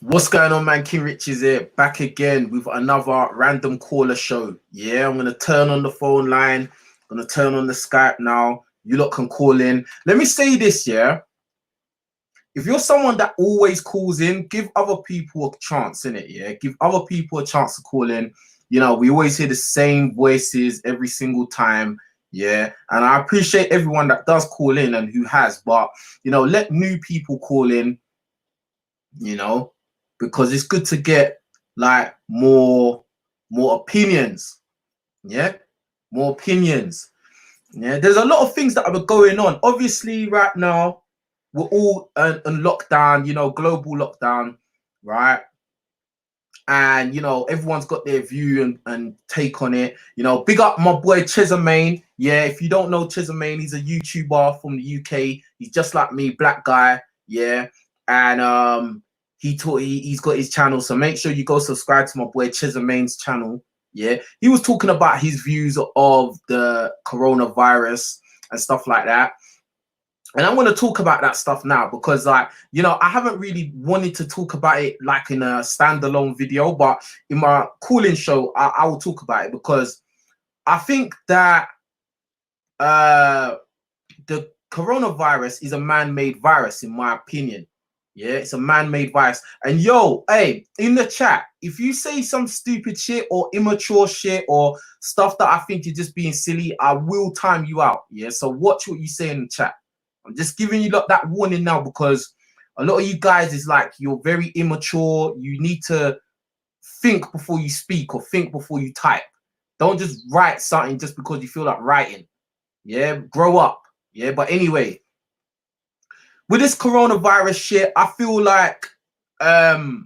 What's going on, man? King Rich is here, back again with another random caller show. Yeah, I'm gonna turn on the phone line, I'm gonna turn on the Skype now. You lot can call in. Let me say this, yeah. If you're someone that always calls in, give other people a chance, innit? Yeah, give other people a chance to call in. You know, we always hear the same voices every single time. Yeah, and I appreciate everyone that does call in and who has, but you know, let new people call in, you know, because it's good to get like more opinions. Yeah, more opinions. Yeah, there's a lot of things that are going on. Obviously, right now we're all on lockdown, you know, global lockdown, right? And you know, everyone's got their view and take on it. You know, big up my boy Chezamain. Yeah, if you don't know Chezamain, he's a YouTuber from the UK. He's just like me, black guy. Yeah, and he's got his channel, so make sure you go subscribe to my boy Chezamain's channel. Yeah, he was talking about his views of the coronavirus and stuff like that. And I want to talk about that stuff now because, like, you know, I haven't really wanted to talk about it like in a standalone video, but in my calling show, I will talk about it because I think that the coronavirus is a man-made virus, in my opinion. Yeah, it's a man-made virus. And yo, hey, in the chat, if you say some stupid shit or immature shit or stuff that I think you're just being silly, I will time you out. Yeah, so watch what you say in the chat. I'm just giving you that warning now because a lot of you guys is like, you're very immature. You need to think before you speak or think before you type. Don't just write something just because you feel like writing. Yeah, grow up. Yeah, but anyway, with this coronavirus shit, I feel like it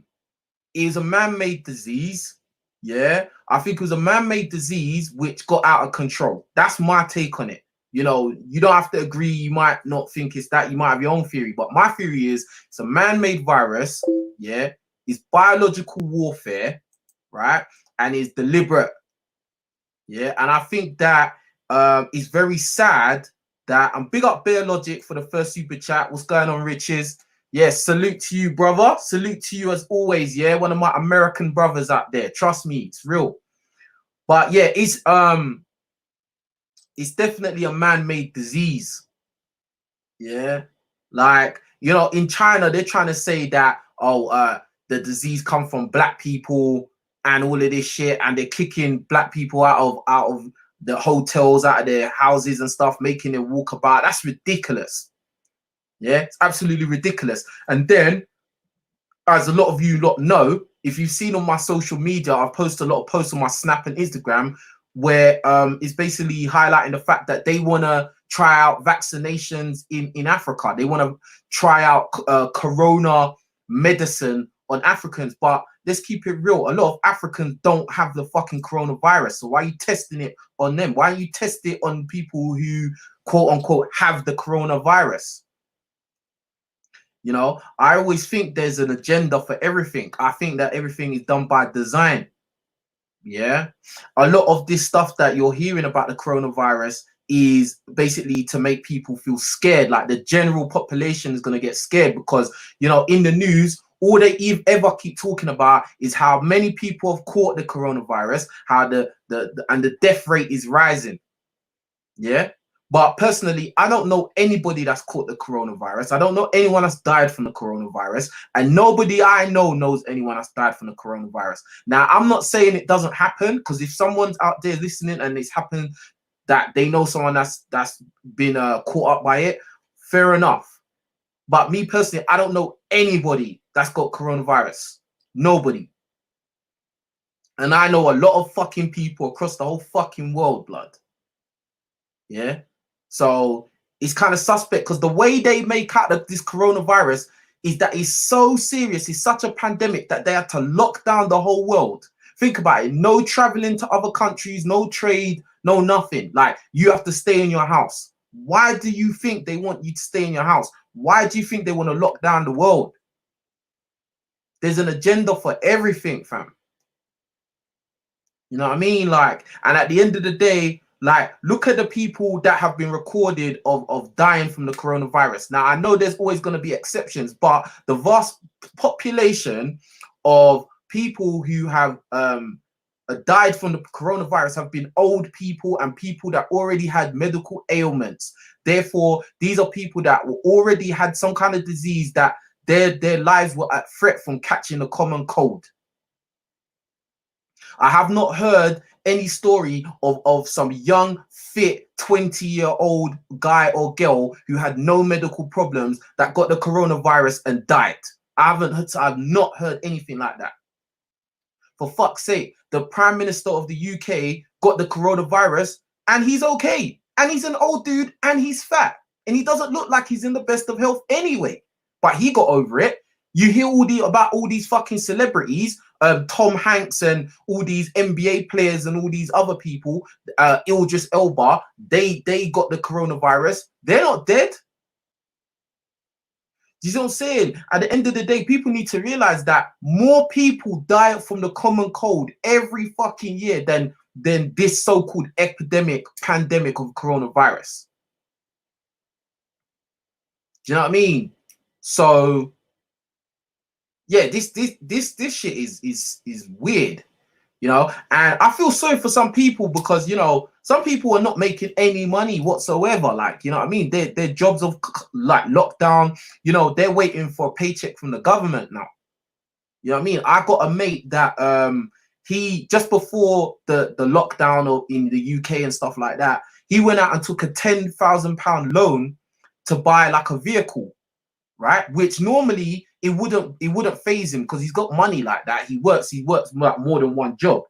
is a man-made disease. Yeah, I think it was a man-made disease which got out of control. That's my take on it. You know, you don't have to agree. You might not think it's that. You might have your own theory. But my theory is it's a man-made virus. Yeah. It's biological warfare. Right. And it's deliberate. Yeah. And I think that it's very sad that, and big up Bear Logic for the first super chat. What's going on, Riches? Yeah. Salute to you, brother. Salute to you as always. Yeah. One of my American brothers out there. Trust me. It's real. But yeah, it's definitely a man-made disease. Yeah, like, you know, in China they're trying to say that, oh, the disease come from black people and all of this shit, and they're kicking black people out of the hotels, out of their houses and stuff, making them walk about. That's ridiculous. Yeah, it's absolutely ridiculous. And then, as a lot of you lot know, if you've seen on my social media, I've posted a lot of posts on my Snap and Instagram where it's basically highlighting the fact that they want to try out vaccinations in Africa. They want to try out corona medicine on Africans. But let's keep it real. A lot of Africans don't have the fucking coronavirus. So why are you testing it on them? Why don't you test it on people who, quote unquote, have the coronavirus? You know, I always think there's an agenda for everything. I think that everything is done by design. Yeah, a lot of this stuff that you're hearing about the coronavirus is basically to make people feel scared. Like the general population is going to get scared because, you know, in the news, all they ever keep talking about is how many people have caught the coronavirus, how the death rate is rising. Yeah. But personally, I don't know anybody that's caught the coronavirus. I don't know anyone that's died from the coronavirus. And nobody I know knows anyone that's died from the coronavirus. Now, I'm not saying it doesn't happen, because if someone's out there listening and it's happened that they know someone that's been caught up by it, fair enough. But me personally, I don't know anybody that's got coronavirus. Nobody. And I know a lot of fucking people across the whole fucking world, blood. Yeah. So it's kind of suspect because the way they make out of this coronavirus is that it's so serious. It's such a pandemic that they had to lock down the whole world. Think about it. No traveling to other countries, no trade, no nothing. Like, you have to stay in your house. Why do you think they want you to stay in your house? Why do you think they want to lock down the world? There's an agenda for everything, fam. You know what I mean? Like, and at the end of the day, like, look at the people that have been recorded of dying from the coronavirus. Now, I know there's always going to be exceptions, but the vast population of people who have died from the coronavirus have been old people and people that already had medical ailments. Therefore, these are people that already had some kind of disease that their lives were at threat from catching a common cold. I have not heard any story of some young, fit, 20-year-old guy or girl who had no medical problems that got the coronavirus and died. I've not heard anything like that. For fuck's sake, the Prime Minister of the UK got the coronavirus and he's okay. And he's an old dude and he's fat. And he doesn't look like he's in the best of health anyway. But he got over it. You hear about all these fucking celebrities, Tom Hanks and all these NBA players and all these other people, Idris Elba, they got the coronavirus. They're not dead. You see what I'm saying? At the end of the day, people need to realize that more people die from the common cold every fucking year than this so-called pandemic of coronavirus. Do you know what I mean? So yeah, this shit is weird, you know. And I feel sorry for some people because, you know, some people are not making any money whatsoever. Like, you know what I mean? Their jobs of like lockdown, you know, they're waiting for a paycheck from the government now. You know what I mean? I got a mate that he just before the lockdown in the UK and stuff like that, he went out and took a £10,000 loan to buy like a vehicle, right? Which normally it wouldn't phase him because he's got money like that. He works like more than one job.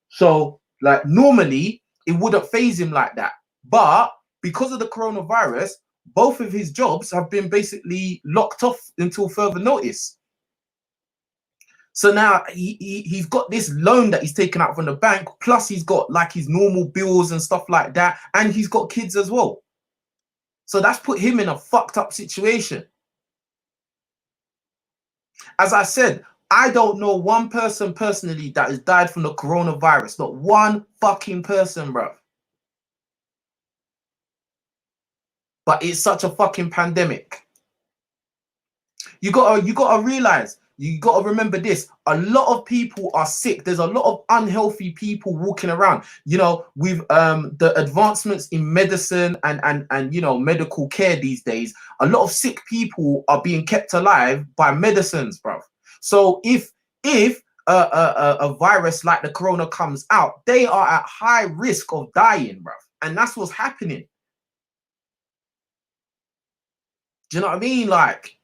So like normally it wouldn't phase him like that. But because of the coronavirus, both of his jobs have been basically locked off until further notice. So now he's got this loan that he's taken out from the bank, plus he's got like his normal bills and stuff like that, and he's got kids as well. So that's put him in a fucked up situation. As I said, I don't know one person personally that has died from the coronavirus. Not one fucking person, bro. But it's such a fucking pandemic. You gotta realize, you gotta remember this. A lot of people are sick. There's a lot of unhealthy people walking around. You know, with the advancements in medicine and you know, medical care these days, a lot of sick people are being kept alive by medicines, bro. So if a virus like the corona comes out, they are at high risk of dying, bro. And that's what's happening. Do you know what I mean? Like,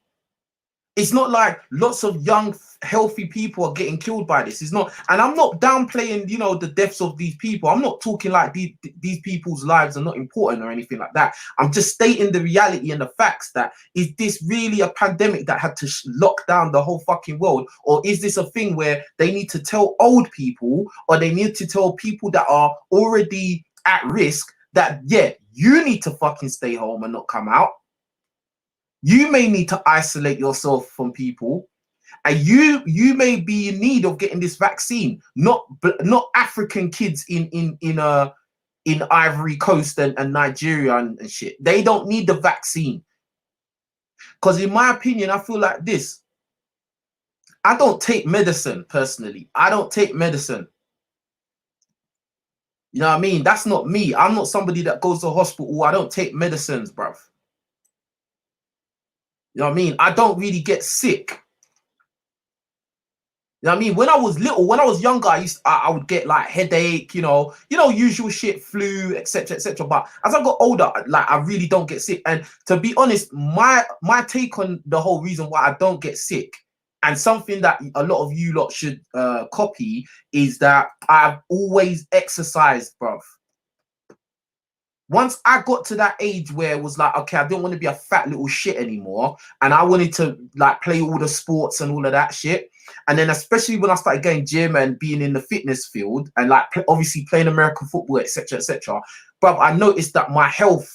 it's not like lots of young, healthy people are getting killed by this. It's not, and I'm not downplaying, you know, the deaths of these people. I'm not talking like these people's lives are not important or anything like that. I'm just stating the reality and the facts that is this really a pandemic that had to lock down the whole fucking world? Or is this a thing where they need to tell old people, or they need to tell people that are already at risk that, yeah, you need to fucking stay home and not come out? You may need to isolate yourself from people, and you may be in need of getting this vaccine. Not African kids in Ivory Coast and Nigeria and shit. They don't need the vaccine. Because in my opinion, I feel like this. I don't take medicine personally. I don't take medicine. You know what I mean? That's not me. I'm not somebody that goes to hospital. I don't take medicines, bruv. You know what I mean? I don't really get sick. You know what I mean? When I was little, when I was younger, I would get like headache, you know, usual shit, flu, etc., etc. But as I got older, like I really don't get sick. And to be honest, my take on the whole reason why I don't get sick, and something that a lot of you lot should copy, is that I've always exercised, bruv. Once I got to that age where it was like, okay, I don't want to be a fat little shit anymore, and I wanted to like play all the sports and all of that shit. And then especially when I started going gym and being in the fitness field and like obviously playing American football, etc., etc. But I noticed that my health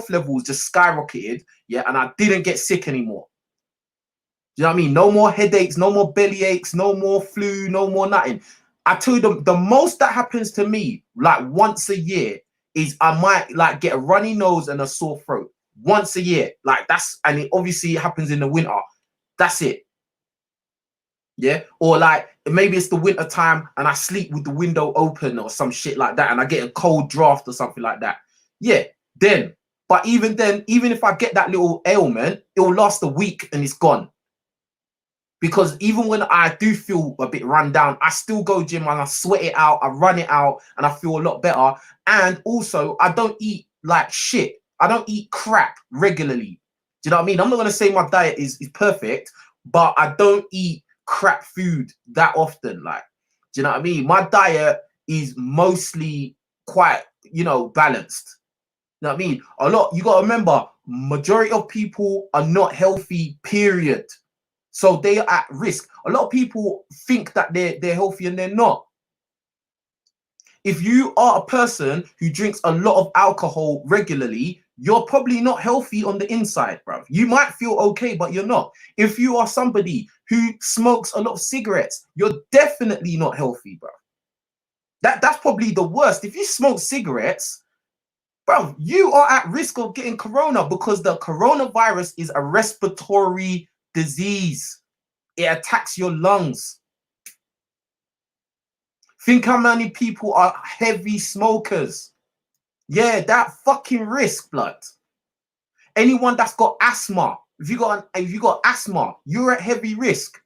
levels just skyrocketed, yeah, and I didn't get sick anymore. Do you know what I mean? No more headaches, no more belly aches, no more flu, no more nothing. I tell you, the most that happens to me, like once a year, is I might like get a runny nose and a sore throat once a year. Like that's, and it obviously happens in the winter. That's it. Yeah, or like maybe it's the winter time and I sleep with the window open or some shit like that, and I get a cold draft or something like that. Yeah, then. But even then, even if I get that little ailment, it will last a week and it's gone. Because even when I do feel a bit run down, I still go gym and I sweat it out, I run it out, and I feel a lot better. And also, I don't eat like shit. I don't eat crap regularly. Do you know what I mean? I'm not gonna say my diet is perfect, but I don't eat crap food that often. Like, do you know what I mean? My diet is mostly quite, you know, balanced. You know what I mean? A lot, you gotta remember, majority of people are not healthy, period. So they are at risk. A lot of people think that they're healthy and they're not. If you are a person who drinks a lot of alcohol regularly, you're probably not healthy on the inside, bro. You might feel okay, but you're not. If you are somebody who smokes a lot of cigarettes, you're definitely not healthy, bro. That's probably the worst. If you smoke cigarettes, bro, you are at risk of getting corona, because the coronavirus is a respiratory disease. It attacks your lungs. Think how many people are heavy smokers. Yeah, that fucking risk, blood. Anyone that's got asthma, if you got asthma, you're at heavy risk.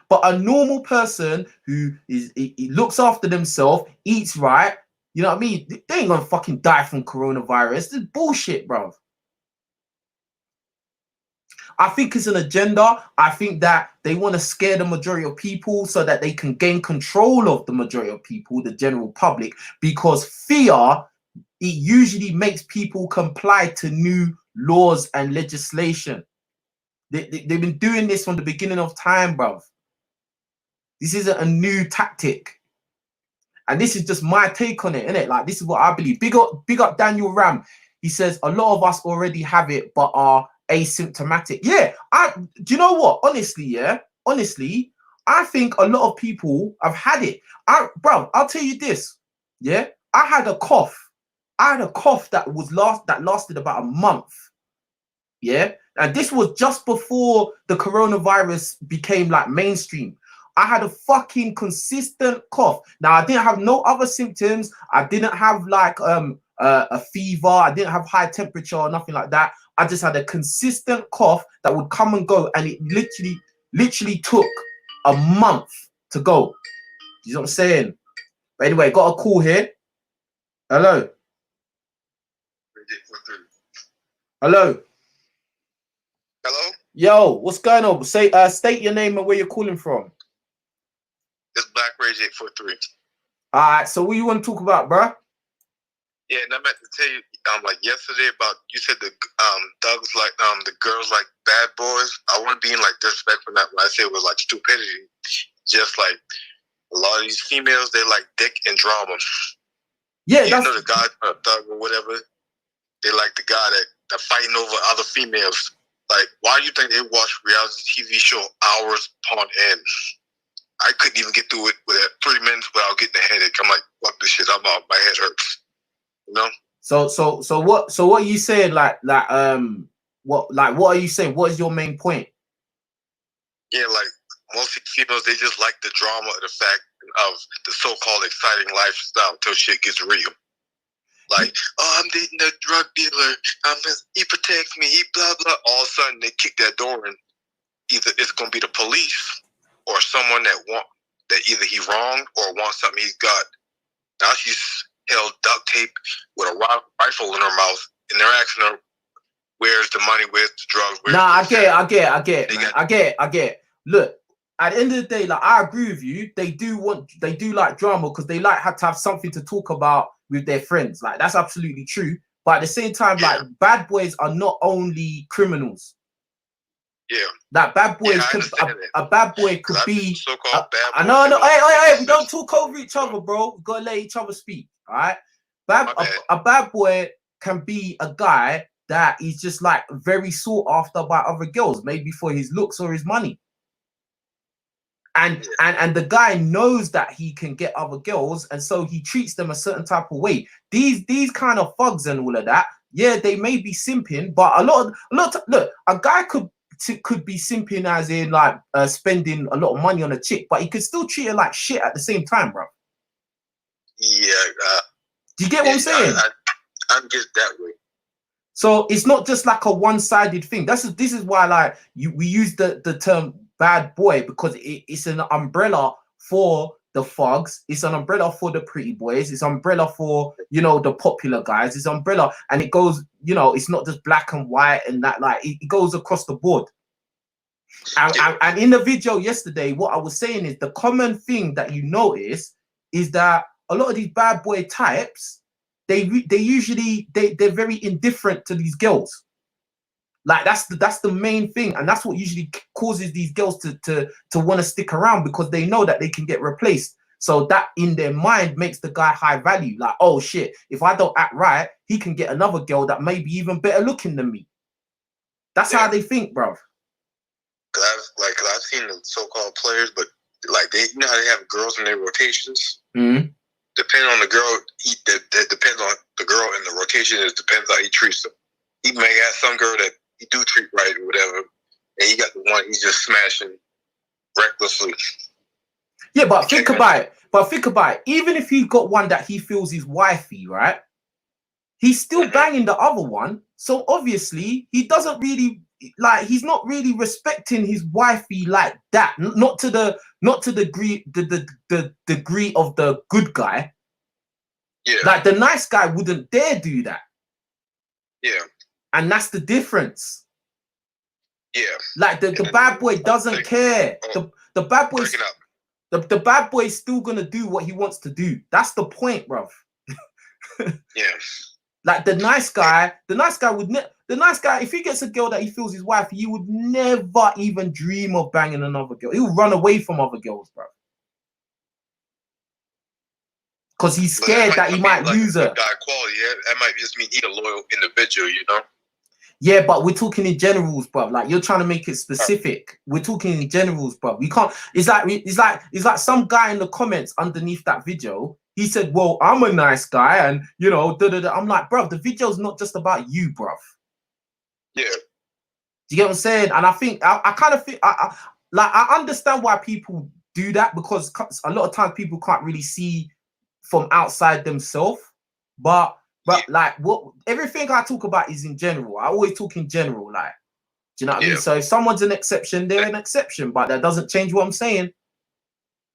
But a normal person who he looks after themselves, eats right, you know what I mean? They ain't gonna fucking die from coronavirus. This is bullshit, bro. I think it's an agenda. I think that they want to scare the majority of people so that they can gain control of the majority of people, the general public, because fear, it usually makes people comply to new laws and legislation. They've been doing this from the beginning of time, bruv. This isn't a new tactic. And this is just my take on it, innit? Like, this is what I believe. Big up Daniel Ram. He says, a lot of us already have it, but are asymptomatic. Yeah, do you know what? Honestly, yeah, honestly, I think a lot of people have had it. Bro, I'll tell you this. Yeah, I had a cough. I had a cough that lasted about a month. Yeah, and this was just before the coronavirus became like mainstream. I had a fucking consistent cough. Now, I didn't have no other symptoms. I didn't have like a fever. I didn't have high temperature or nothing like that. I just had a consistent cough that would come and go, and it literally took a month to go. You know what I'm saying? But anyway, got a call here. Hello. Hello. Hello. Yo, what's going on? Say, state your name and where you're calling from. It's Black Rage 843. All right. So, what you want to talk about, bro? Yeah, and I meant to tell you, like yesterday about you said the thugs like the girls like bad boys. I wasn't being like disrespectful that when I said it was like stupidity. Just like a lot of these females, they like dick and drama. Yeah, you know the guy a thug or whatever. They like the guy that fighting over other females. Like, why do you think they watch reality TV show hours upon end? I couldn't even get through it with 3 minutes without getting a headache. I'm like, fuck this shit. I'm out. My head hurts. You know. So what are you saying? What are you saying? What is your main point? Yeah, like most females, they just like the drama of the fact of the so-called exciting lifestyle until shit gets real. Like, oh, I'm dating a drug dealer. He protects me. He blah blah. All of a sudden, they kick that door in. Either it's gonna be the police or someone that either he wronged or wants something he's got. Now she's held duct tape with a rifle in her mouth, and they're asking her, "Where's the money? Where's the drugs?" I get it. Look, at the end of the day, like, I agree with you. They do like drama because they like to have something to talk about with their friends. Like, that's absolutely true. But at the same time, like, bad boys are not only criminals. Yeah. That bad boy a bad boy could be so-called bad boy. No. Hey, we don't talk over each other, bro. We gotta let each other speak. All right. A bad boy can be a guy that is just like very sought after by other girls, maybe for his looks or his money. And the guy knows that he can get other girls, and so he treats them a certain type of way. These kind of thugs and all of that, yeah, they may be simping, but look, a guy could could be simping as in like spending a lot of money on a chick, but he could still treat her like shit at the same time, bro. Yeah. Do you get what I'm saying? I get that way. So it's not just like a one-sided thing. This is why like we use the term bad boy, because it's an umbrella for the thugs, it's an umbrella for the pretty boys, it's umbrella for, you know, the popular guys, it's umbrella, and it goes, you know, it's not just black and white and that, like it goes across the board. And in the video yesterday, what I was saying is the common thing that you notice is that a lot of these bad boy types, they're very indifferent to these girls. Like that's the main thing, and that's what usually causes these girls to want to stick around, because they know that they can get replaced. So that in their mind makes the guy high value. Like, oh shit, if I don't act right, he can get another girl that may be even better looking than me. That's how they think, bro. Cause I've seen the so-called players, but like you know how they have girls in their rotations. Mm-hmm. Depending on the girl, that depends on the girl in the rotation. It depends how he treats them. He may have some girl that he do treat right or whatever, and he got the one he's just smashing recklessly. Yeah, but think about it. Even if he got one that he feels is wifey, right? He's still banging the other one. So obviously he doesn't really like. He's not really respecting his wifey like that. Not to the degree of the good guy. Yeah. Like the nice guy wouldn't dare do that. Yeah. And that's the difference. Yeah. Like the bad boy doesn't care. The bad boy. The bad boy is still gonna do what he wants to do. That's the point, bruv. Yeah. Like the nice guy would if he gets a girl that he feels his wife, he would never even dream of banging another girl. He'll run away from other girls, bruv. Because he's scared that he might lose her. Guy quality, yeah, that might just mean he's a loyal individual, you know. Yeah, but we're talking in generals, bruv. Like you're trying to make it specific. We're talking in generals, bruv. We can't. It's like some guy in the comments underneath that video. He said, "Well, I'm a nice guy, and you know, da da da." I'm like, bruv, the video's not just about you, bruv. Yeah. Do you get what I'm saying? And I think I kind of think I understand why people do that, because a lot of times people can't really see from outside themselves, but like what everything I talk about is in general. I always talk in general, like, do you know what I mean? So if someone's an exception, they're an exception, but that doesn't change what I'm saying.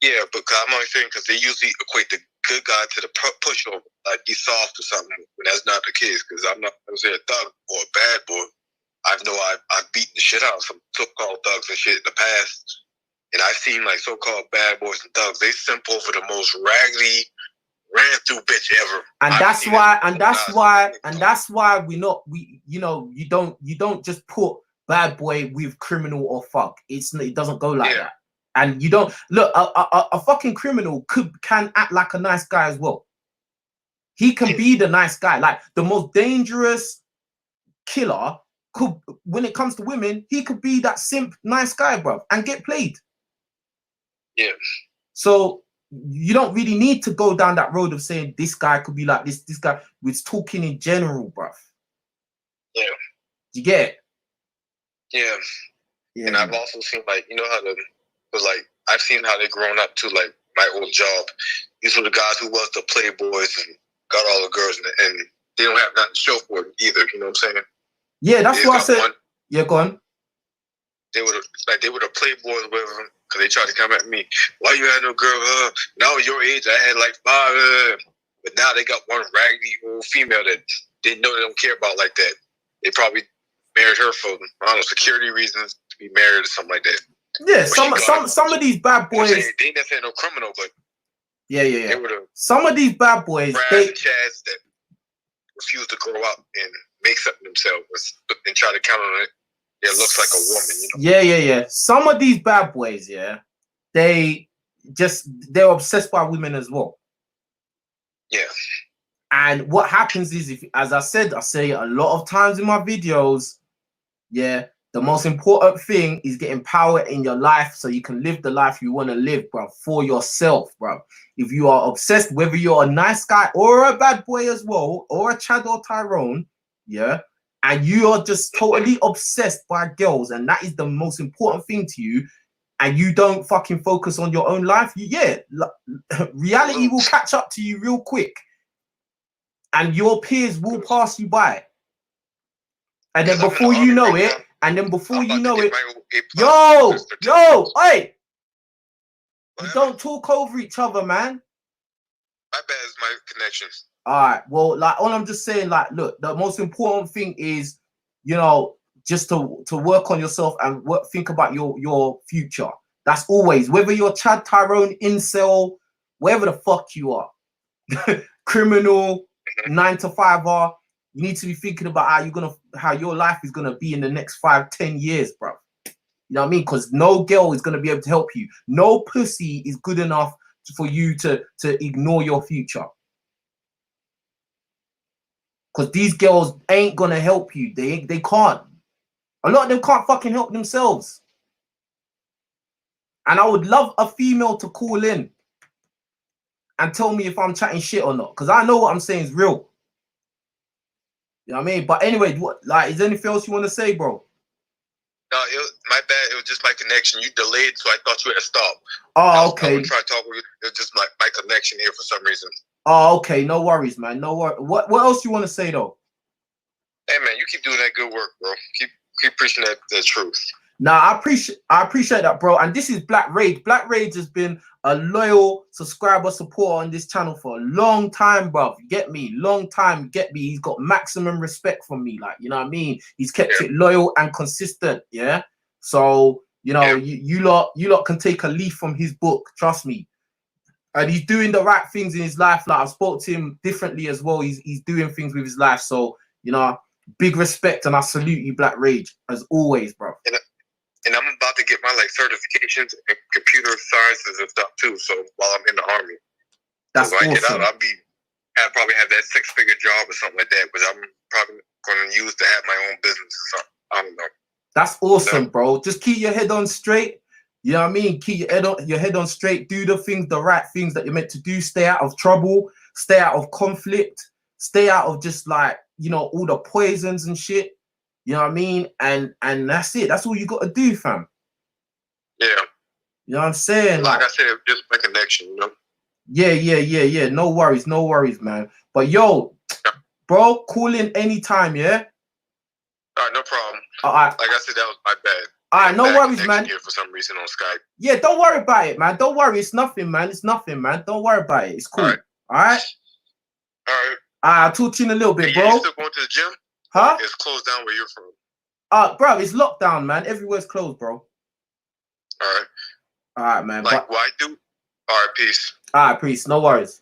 Yeah, but I'm only saying because they usually equate the good guy to the pushover, like he's soft or something, when that's not the case. Because I'm not gonna say a thug or a bad boy. I know I've beaten the shit out of some so-called thugs and shit in the past, and I've seen like so-called bad boys and thugs. They simp over the most raggedy, ran through bitch ever. And that's why you don't just put bad boy with criminal or fuck. It doesn't go like that. And you don't look a fucking criminal can act like a nice guy as well. He can be the nice guy. Like the most dangerous killer could, when it comes to women, he could be that simp nice guy, bro, and get played. Yeah. So you don't really need to go down that road of saying this guy could be like this guy. We're talking in general, bruv. Yeah. You get it? Yeah. Yeah. And I've also seen, like, you know how I've seen how they grown up to, like, my old job. These were the guys who was the playboys and got all the girls, and they don't have nothing to show for it either. You know what I'm saying? Yeah, that's what I said. Yeah, go on. They were the playboys, whatever. Because they tried to come at me. Why you had no girl? Now at your age, I had like 5. But now they got one raggedy old female that they know they don't care about like that. They probably married her for, I don't know, security reasons, to be married or something like that. Yeah, some of these bad boys. They ain't necessarily no criminal, but yeah. They were some of these bad boys. They chads that refuse to grow up and make something themselves and try to count on it. It looks like a woman, you know? Yeah. Some of these bad boys, they're obsessed by women as well. Yeah. And what happens is, as I say a lot of times in my videos, the most important thing is getting power in your life so you can live the life you want to live, bro, for yourself, bro. If you are obsessed, whether you're a nice guy or a bad boy as well, or a Chad or Tyrone, and you are just totally obsessed by girls, and that is the most important thing to you, and you don't fucking focus on your own life, reality will catch up to you real quick, and your peers will pass you by, and then before you know it, hey, we don't talk over each other, man. My bad, is my connections. All right, well, like, all I'm just saying, like, look, the most important thing is, you know, just to work on yourself and think about your future. That's always, whether you're Chad, Tyrone, incel, wherever the fuck you are, criminal, 9-to-5er, you need to be thinking about how your life is gonna be in the next 5-10 years, bro. You know what I mean? Because no girl is gonna be able to help you. No pussy is good enough for you to ignore your future. Because these girls ain't gonna help you. They can't. A lot of them can't fucking help themselves. And I would love a female to call in and tell me if I'm chatting shit or not. Because I know what I'm saying is real. You know what I mean? But anyway, is there anything else you want to say, bro? No, my bad. It was just my connection. You delayed, so I thought you had stopped. Oh, okay. I was trying to talk with you. It was just my connection here for some reason. Oh, okay. No worries, man. No worries. What else you want to say, though? Hey, man, you keep doing that good work, bro. Keep preaching that truth. Nah, I appreciate that, bro. And this is Black Rage. Black Rage has been a loyal subscriber supporter on this channel for a long time, bro. Get me? Long time. Get me? He's got maximum respect from me. Like, you know what I mean? He's kept it loyal and consistent. Yeah. So, you know, you lot can take a leaf from his book. Trust me. And he's doing the right things in his life. Like, I've spoke to him differently as well. He's doing things with his life. So, you know, big respect, and I salute you, Black Rage, as always, bro. And I'm about to get my certifications in computer sciences and stuff too. So while I'm in the army, that's so when awesome. I get out, I'll probably have that 6-figure job or something like that. But I'm probably going to use to have my own business or something. I don't know. That's awesome, bro. Just keep your head on straight. You know what I mean? Keep your head on straight. Do the right things that you're meant to do. Stay out of trouble. Stay out of conflict. Stay out of just, like, you know, all the poisons and shit. You know what I mean? And that's it. That's all you got to do, fam. Yeah. You know what I'm saying? Like I said, just my connection, you know? Yeah. No worries, man. But yo, bro, call in anytime, yeah? All right, no problem. All right. Like I said, that was my bad. All right, no worries, man. Here for some reason on Skype. Yeah, don't worry about it, man. Don't worry. It's nothing, man. It's nothing, man. Don't worry about it. It's cool. All right? I'll talk to you in a little bit, bro. You still going to the gym? Huh? It's closed down where you're from. Bro, it's lockdown, man. Everywhere's closed, bro. All right, man. Like, why do? All right, peace. All right, peace. No worries.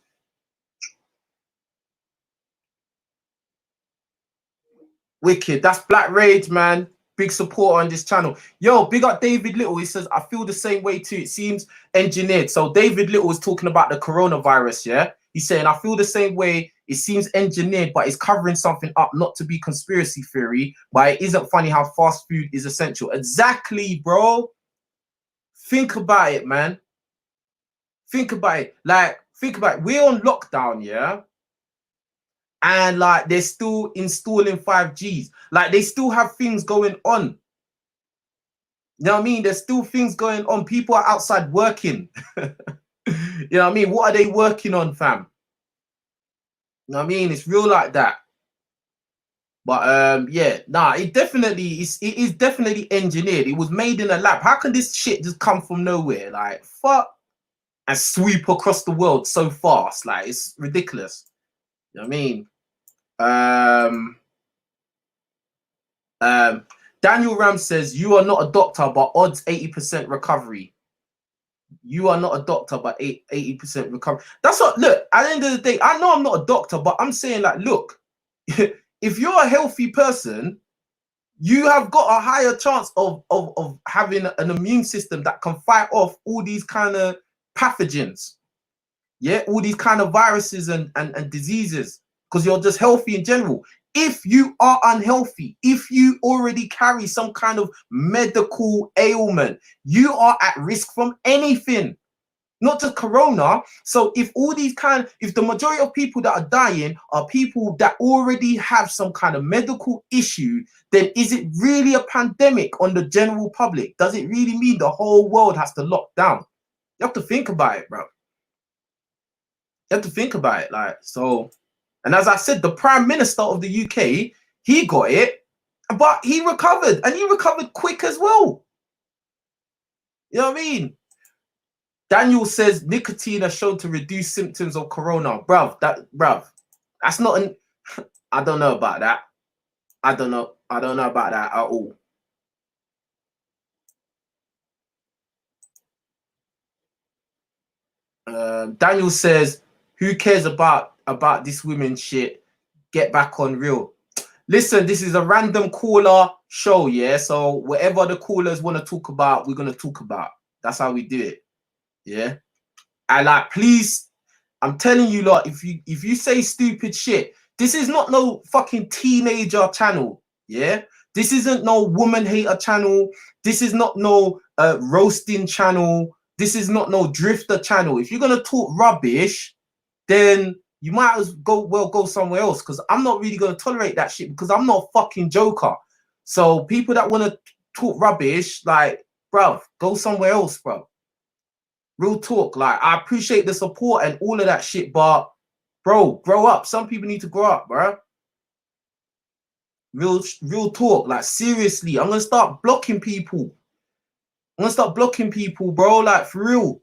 Wicked. That's Black Rage, man. Big supporter on this channel. Yo, big up David Little. He says, I feel the same way too. It seems engineered. So David Little was talking about the coronavirus, yeah? He's saying, I feel the same way. It seems engineered, but it's covering something up, not to be conspiracy theory, but it isn't funny how fast food is essential. Exactly, bro. Think about it, man. Think about it. Like, think about it. We're on lockdown, yeah? And, like, they're still installing 5Gs. Like, they still have things going on. You know what I mean? There's still things going on. People are outside working. You know what I mean? What are they working on, fam? You know what I mean? It's real like that. But yeah, nah, it is definitely engineered. It was made in a lab. How can this shit just come from nowhere? Like, fuck, and sweep across the world so fast? Like, it's ridiculous. You know what I mean? Daniel Ram says, you are not a doctor, but odds 80% recovery. You are not a doctor, but 80% recovery. That's what, look, at the end of the day, I know I'm not a doctor, but I'm saying, like, look, if you're a healthy person, you have got a higher chance of having an immune system that can fight off all these kind of pathogens. Yeah, all these kind of viruses and diseases, because you're just healthy in general. If you are unhealthy, if you already carry some kind of medical ailment, you are at risk from anything. not just corona. So if all these if the majority of people that are dying are people that already have some kind of medical issue, then is it really a pandemic on the general public? Does it really mean the whole world has to lock down? You have to think about it, bro. You have to think about it, like, so. And as I said, the Prime Minister of the UK, he got it, but he recovered, and he recovered quick as well. You know what I mean? Daniel says nicotine has shown to reduce symptoms of corona. Bruv, that's not an... I don't know about that. I don't know about that at all. Daniel says, who cares about this women shit? Get back on real. Listen, this is a random caller show, yeah? So whatever the callers want to talk about, we're going to talk about. That's how we do it, yeah? And like, please, I'm telling you, lot, if you say stupid shit, this is not no fucking teenager channel, yeah? This isn't no woman hater channel. This is not no roasting channel. This is not no drifter channel. If you're going to talk rubbish, then you might as well go somewhere else, because I'm not really going to tolerate that shit, because I'm not a fucking joker. So people that want to talk rubbish, like, bruv, go somewhere else, bro. Real talk. Like, I appreciate the support and all of that shit, but bro, grow up. Some people need to grow up, bro. Real talk. Like, seriously, I'm gonna start blocking people. I'm gonna start blocking people, bro. Like, for real.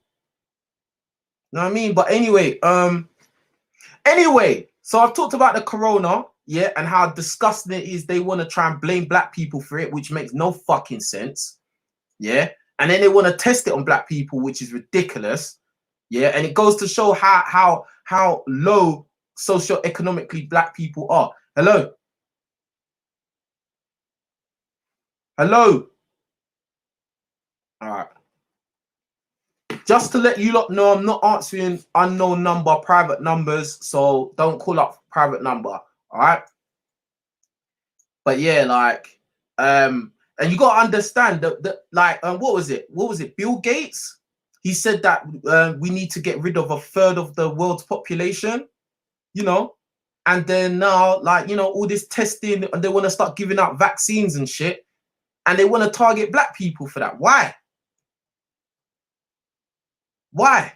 You know what I mean? But anyway, so I've talked about the corona, yeah, and how disgusting it is. They want to try and blame black people for it, which makes no fucking sense, yeah. And then they want to test it on black people, which is ridiculous, yeah. And it goes to show how low socioeconomically black people are. Hello. All right. Just to let you lot know, I'm not answering unknown number, private numbers, so don't call up private number, all right? But yeah, like, and you got to understand that like, what was it? Bill Gates? He said that we need to get rid of 1/3 of the world's population, you know? And then now, like, you know, all this testing, and they want to start giving out vaccines and shit, and they want to target black people for that. Why? Why?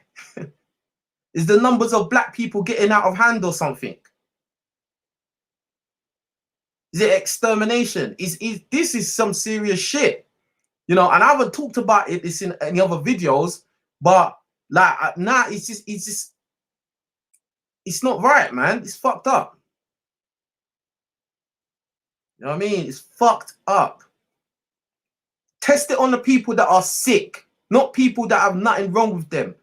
Is the numbers of black people getting out of hand or something? Is it extermination? This is some serious shit, you know? And I haven't talked about this in any other videos, but like, nah, it's not right, man. It's fucked up. You know what I mean? It's fucked up. Test it on the people that are sick, not people that have nothing wrong with them.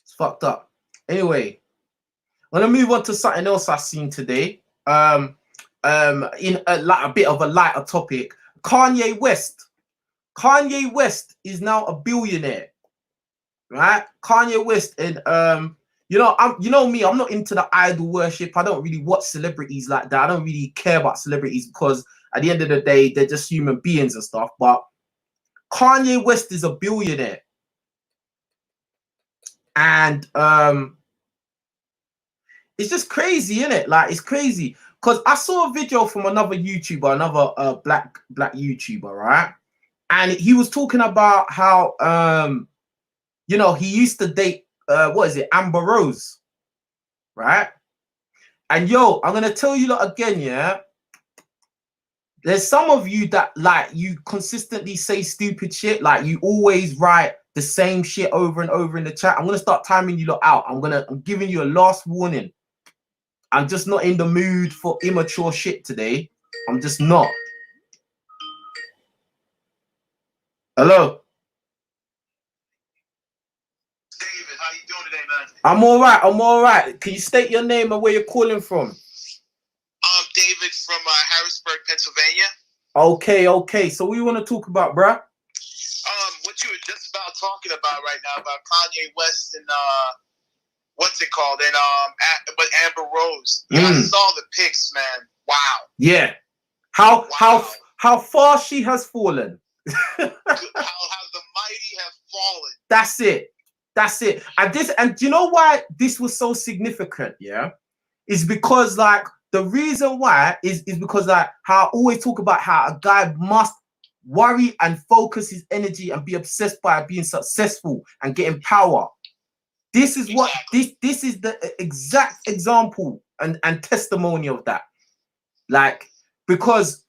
It's fucked up. Anyway, I'm gonna move on to something else I've seen today. In a bit of a lighter topic. Kanye West is now a billionaire, right? Kanye West, and you know me, I'm not into the idol worship. I don't really watch celebrities like that. I don't really care about celebrities, because at the end of the day, they're just human beings and stuff. But Kanye West is a billionaire, and it's just crazy, isn't it? Like, it's crazy, because I saw a video from another YouTuber, another black YouTuber, right? And he was talking about how you know, he used to date what is it, Amber Rose, right? And yo, I'm gonna tell you lot again, yeah. There's some of you that, like, you consistently say stupid shit, like you always write the same shit over and over in the chat. I'm gonna start timing you lot out. I'm giving you a last warning. I'm just not in the mood for immature shit today. I'm just not. Hello. David, how you doing today, man? I'm all right. Can you state your name and where you're calling from? David from Harrisburg, Pennsylvania. Okay. So what you want to talk about, bruh? What you were just about talking about right now, about Kanye West and what's it called? And but Amber Rose. Yeah, I saw the pics, man. Wow. Yeah. How far she has fallen. How the mighty have fallen. That's it. That's it. And do you know why this was so significant? Yeah, is because like the reason why is because like how I always talk about how a guy must worry and focus his energy and be obsessed by being successful and getting power. This is what this is the exact example and testimony of that. Like, because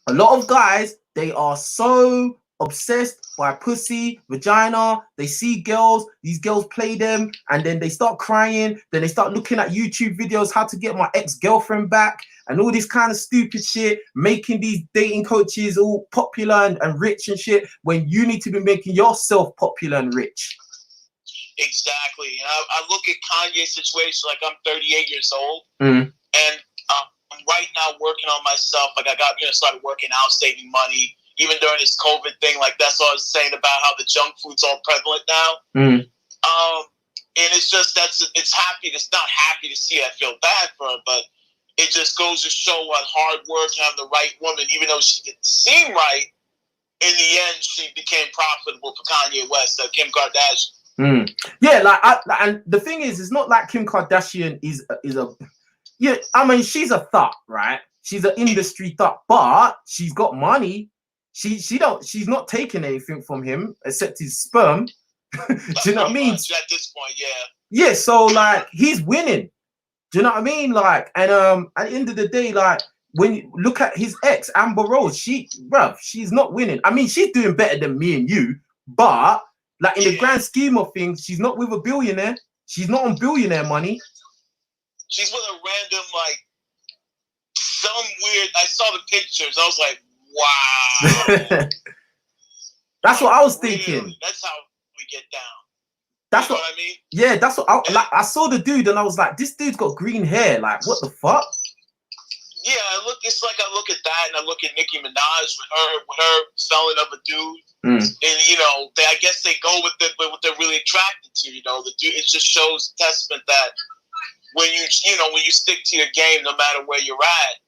a lot of guys, they are so obsessed by pussy, vagina. They see girls, these girls play them, and then they start crying. Then they start looking at YouTube videos, how to get my ex-girlfriend back, and all this kind of stupid shit, making these dating coaches all popular and rich and shit, when you need to be making yourself popular and rich. Exactly. And I look at Kanye's situation, like I'm 38 years old, and I'm right now working on myself. Like I got, started working out, saving money, even during this COVID thing. Like that's what I was saying about how the junk food's all prevalent now. And it's just, it's happy. It's not happy to see it. I feel bad for her, but it just goes to show what hard work and having the right woman, even though she didn't seem right, in the end, she became profitable for Kanye West, Kim Kardashian. Yeah, and the thing is, it's not like Kim Kardashian is a yeah. I mean, she's a thought, right? She's an industry thought, but she's got money. She's not taking anything from him except his sperm. Do you know what I mean? At this point, yeah. Yeah, so like he's winning. Do you know what I mean? Like, and at the end of the day, like when you look at his ex, Amber Rose, she's not winning. I mean, she's doing better than me and you, but like in the grand scheme of things, she's not with a billionaire. She's not on billionaire money. She's with a random, like, some weird. I saw the pictures. I was like, wow. That's what I was thinking. That's how we get down. That's what I mean. Yeah, that's what I saw the dude and I was like, this dude's got green hair. Like, what the fuck? Yeah, it's like I look at that and I look at Nicki Minaj with her felon of a dude. And I guess they go with what they're really attracted to. The dude. It just shows testament that when you stick to your game, no matter where you're at,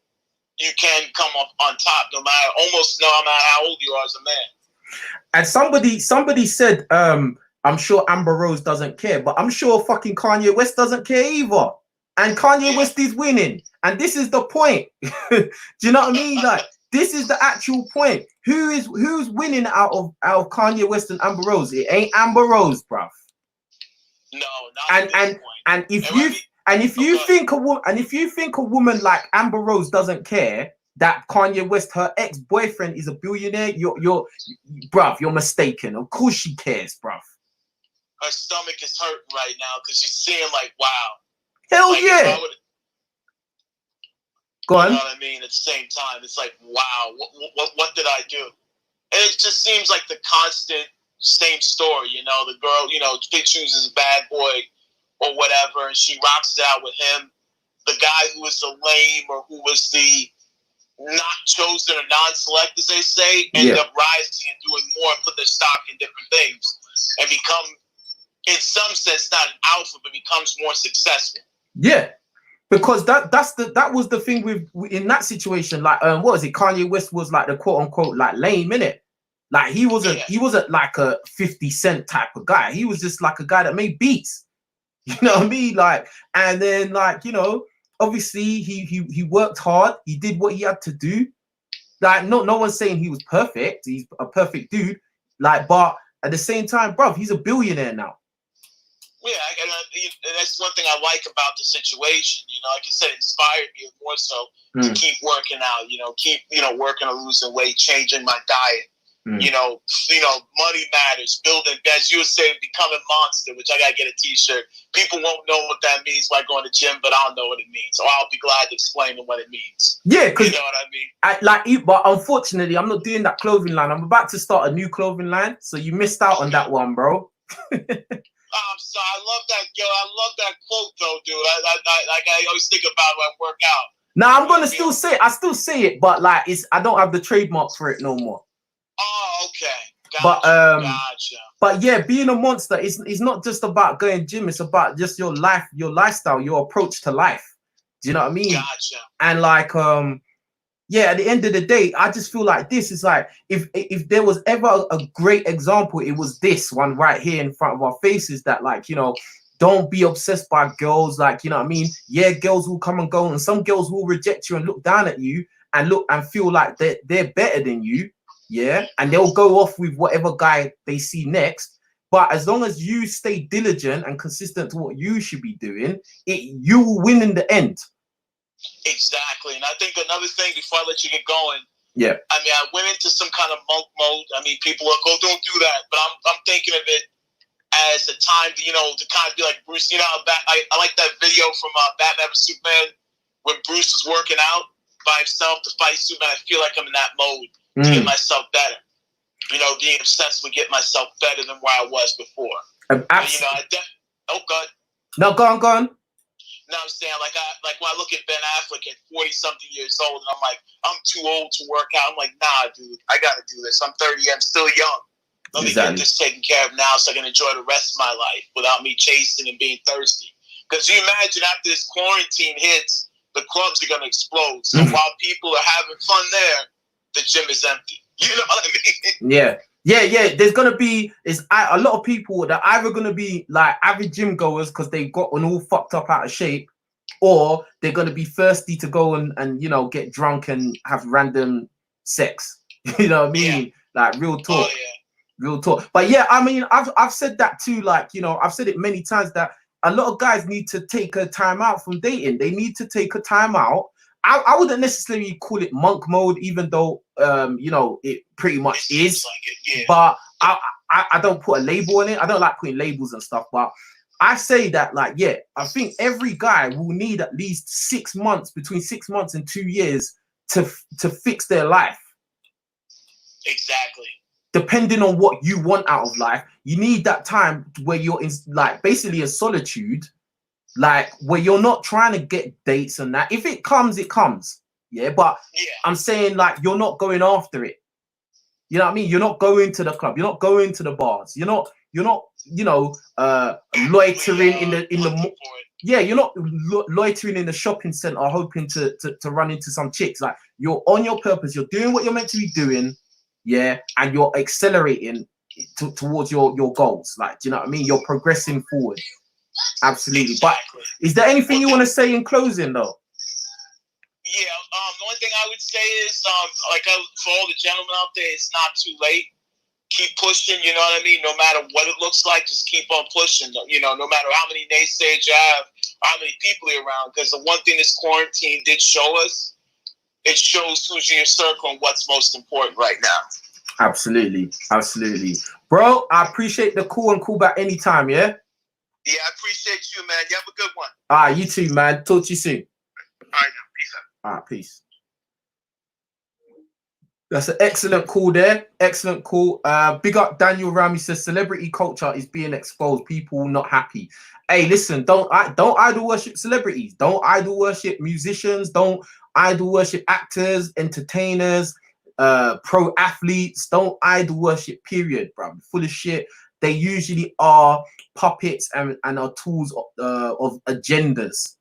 you can come up on top, no matter how old you are as a man. And somebody said, I'm sure Amber Rose doesn't care, but I'm sure fucking Kanye West doesn't care either. And Kanye West is winning, and this is the point. Do you know what I mean? Like, this is the actual point. Who's winning out of Kanye West and Amber Rose? It ain't Amber Rose, bruv. No, not and if you think a woman like Amber Rose doesn't care that Kanye West, her ex-boyfriend, is a billionaire, you're mistaken. Of course she cares, bruv. Her stomach is hurting right now because she's seeing like, wow. Hell yeah. Go on. You know what I mean? At the same time, it's like, wow, what did I do? And it just seems like the constant same story. The girl, she chooses a bad boy or whatever, and she rocks it out with him. The guy who was the lame or who was the not chosen or non-select, as they say, end up rising and doing more and put their stock in different things and become, in some sense, not an alpha, but becomes more successful. Yeah, because that was the thing with in that situation. Like, what was it? Kanye West was like the quote unquote like lame, innit? Like he wasn't like a 50 Cent type of guy. He was just like a guy that made beats. You know what I mean? Like, and then like, obviously he worked hard. He did what he had to do. Like, no one's saying he was perfect. He's a perfect dude. Like, but at the same time, bruv, he's a billionaire now. Yeah, and that's one thing I like about the situation. Like I said, it inspired me more so to keep working out. Keep working on losing weight, changing my diet. Money matters. Building, as you would say, becoming monster. Which I gotta get a T-shirt. People won't know what that means by going to gym, but I'll know what it means. So I'll be glad to explain what it means. Yeah, because you know what I mean. But unfortunately, I'm not doing that clothing line. I'm about to start a new clothing line, so you missed out on that one, bro. I'm sorry. I love that, I love that quote, though, dude. I always think about it when I work out. Now I'm gonna still say it. I still say it, but like I don't have the trademark for it no more. Oh, okay. Gotcha. But yeah, being a monster is not just about going gym. It's about just your lifestyle, your approach to life. Do you know what I mean? Gotcha. And like yeah, at the end of the day, I just feel like this is like, if there was ever a great example, it was this one right here in front of our faces, that, like, you know, don't be obsessed by girls. Like, you know what I mean? Yeah, girls will come and go, and some girls will reject you and look down at you and look and feel like they're better than you. Yeah, and they'll go off with whatever guy they see next. But as long as you stay diligent and consistent to what you should be doing, you will win in the end. Exactly. And I think another thing before I let you get going, yeah, I mean, I went into some kind of monk mode. I mean, people are like, oh, don't do that. But I'm thinking of it as a time to, you know, to kind of be like Bruce. You know, I like that video from Batman vs Superman when Bruce was working out by himself to fight Superman. I feel like I'm in that mode to get myself better. You know, being obsessed with getting myself better than where I was before. But, you know, oh, God. No, go on. You know what I'm saying? Like when I look at Ben Affleck at 40-something years old, and I'm like, I'm too old to work out. I'm like, nah, dude, I got to do this. I'm 30. I'm still young. Let me get this taken care of now so I can enjoy the rest of my life without me chasing and being thirsty. Because you imagine after this quarantine hits, the clubs are going to explode. So while people are having fun there, the gym is empty. You know what I mean? Yeah. There's gonna be a lot of people that are either gonna be like avid gym goers because they got all fucked up out of shape, or they're gonna be thirsty to go and you know, get drunk and have random sex. You know what I mean? Yeah. Like real talk. Oh, yeah. Real talk. But yeah, I mean, I've said that too. Like, you know, I've said it many times that a lot of guys need to take a time out from dating. They need to take a time out. I wouldn't necessarily call it monk mode, even though you know, it pretty much is. Like it, yeah. But I don't put a label on it. I don't like putting labels and stuff. But I say that, like, yeah, I think every guy will need at least 6 months, between 6 months and 2 years, to fix their life. Exactly. Depending on what you want out of life, you need that time where you're in, like, basically a solitude. Like, where you're not trying to get dates and that. If it comes, it comes. Yeah, but yeah. I'm saying, like, you're not going after it. You know what I mean? You're not going to the club. You're not going to the bars. You're not, you know, loitering in the yeah, you're not loitering in the shopping center hoping to run into some chicks. Like, you're on your purpose. You're doing what you're meant to be doing. Yeah, and you're accelerating towards your goals. Like, do you know what I mean? You're progressing forward. Absolutely. Exactly. But is there anything you want to say in closing, though? Yeah, the only thing I would say is, for all the gentlemen out there, it's not too late. Keep pushing, you know what I mean? No matter what it looks like, just keep on pushing. You know, no matter how many naysayers you have, how many people are around. Because the one thing this quarantine did show us, it shows who's in your circle and what's most important right now. Absolutely. Bro, I appreciate the call and call back anytime, yeah? Yeah, I appreciate you, man. You have a good one. All right, you too, man. Talk to you soon. All right, peace out. All right, peace. That's an excellent call there. Excellent call. Big up Daniel Rami says celebrity culture is being exposed. People not happy. Hey, listen, don't idol worship celebrities. Don't idol worship musicians. Don't idol worship actors, entertainers, pro athletes. Don't idol worship, period, bro. Full of shit. They usually are puppets and are tools of agendas,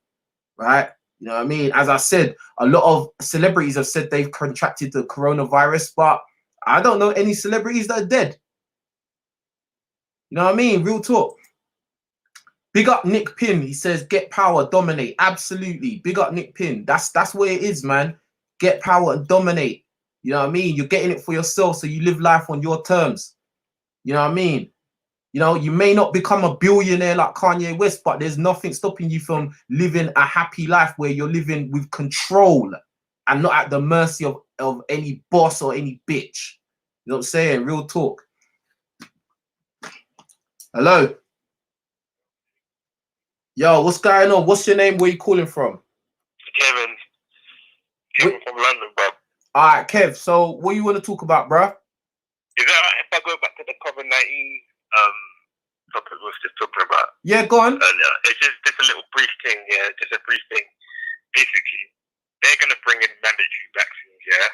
right? You know what I mean? As I said, a lot of celebrities have said they've contracted the coronavirus, but I don't know any celebrities that are dead. You know what I mean? Real talk. Big up Nick Pin. He says, get power, dominate. Absolutely. Big up Nick Pin. That's where it is, man. Get power and dominate. You know what I mean? You're getting it for yourself, so you live life on your terms. You know what I mean? You know, you may not become a billionaire like Kanye West, but there's nothing stopping you from living a happy life where you're living with control and not at the mercy of any boss or any bitch. You know what I'm saying? Real talk. Hello. Yo, what's going on? What's your name? Where you calling from? Kevin from London, bro. All right, Kev. So what you want to talk about, bro? Is that right if I go back to the COVID-19 topic we was just talking about? Yeah, go on. It's just a little brief thing, yeah. Just a brief thing. Basically, they're going to bring in mandatory vaccines, yeah?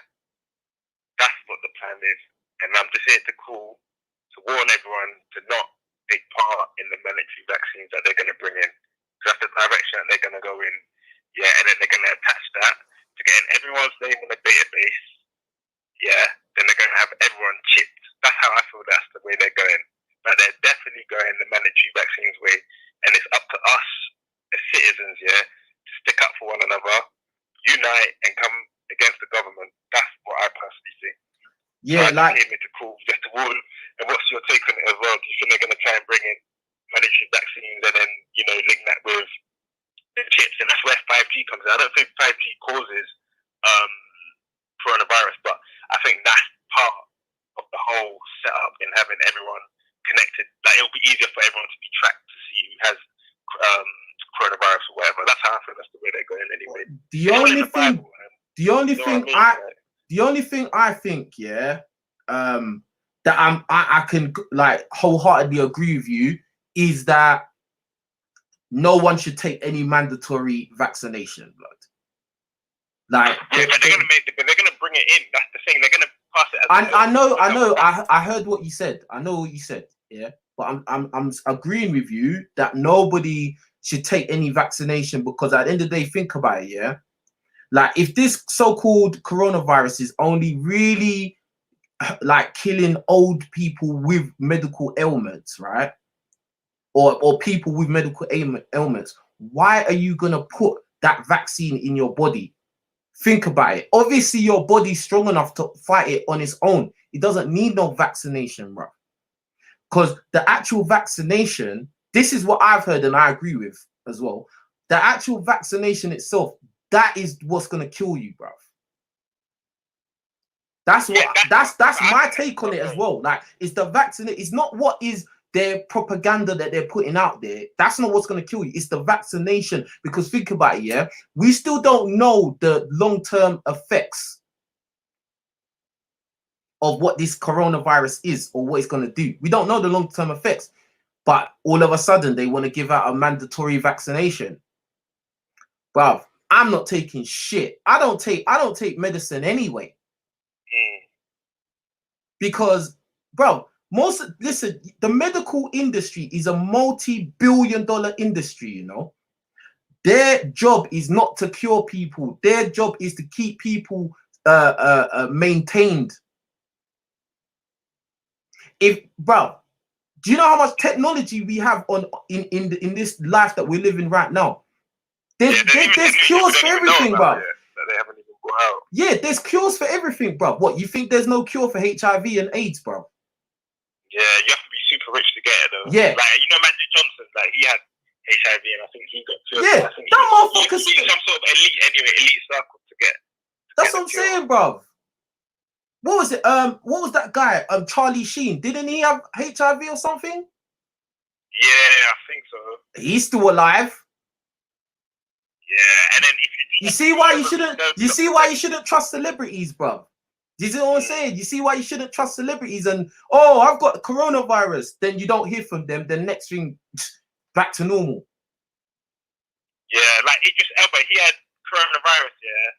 That's what the plan is. And I'm just here to warn everyone to not take part in the mandatory vaccines that they're going to bring in. So that's the direction that they're going to go in, yeah? And then they're going to attach that to getting everyone's name on a database, yeah, then they're going to have everyone chipped. That's how I feel that's the way they're going. But they're definitely going the mandatory vaccines way, and it's up to us as citizens, yeah, to stick up for one another, unite, and come against the government. That's what I personally think. Yeah, so I came here to call just to warn. And what's your take on it as well? Do you think they're going to try and bring in mandatory vaccines and then, you know, link that with the chips? And that's where 5G comes in. I don't think 5G causes coronavirus, but I think that's part of the whole setup in having everyone connected. Like, it'll be easier for everyone to be tracked to see who has coronavirus or whatever. That's how I think that's the way they're going anyway. The only thing I think, yeah, that I can like wholeheartedly agree with you is that no one should take any mandatory vaccination, blood. Like, yeah, but they're gonna bring it in. That's the thing. They're gonna pass it. I know. I heard what you said. I know what you said. Yeah, but I'm agreeing with you that nobody should take any vaccination, because at the end of the day, think about it. Yeah, like, if this so-called coronavirus is only really like killing old people with medical ailments, right? Or people with medical ailments, why are you gonna put that vaccine in your body? Think about it. Obviously, your body's strong enough to fight it on its own. It doesn't need no vaccination, bro. Because the actual vaccination, this is what I've heard and I agree with as well. The actual vaccination itself, that is what's gonna kill you, bro. That's what that's my take on it as well. Like, it's the vaccine, it's not what is their propaganda that they're putting out there. That's not what's going to kill you. It's the vaccination. Because think about it, yeah, we still don't know the long-term effects of what this coronavirus is or what it's going to do. We don't know the long-term effects, but all of a sudden they want to give out a mandatory vaccination. Bruv, I'm not taking shit. I don't take medicine anyway. Because, bro, listen, the medical industry is a multi-billion-dollar industry, you know. Their job is not to cure people. Their job is to keep people maintained. Bro, do you know how much technology we have in this life that we're living right now? There's cures for everything, bro. They haven't even brought out. Yeah, there's cures for everything, bro. What, you think there's no cure for HIV and AIDS, bro? Yeah, you have to be super rich to get it, though. Yeah. Like, you know, Magic Johnson, like, he had HIV and I think he got cured. Yeah, that motherfucker's some sort of elite circle to get. That's what I'm saying, bro. What was it? What was that guy? Charlie Sheen. Didn't he have HIV or something? Yeah, I think so. He's still alive. Yeah, and then if you see why you shouldn't trust celebrities, bro. You see what I'm saying? You see why you shouldn't trust celebrities? And oh, I've got coronavirus. Then you don't hear from them. Then next thing, back to normal. Yeah, like Idris Elba, he had coronavirus, yeah.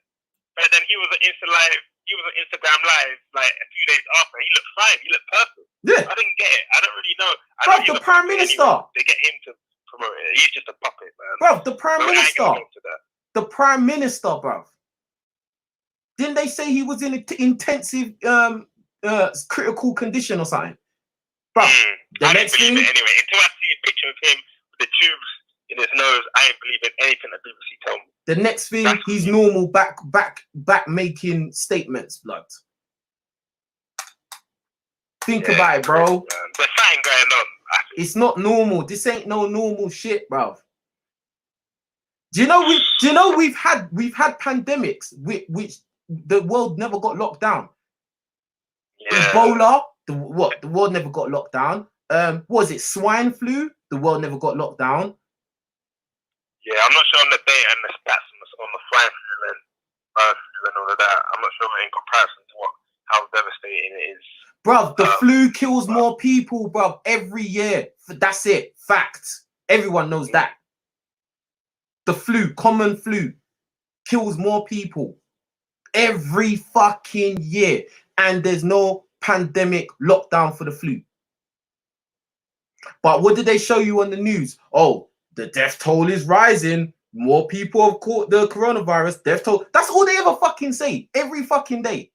But then he was an Instagram live like a few days after. He looked fine. He looked perfect. Yeah. I didn't get it. I don't really know. Bro, the Prime Minister. Anyway. They get him to promote it. He's just a puppet, man. Bro, the Prime Minister. The Prime Minister, bro. Didn't they say he was in an intensive critical condition or something? Bro, I didn't believe it anyway. Until I see a picture of him with the tubes in his nose, I ain't believing anything that BBC told me. The next thing, he's normal back making statements, blood. Think about it, bro. There's something going on. It's not normal. This ain't no normal shit, bro. Do you know we've had pandemics which the world never got locked down. Yeah. Ebola, the world never got locked down. What was it, swine flu? The world never got locked down. Yeah, I'm not sure on the data and the stats on the swine flu and bird flu and all of that. I'm not sure in comparison to how devastating it is. Bruv, the flu kills more people, bruv, every year. That's it. Fact. Everyone knows that. The flu, common flu, kills more people every fucking year. And there's no pandemic lockdown for the flu. But what did they show you on the news? Oh, the death toll is rising. more people have caught the coronavirus. Death toll. That's all they ever fucking say every fucking day.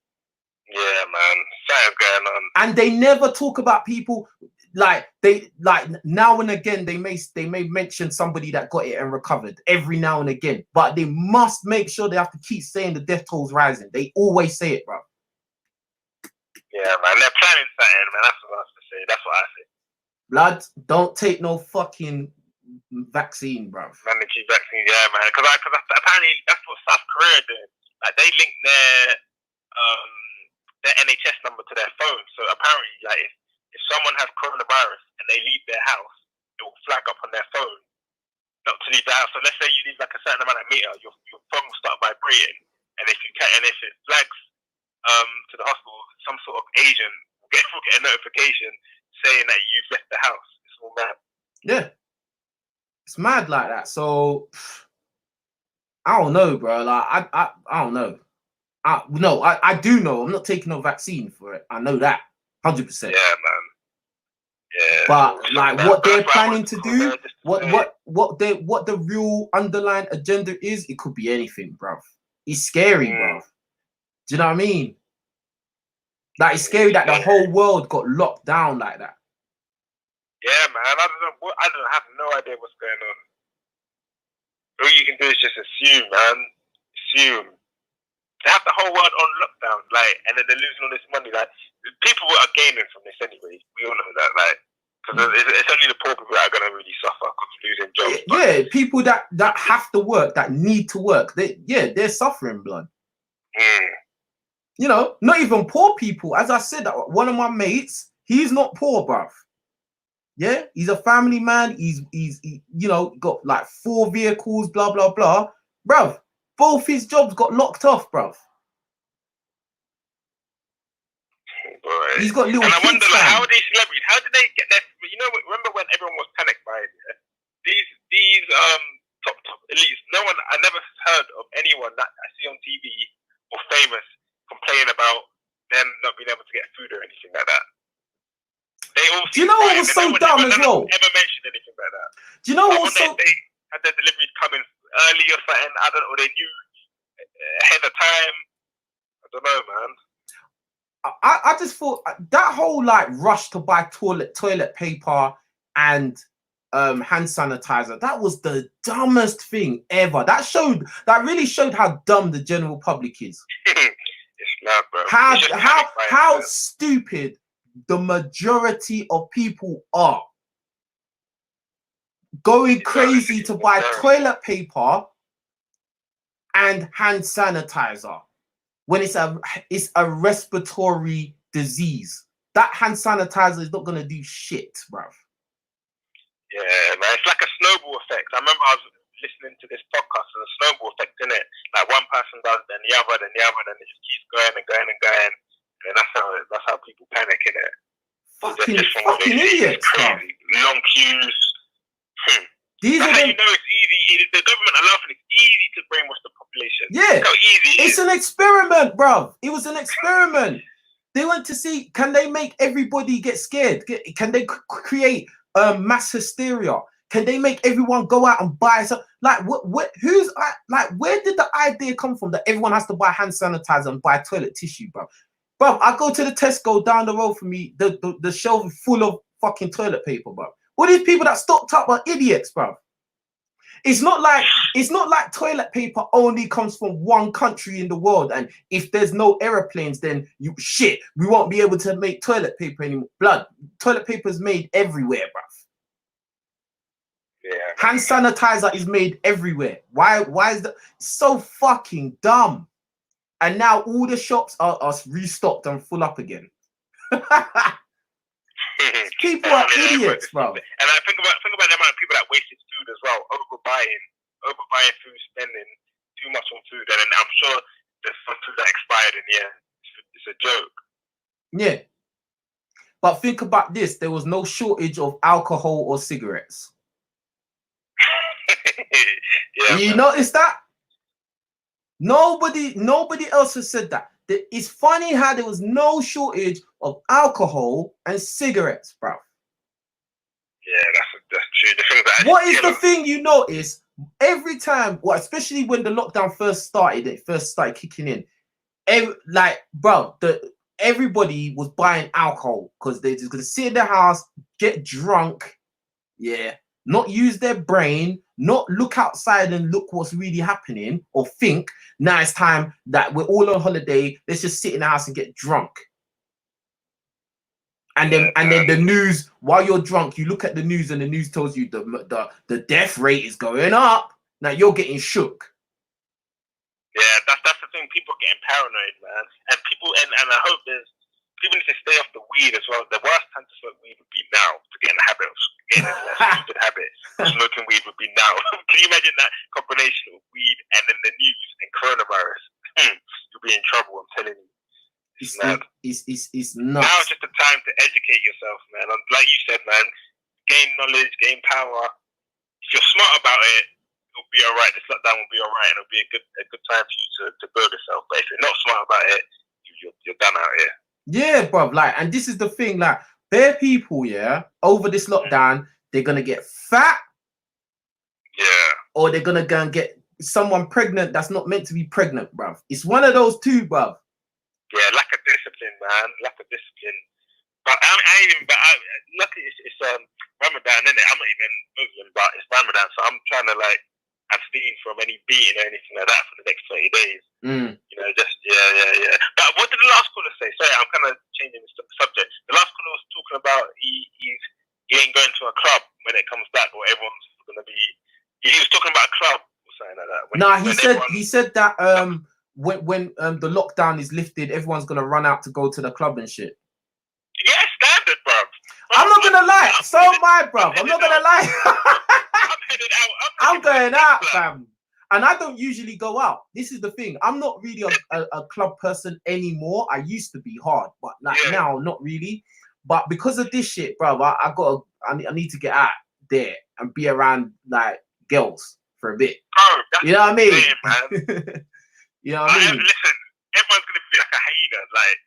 Yeah, man. Something's going on. And they never talk about people like now and again they may mention somebody that got it and recovered every now and again, but they must make sure they have to keep saying the death toll's rising. They always say it, bro. Yeah, man. They're planning something, man. That's what I have to say. That's what I say. Blood, don't take no fucking vaccine, bro. Mandatory vaccine, yeah, man. Because apparently that's what South Korea did. Like they linked their NHS number to their phone. So apparently, like if someone has coronavirus and they leave their house, it will flag up on their phone not to leave the house. So let's say you leave like a certain amount of meter, your phone will start vibrating, and if it flags to the hospital, some sort of agent will get a notification saying that you've left the house. It's all mad. Yeah, it's mad like that. So I don't know, bro. Like I don't know. I do know. I'm not taking no vaccine for it. I know that 100%. Yeah, man. Yeah. But like what they're planning to do, what the real underlying agenda is, it could be anything, bro. It's scary, bro. Do you know what I mean? Like it's scary that the whole world got locked down like that. Yeah, man. I don't have no idea what's going on. All you can do is just assume, man. Assume. They have the whole world on lockdown, like, and then they're losing all this money. Like, people are gaining from this anyway. We all know that, like, because it's only the poor people that are gonna really suffer because of losing jobs. Yeah, people that have to work, that need to work, they're suffering, blood. You know, not even poor people. As I said, one of my mates, he's not poor, bruv. Yeah, he's a family man. He's you know, got like 4 vehicles, blah blah blah, bruv. Both his jobs got locked off, bruv. Boy. He's got little. And I wonder, kids, like, how are these celebrities? How did they get their? You know, remember when everyone was panicked by it? Yeah? These top elites. No one. I never heard of anyone that I see on TV or famous complain about them not being able to get food or anything like that. They all. Do you know what was so dumb as well? Never mentioned anything like that. Do you know what was so? They had their deliveries coming early or something. I don't know. They knew ahead of time. I don't know, man. I just thought that whole like rush to buy toilet paper and hand sanitizer, that was the dumbest thing ever. That really showed how dumb the general public is. It's mad, bro. How stupid the majority of people are. Going crazy to buy toilet paper and hand sanitizer when it's a respiratory disease. That hand sanitizer is not gonna do shit, bruv. Yeah, man, it's like a snowball effect. I remember I was listening to this podcast, there's a snowball effect in it. Like one person does, then the other, then it just keeps going and going and going. And that's how people panic in it. Fucking idiots, bruv. Long queues. These That's are how you know it's easy. The government are laughing. It's easy to brainwash the population. Yeah, how easy it is. It's an experiment, bruv. It was an experiment. They want to see, can they make everybody get scared? Can they create mass hysteria? Can they make everyone go out and buy something? Like, where did the idea come from that everyone has to buy hand sanitizer and buy toilet tissue, bro? Bro, I go to the Tesco down the road from me, the shelf is full of fucking toilet paper, bro. All these people that stocked up are idiots, bro. It's not like toilet paper only comes from one country in the world, and if there's no airplanes, then we won't be able to make toilet paper anymore. Blood, toilet paper is made everywhere, bro. Yeah. Hand sanitizer is made everywhere. Why is that so fucking dumb? And now all the shops are restocked and full up again. People are idiots, bro. And I think about the amount of people that wasted food as well, overbuying food, spending too much on food, and then I'm sure there's some food that expired, and it's a joke. Yeah, but think about this: there was no shortage of alcohol or cigarettes. Yeah, you notice that? Nobody else has said that. It's funny how there was no shortage of alcohol and cigarettes, bro. Yeah, that's true. The thing that what is the thing you notice? every time, well, especially when the lockdown first started, it first started kicking in. Like, bro, everybody was buying alcohol because they're just gonna sit in their house, get drunk, yeah, not use their brain, not look outside and look what's really happening, or think now it's time that we're all on holiday. Let's just sit in the house and get drunk. And then the news, while you're drunk, you look at the news and the news tells you the death rate is going up. Now you're getting shook. Yeah, that's the thing. People are getting paranoid, man. And people, and I hope people need to stay off the weed as well. The worst time to smoke weed would be now, to get in the habit of getting into that stupid habit. Smoking weed would be now. Can you imagine that combination of weed and then the news and coronavirus? You'll be in trouble, I'm telling you. It's nuts. Now it's just the time to educate yourself, man. Like you said, man, gain knowledge, gain power. If you're smart about it, it'll be all right. This lockdown will be all right, and it'll be a good time for you to build yourself. But if you're not smart about it, you're done out here. Yeah, bruv. Like, and this is the thing. Like, bare people, yeah, over this lockdown, they're gonna get fat. Yeah. Or they're gonna go and get someone pregnant that's not meant to be pregnant, bruv. It's one of those two, bruv. Yeah, lack of discipline, man. Lack of discipline. But luckily it's Ramadan, innit? I'm not even Muslim, but it's Ramadan, so I'm trying to like abstain from any beating or anything like that for the next 20 days. You know, just yeah. But what did the last caller say? Sorry, I'm kind of changing the subject. The last caller was talking about he ain't going to a club when it comes back, or everyone's gonna be. He was talking about a club or something like that. He said that when the lockdown is lifted, everyone's gonna run out to go to the club and shit. Yeah, standard, bruv. I'm not gonna lie. So am I, bruv. I'm not gonna lie. I'm headed out. I'm going out, fam. And I don't usually go out. This is the thing. I'm not really a club person anymore. I used to be hard, but like now, not really. But because of this shit, bruv, I need to get out there and be around like girls for a bit. Bro, you know what I mean? Insane, man. You know what I mean? Listen, everyone's gonna be like a hyena. Like,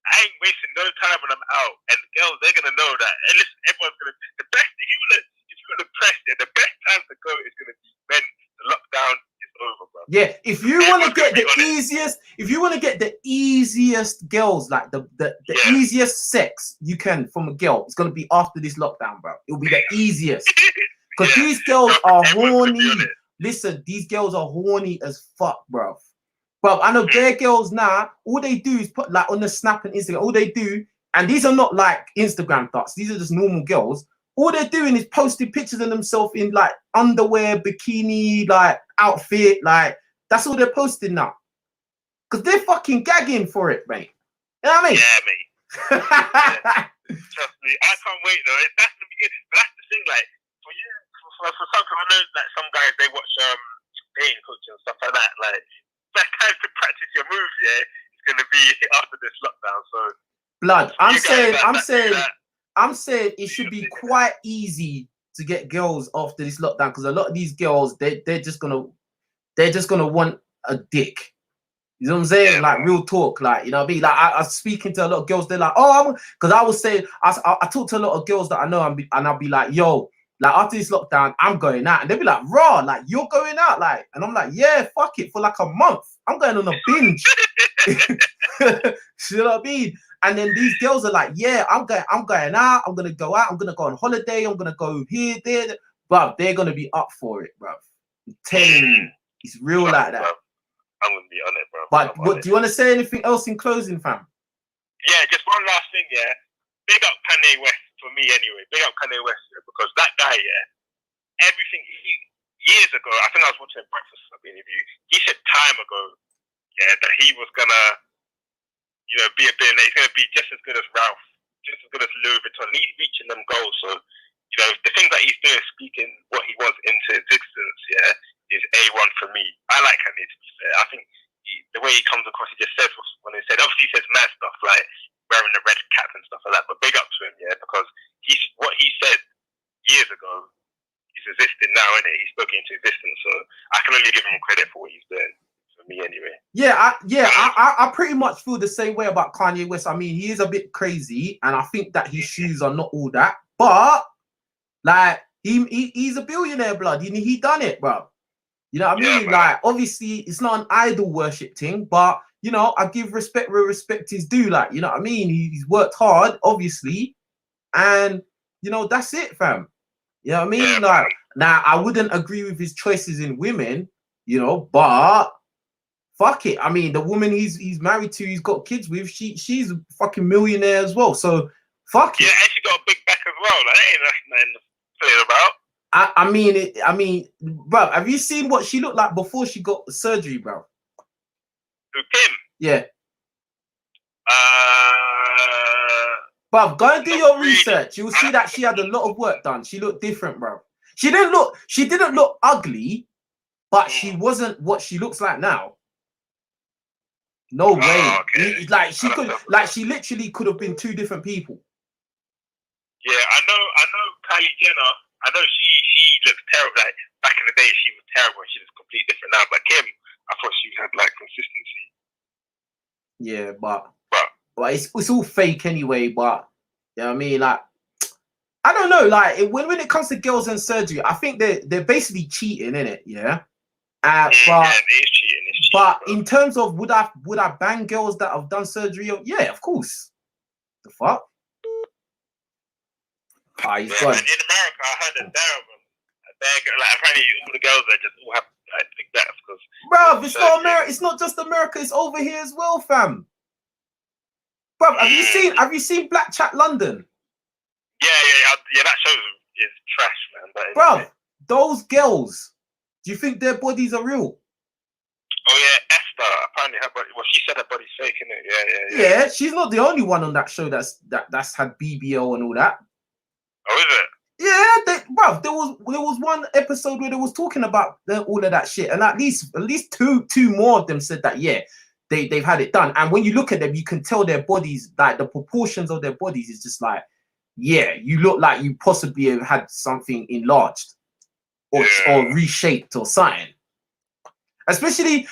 I ain't wasting no time when I'm out, and the girls, they're gonna know that. And listen, everyone's gonna. The best if you wanna press it, the best time to go is gonna be when the lockdown is over, bro. Yeah, if you wanna get the easiest, if you wanna get the easiest girls, like the easiest sex you can from a girl, it's gonna be after this lockdown, bro. It'll be the easiest. Because these girls are horny. Listen, these girls are horny as fuck, bro. But I know their girls now, all they do is put like on the Snap and Instagram, all they do, and these are not like Instagram thoughts, these are just normal girls. All they're doing is posting pictures of themselves in like underwear, bikini, like outfit, like that's all they're posting now. Because they're fucking gagging for it, mate. You know what I mean? Yeah, mate. Trust me, I can't wait though. That's the beginning. But that's the thing, like, for you, for some, I know like some guys, they watch dating coaching and stuff like that, like, best time to practice your moves, yeah, it's gonna be after this lockdown. So, blood, I'm saying it should be quite easy to get girls after this lockdown, because a lot of these girls, they're just gonna want a dick. You know what I'm saying? Like real talk, like, you know what I mean? Like I was speaking to a lot of girls, they're like, oh, because I was saying, I talk to a lot of girls that I know, and I'll be like, yo, like after this lockdown, I'm going out, and they'll be like, raw, like you're going out, like, and I'm like, yeah, fuck it, for like a month, I'm going on a binge. You know what I mean? And then these girls are like, yeah, I'm going out, I'm gonna go out, I'm gonna go on holiday, I'm gonna go here, there, but they're gonna be up for it, bro. I'm telling you, it's real like that. I'm gonna be on it, bro. But do you want to say anything else in closing, fam? Yeah, just one last thing, yeah. Big up Kanye West for me, anyway. Big up Kanye West, because that guy, yeah, everything years ago, I think I was watching a Breakfast Club interview. He said time ago, yeah, that he was gonna, you know, be a billionaire. He's gonna be just as good as Ralph, just as good as Louis Vuitton. He's reaching them goals. So, you know, the things that he's doing, speaking what he wants into existence, yeah, is A1 for me. I like Kanye, to be fair. I think the way he comes across, he just says when he said, obviously he says mad stuff like wearing the red cap and stuff like that, but big up to him, yeah, because what he said years ago is existing now, isn't it? He's spoken into existence, so I can only give him credit for what he's doing. For me, anyway. I pretty much feel the same way about Kanye West. I mean, he is a bit crazy, and I think that his shoes are not all that, but like he's a billionaire, blood. He done it, bro. You know what I mean? Like, obviously, it's not an idol worship thing, but you know, I give respect where respect is due. Like, you know what I mean? He's worked hard, obviously, and you know, that's it, fam. You know what I mean? Like, now I wouldn't agree with his choices in women, you know, but fuck it. I mean, the woman he's married to, he's got kids with, she's a fucking millionaire as well. So fuck it. Yeah, and she got a big back as well. That ain't nothing to say about. I mean, bro, have you seen what she looked like before she got surgery, bro? Who, Kim? Yeah. Bro, go and do your research. You'll see that she had a lot of work done. She looked different, bro. She didn't look ugly, but she wasn't what she looks like now. No way. Okay. Like she literally could have been two different people. Yeah, I know Kylie Jenner. I know she looks terrible. Like back in the day, she was terrible. She looks completely different now. But Kim, I thought she had like consistency. Yeah, but it's all fake anyway. But you know what I mean, like, I don't know. Like when it comes to girls and surgery, I think they're basically cheating, innit? Yeah. It is cheating. It's cheating, but bro. In terms of would I bang girls that have done surgery? Yeah, of course. The fuck. He's gone. In America, I heard that like apparently all the girls there just all have like big backs because. Bro, it's not America. It's not just America. It's over here as well, fam. Bro, have you seen Black Chat London? Yeah. That show is trash, man. Bro, those girls. Do you think their bodies are real? Oh yeah, Esther. Apparently her body. Well, she said her body's fake, innit? Yeah. Yeah, she's not the only one on that show that's had BBL and all that. Oh, is it? Yeah, bro. There was one episode where they was talking about all of that shit, and at least two more of them said that they've had it done. And when you look at them, you can tell their bodies, like the proportions of their bodies is just like, yeah, you look like you possibly have had something enlarged or reshaped or something. Especially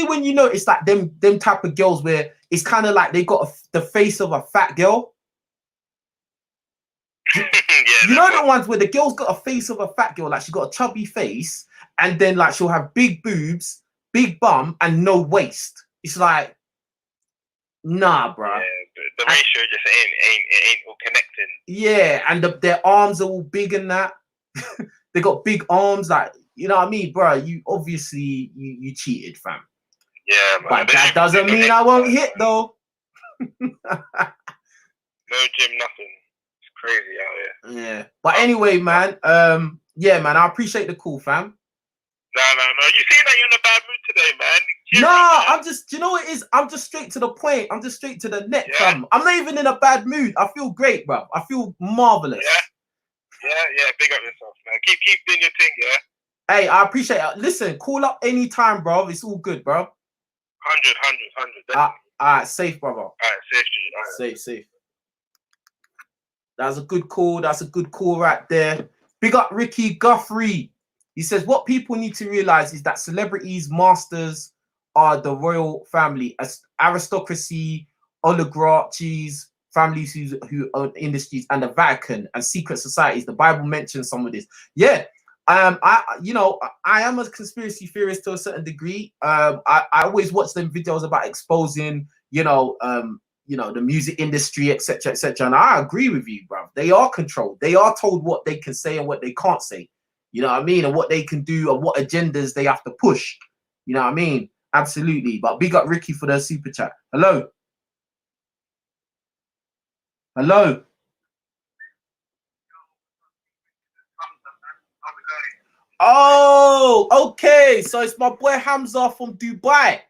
when you know it's like them type of girls where it's kind of like they got the face of a fat girl. You know the ones where the girl's got a face of a fat girl, like she got a chubby face, and then like she'll have big boobs, big bum, and no waist. It's like, nah, bro. Yeah, the ratio just ain't all connecting. Yeah, and their arms are all big and that. They got big arms, like, you know what I mean, bro? You obviously you cheated, fam. Yeah, man. But that doesn't mean I won't hit though. No gym, nothing. Crazy out here. Yeah, but anyway, man. Yeah, man. I appreciate the call, fam. No. You seem like you're in a bad mood today, man. I'm just. Do you know what it is? I'm just straight to the point. I'm just straight to the net, fam. I'm not even in a bad mood. I feel great, bro. I feel marvelous. Yeah. Big up yourself, man. Keep doing your thing, yeah. Hey, I appreciate it. Listen, call up anytime, bro. It's all good, bro. 100. All right, safe, brother. All right, safe. Safe. That's a good call. That's a good call right there. Big up Ricky Guthrie. He says, what people need to realize is that celebrities, masters are the royal family, as aristocracy, oligarchies, families who own industries, and the Vatican and secret societies. The Bible mentions some of this. Yeah. I am a conspiracy theorist to a certain degree. I always watch them videos about exposing, the music industry, etc., etc. And I agree with you, bro. They are controlled. They are told what they can say and what they can't say. You know what I mean? And what they can do and what agendas they have to push. You know what I mean? Absolutely. But big up Ricky for the super chat. Hello. Oh, okay. So it's my boy Hamza from Dubai.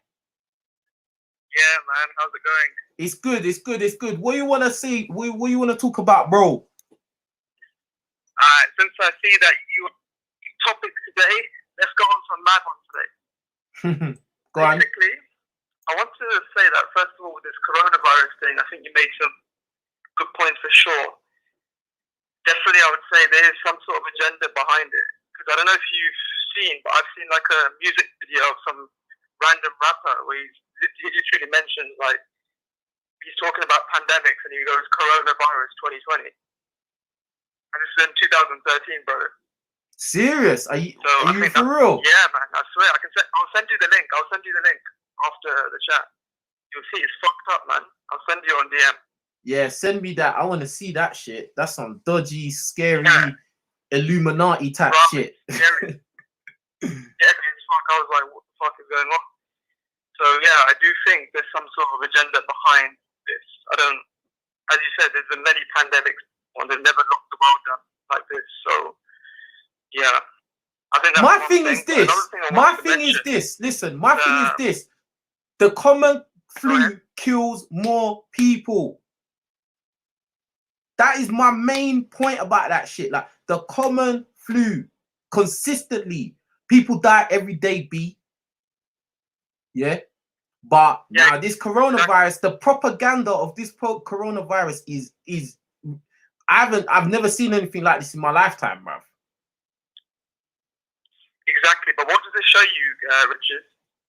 Yeah, man. How's it going? It's good. What do you want to see? What you want to talk about, bro? Since I see that you topic today, let's go on some mad ones today. Go on. Basically, I want to say that first of all, with this coronavirus thing, I think you made some good points for sure. Definitely, I would say there is some sort of agenda behind it. Because I don't know if you've seen, but I've seen like a music video of some random rapper where he literally mentions like he's talking about pandemics and he goes coronavirus 2020, and this is in 2013, bro. Serious? Are you for real? Yeah, man. I swear. I'll send you the link. I'll send you the link after the chat. You'll see it's fucked up, man. I'll send you on DM. Yeah, send me that. I want to see that shit. That's some dodgy, scary, Illuminati type shit. Scary. Yeah, it's fuck. I was like, what the fuck is going on? So yeah, I do think there's some sort of agenda behind this. As you said, there's been many pandemics and they've never locked the world down like this. So yeah, I think that's my thing is this. My thing is this. Listen, my thing is this. The common flu kills more people. That is my main point about that shit. Like the common flu, consistently, people die every day. Yeah, but now this coronavirus, the propaganda of this coronavirus is I've never seen anything like this in my lifetime, bruv. Exactly, but what does it show you, Richard?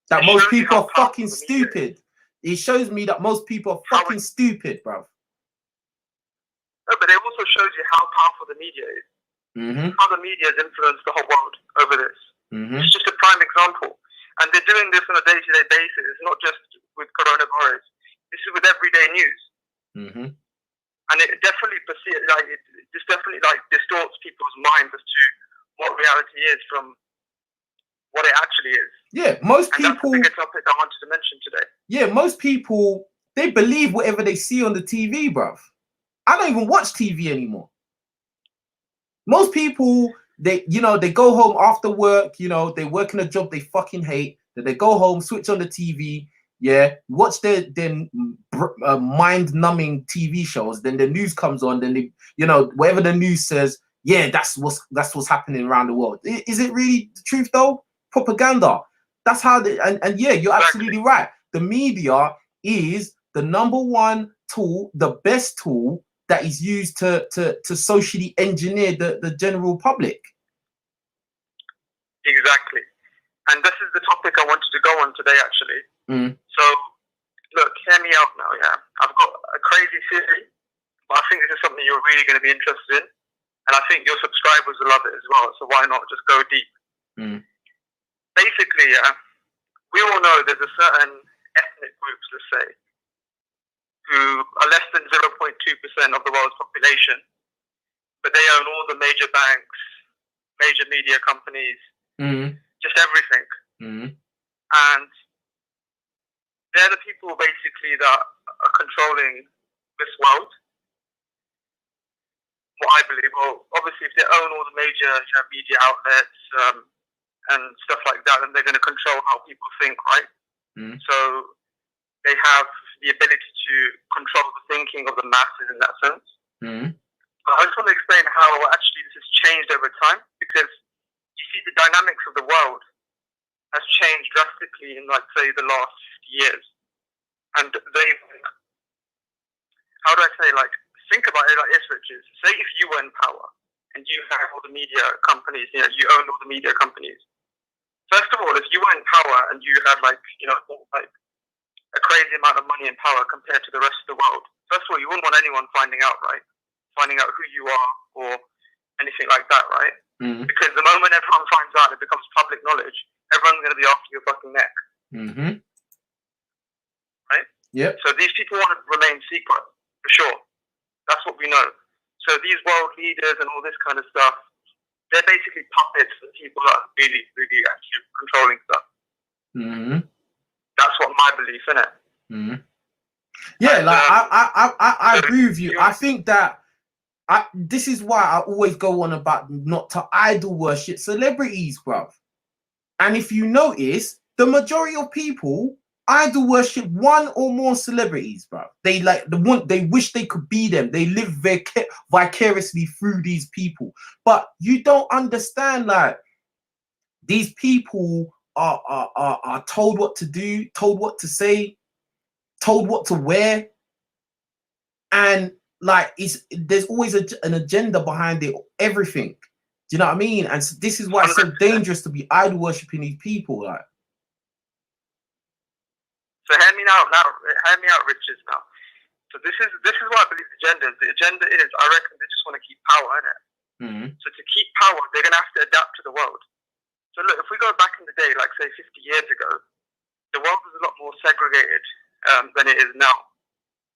That most people are fucking stupid. It shows me that most people are fucking stupid, bruv. No, but it also shows you how powerful the media is. How the media has influenced the whole world over this. It's just a prime example. And they're doing this on a day-to-day basis. It's not just with coronavirus. This is with everyday news. And it definitely it definitely distorts people's minds as to what reality is from what it actually is. Yeah, most people. That's the bigger topic I wanted to mention today. Yeah, most people, they believe whatever they see on the TV, bruv. I don't even watch TV anymore. Most people, they go home after work, they work in a job they fucking hate, then they go home, switch on the TV, watch their mind-numbing TV shows, then the news comes on, then they, whatever the news says, that's what's happening around the world. Is it really the truth though? Propaganda. That's how they, and yeah, you're absolutely right. The media is the #1 tool, the best tool that is used to socially engineer the general public. Exactly. And this is the topic I wanted to go on today, actually. So, look, hear me out now, yeah? I've got a crazy theory, but I think this is something you're really going to be interested in. And I think your subscribers will love it as well, so why not just go deep? Basically, we all know there's a certain ethnic groups, let's say, who are less than 0.2% of the world's population, but they own all the major banks, major media companies, just everything. And they're the people basically that are controlling this world. What I believe, well, obviously if they own all the major media outlets and stuff like that, then they're going to control how people think, right? So they have the ability to control the thinking of the masses in that sense. But I just want to explain how actually this has changed over time, because you see the dynamics of the world has changed drastically in, like, say, the last 50 years. And they, how do I say, like, think about it like this, Richard. Say if you were in power and you had all the media companies, you owned all the media companies. First of all, if you were in power and you had, like a crazy amount of money and power compared to the rest of the world, first of all, you wouldn't want anyone finding out, right? Finding out who you are or anything like that, right? Because the moment everyone finds out, it becomes public knowledge, everyone's going to be after your fucking neck. Right? Yep. So these people want to remain secret, for sure. That's what we know. So these world leaders and all this kind of stuff, they're basically puppets for people that are really, really actually controlling stuff. That's what my belief in it. Yeah, like I agree with you. I think that this is why I always go on about not to idol worship celebrities, bruv. And if you notice, the majority of people idol worship one or more celebrities, bruv. They wish they could be them. They live vicariously through these people. But you don't understand, like, these people are told what to do, told what to say, told what to wear, and like there's always an agenda behind it, everything. Do you know what I mean? And so this is why it's so dangerous to be idol worshipping these people, like. So hear me out, Richard. Now, so this is what I believe the agenda is. The agenda is, I reckon, they just want to keep power in it. So to keep power, they're going to have to adapt to the world. So look, if we go back in the day, like say 50 years ago, the world was a lot more segregated than it is now.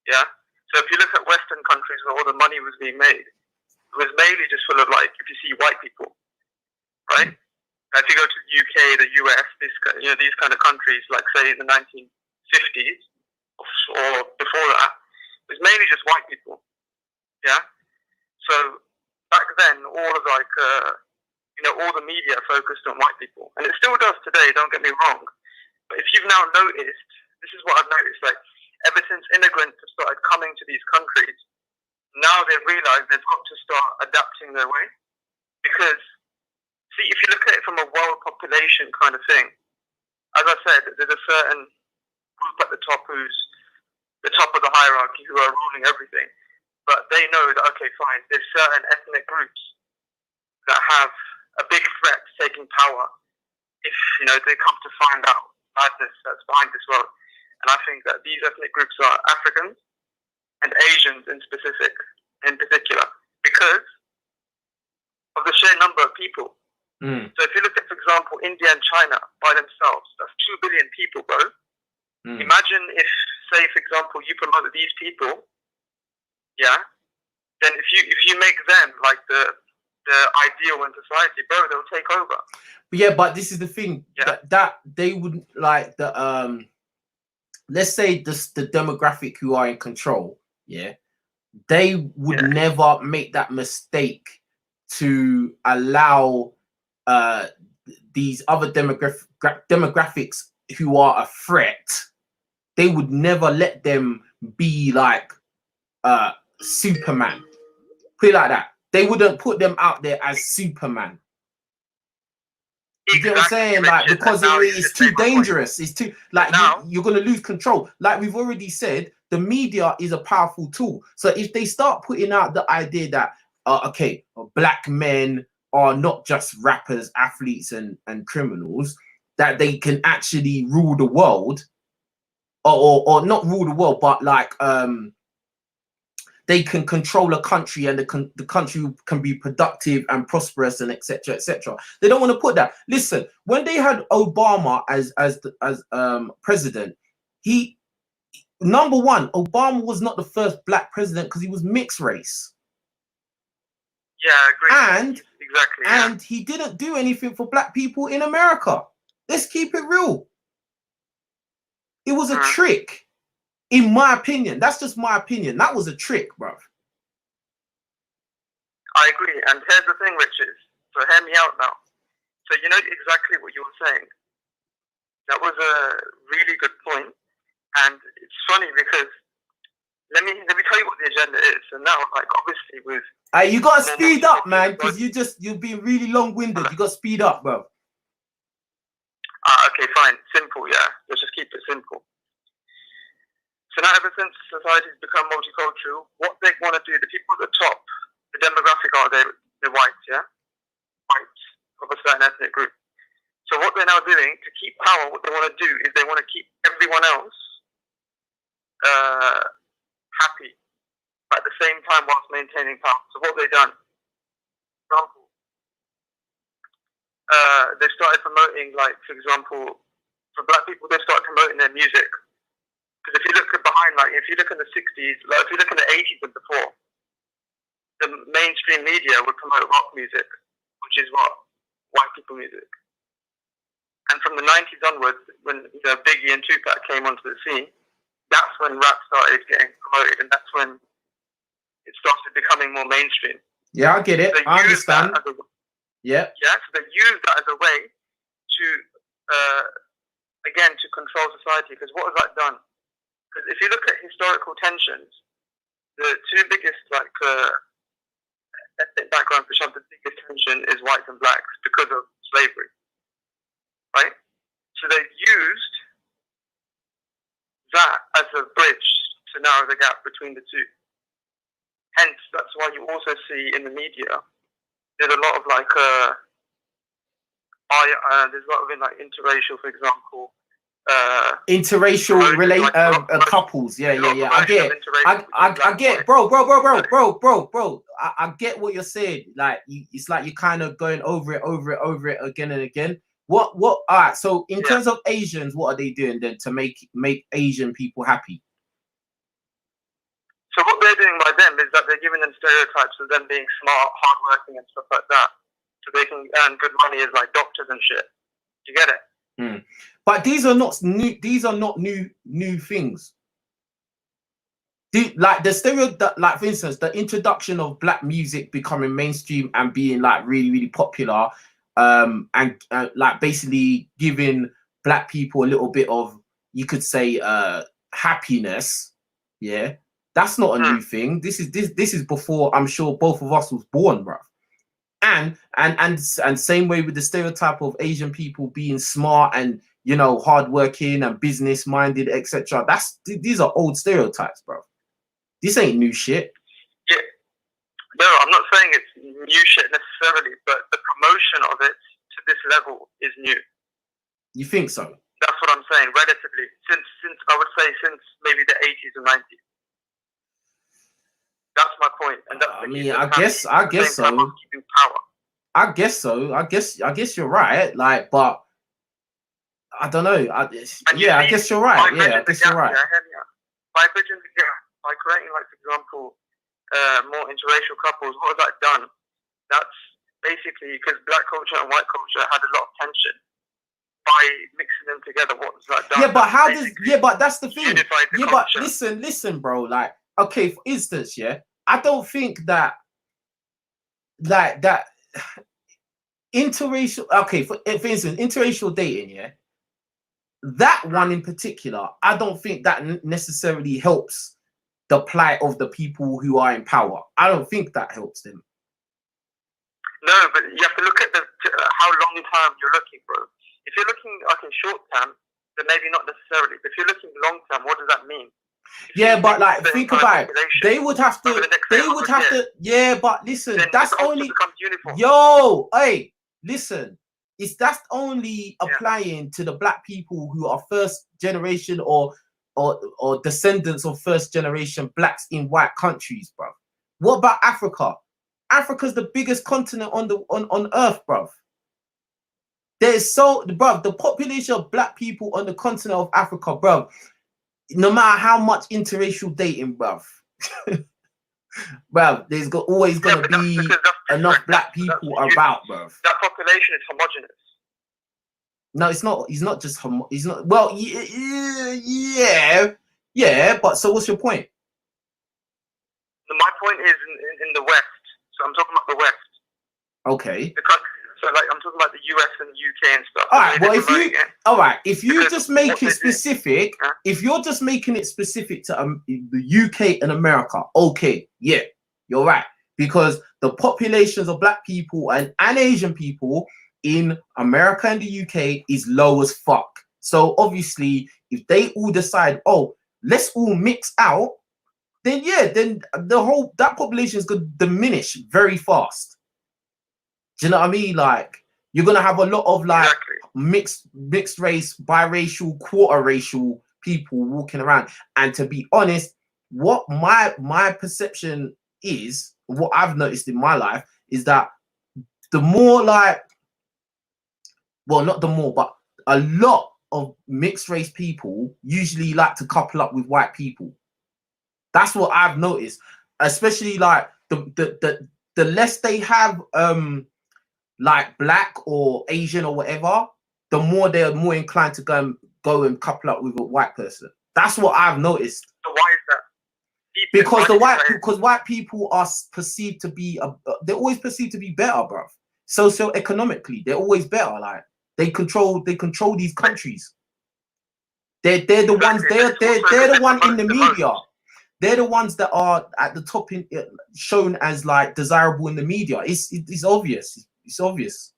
Yeah. So if you look at Western countries where all the money was being made, it was mainly just full of, like, if you see white people, right? If you go to the UK, the US, these kind of countries, like say in the 1950s or before that, it was mainly just white people. Yeah. So back then, all of all the media focused on white people, and it still does today. Don't get me wrong. But if you've now noticed, this is what I've noticed, like ever since immigrants have started coming to these countries, now they've realized they've got to start adapting their way. Because, see, if you look at it from a world population kind of thing, as I said, there's a certain group at the top who's the top of the hierarchy who are ruling everything. But they know that, okay, fine, there's certain ethnic groups that have a big threat to taking power if, they come to find out madness that's behind this world. And I think that these ethnic groups are Africans and Asians in particular, because of the sheer number of people. So if you look at, for example, India and China by themselves, that's 2 billion people, bro. Imagine if, say, for example, you promote these people, yeah, then if you make them like the ideal in society, bro, they'll take over. Yeah, but this is the thing, that they wouldn't like the let's say the demographic who are in control, they would never make that mistake to allow these other demographics who are a threat. They would never let them be like Superman. Put it like that. They wouldn't put them out there as Superman. You get what I'm saying? Like, because it's too dangerous. It's too, like, you're going to lose control. Like we've already said, the media is a powerful tool. So if they start putting out the idea that, okay, black men are not just rappers, athletes, and criminals, that they can actually rule the world, or not rule the world, but like, they can control a country, and the country can be productive and prosperous, and etc. etc. They don't want to put that. Listen, when they had Obama as president, number one, Obama was not the first black president because he was mixed race. Yeah, I agree. And he didn't do anything for black people in America. Let's keep it real. It was a trick. In my opinion, that's just my opinion. That was a trick, bro. I agree. And here's the thing, richez. So hear me out now. So you know exactly what you were saying. That was a really good point. And it's funny because let me tell you what the agenda is. And now, like, obviously with you gotta speed up, man, because you're being really long-winded. You gotta speed up, bro. Okay, fine. Simple, yeah. Let's just keep it simple. So now, ever since society's become multicultural, what they want to do, the people at the top, the demographic are they're white, yeah? White of a certain ethnic group. So what they're now doing to keep power, what they want to do is they want to keep everyone else happy at the same time whilst maintaining power. So what have they done? For example, they started promoting, like, for example, for black people, they started promoting their music. Because if you look behind, like, if you look in the 60s, like, if you look in the 80s and before, the mainstream media would promote rock music, which is what? White people music. And from the 90s onwards, when Biggie and Tupac came onto the scene, that's when rap started getting promoted, and that's when it started becoming more mainstream. Yeah, I get it. So I understand. Yeah, so they use that as a way to, again, to control society. Because what has that done? Because if you look at historical tensions, the two biggest, like, ethnic backgrounds which have the biggest tension is whites and blacks because of slavery, right? So they've used that as a bridge to narrow the gap between the two. Hence, that's why you also see in the media there's a lot of, like, there's a lot of, like, interracial, for example, interracial couples. Yeah. I get, bro. I get what you're saying. Like, it's like you're kind of going over it again and again. What? All right. So in terms of Asians, what are they doing then to make Asian people happy? So what they're doing by them is that they're giving them stereotypes of them being smart, hardworking, and stuff like that, so they can earn good money as like doctors and shit. You get it? But these are not new. These are not new things. Like the stereotype, like for instance, the introduction of black music becoming mainstream and being like really popular, and like basically giving black people a little bit of, you could say, happiness. Yeah, that's not a new thing. This is before, I'm sure, both of us was born, bruv. And same way with the stereotype of Asian people being smart and, you know, hardworking and business minded, etc. These are old stereotypes, bro. This ain't new shit. Yeah, no, I'm not saying it's new shit necessarily, but the promotion of it to this level is new. You think so? That's what I'm saying. Relatively, since I would say since maybe the 80s and 90s. That's my point, and that's I mean, I guess so. I guess so. I guess you're right. Like, but I don't know. I guess you're right. Yeah, I guess you're right. By bridging the gap, by creating, like, for example, more interracial couples, what has that done? That's basically because black culture and white culture had a lot of tension. By mixing them together, what has that done? Yeah, but how does? Yeah, but that's the thing. Yeah, but listen, bro. Like, okay, for instance, yeah, I don't think that interracial. Okay, for instance, interracial dating, yeah, that one in particular, I don't think that necessarily helps the plight of the people who are in power. I don't think that helps them. No, but you have to look at how long term you're looking, bro. If you're looking like in short term, then maybe not necessarily. But if you're looking long term, what does that mean? Yeah, but like, think about it. They would have to. Yeah, but listen, that's only. Yo, hey, listen. That's only applying to the black people who are first generation or descendants of first generation blacks in white countries, bro. What about Africa? Africa's the biggest continent on earth, bro. The population of black people on the continent of Africa, bro. No matter how much interracial dating, bruv, there's always gonna be enough black people about, bruv. That population is homogenous. No, it's not. He's not just he's not. Well, yeah. But so, what's your point? My point is in the West. So I'm talking about the West. Okay. So, like, I'm talking about the US and the UK and stuff. All right. If you just make it specific, if you're just making it specific to the UK and America, okay, yeah, you're right, because the populations of black people and Asian people in America and the UK is low as fuck. So obviously, if they all decide, oh, let's all mix out, then that population is going to diminish very fast. Do you know what I mean? Like, you're gonna have a lot of like mixed race, biracial, quarter racial people walking around. And to be honest, what my perception is, what I've noticed in my life, is that the more like, well, not the more, but a lot of mixed race people usually like to couple up with white people. That's what I've noticed, especially like the less they have like black or Asian or whatever, the more they're more inclined to go and couple up with a white person. That's what I've noticed. So why is that? Because white people are perceived to be they're always perceived to be better, bruv. Socio-economically, they're always better. Like, they control these countries. They're the ones. They're the one in the media. They're the ones that are at the top, shown as like desirable in the media. It's obvious. It's obvious.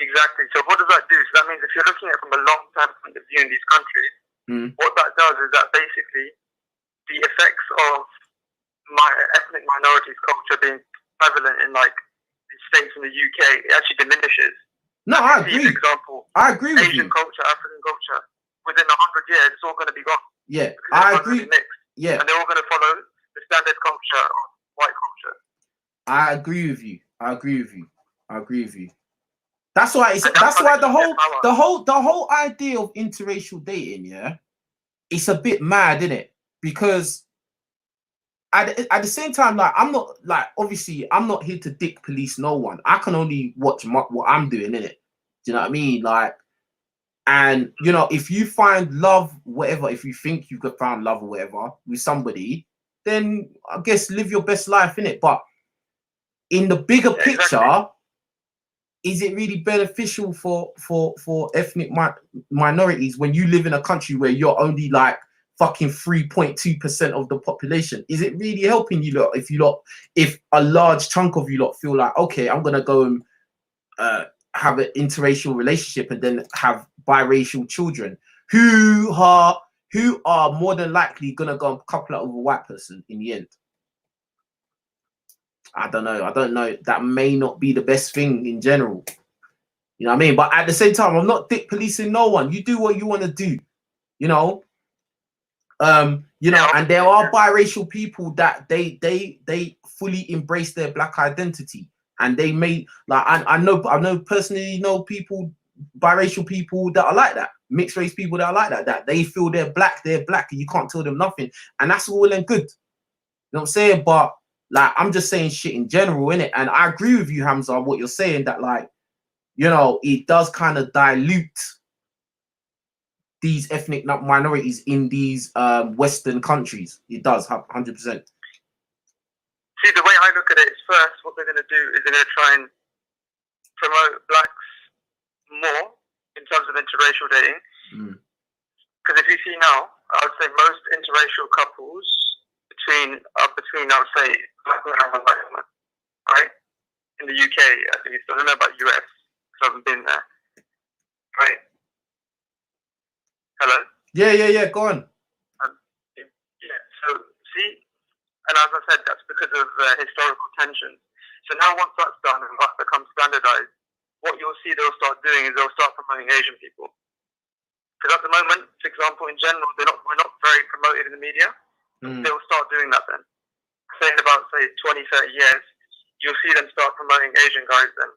Exactly. So what does that do? So that means if you're looking at it from a long-term point of view in these countries, what that does is that basically the effects of ethnic minorities culture being prevalent in like the States and the UK, it actually diminishes. No, I agree. For example, I agree with Asian you. culture, African culture, within 100 years, it's all going to be gone. Yeah, I agree. Yeah, and they're all going to follow the standard culture of white culture. I agree with you. I agree with you. I agree with you. That's why it's that's why the whole idea of interracial dating, yeah, it's a bit mad, isn't it? Because at the same time, like I'm not like obviously I'm not here to dick police no one. I can only watch what I'm doing, innit? Do you know what I mean? Like, and you know, if you find love, whatever, if you think you could find love or whatever with somebody, then I guess live your best life, innit? But in the bigger picture, exactly. Is it really beneficial for ethnic minorities when you live in a country where you're only like fucking 3.2% of the population? Is it really helping you lot if a large chunk of you lot feel like, okay, I'm gonna go and have an interracial relationship and then have biracial children who are more than likely gonna go and couple up with a white person in the end? I don't know. That may not be the best thing in general. You know what I mean? But at the same time, I'm not dick policing no one. You do what you want to do. You know? And there are biracial people that they fully embrace their black identity. And they may like I know personally people, biracial people that are like that, mixed race people that are like that they feel they're black, and you can't tell them nothing. And that's all and good. You know what I'm saying? But like, I'm just saying shit in general, innit? And I agree with you, Hamza, what you're saying, that like, you know, it does kind of dilute these ethnic minorities in these Western countries. It does, 100%. See, the way I look at it is, first, what they're going to do is they're going to try and promote blacks more in terms of interracial dating. Because if you see now, I would say most interracial couples between I would say black women and white women, right? In the UK, at least. I don't know about US because I haven't been there, right? Hello. Yeah. Go on. Yeah. So see, and as I said, that's because of historical tensions. So now, once that's done and that becomes standardized, what you'll see they'll start doing is they'll start promoting Asian people. Because at the moment, for example, in general, we're not very promoted in the media. They'll start doing that then. Say in about, say, 20, 30 years, you'll see them start promoting Asian guys then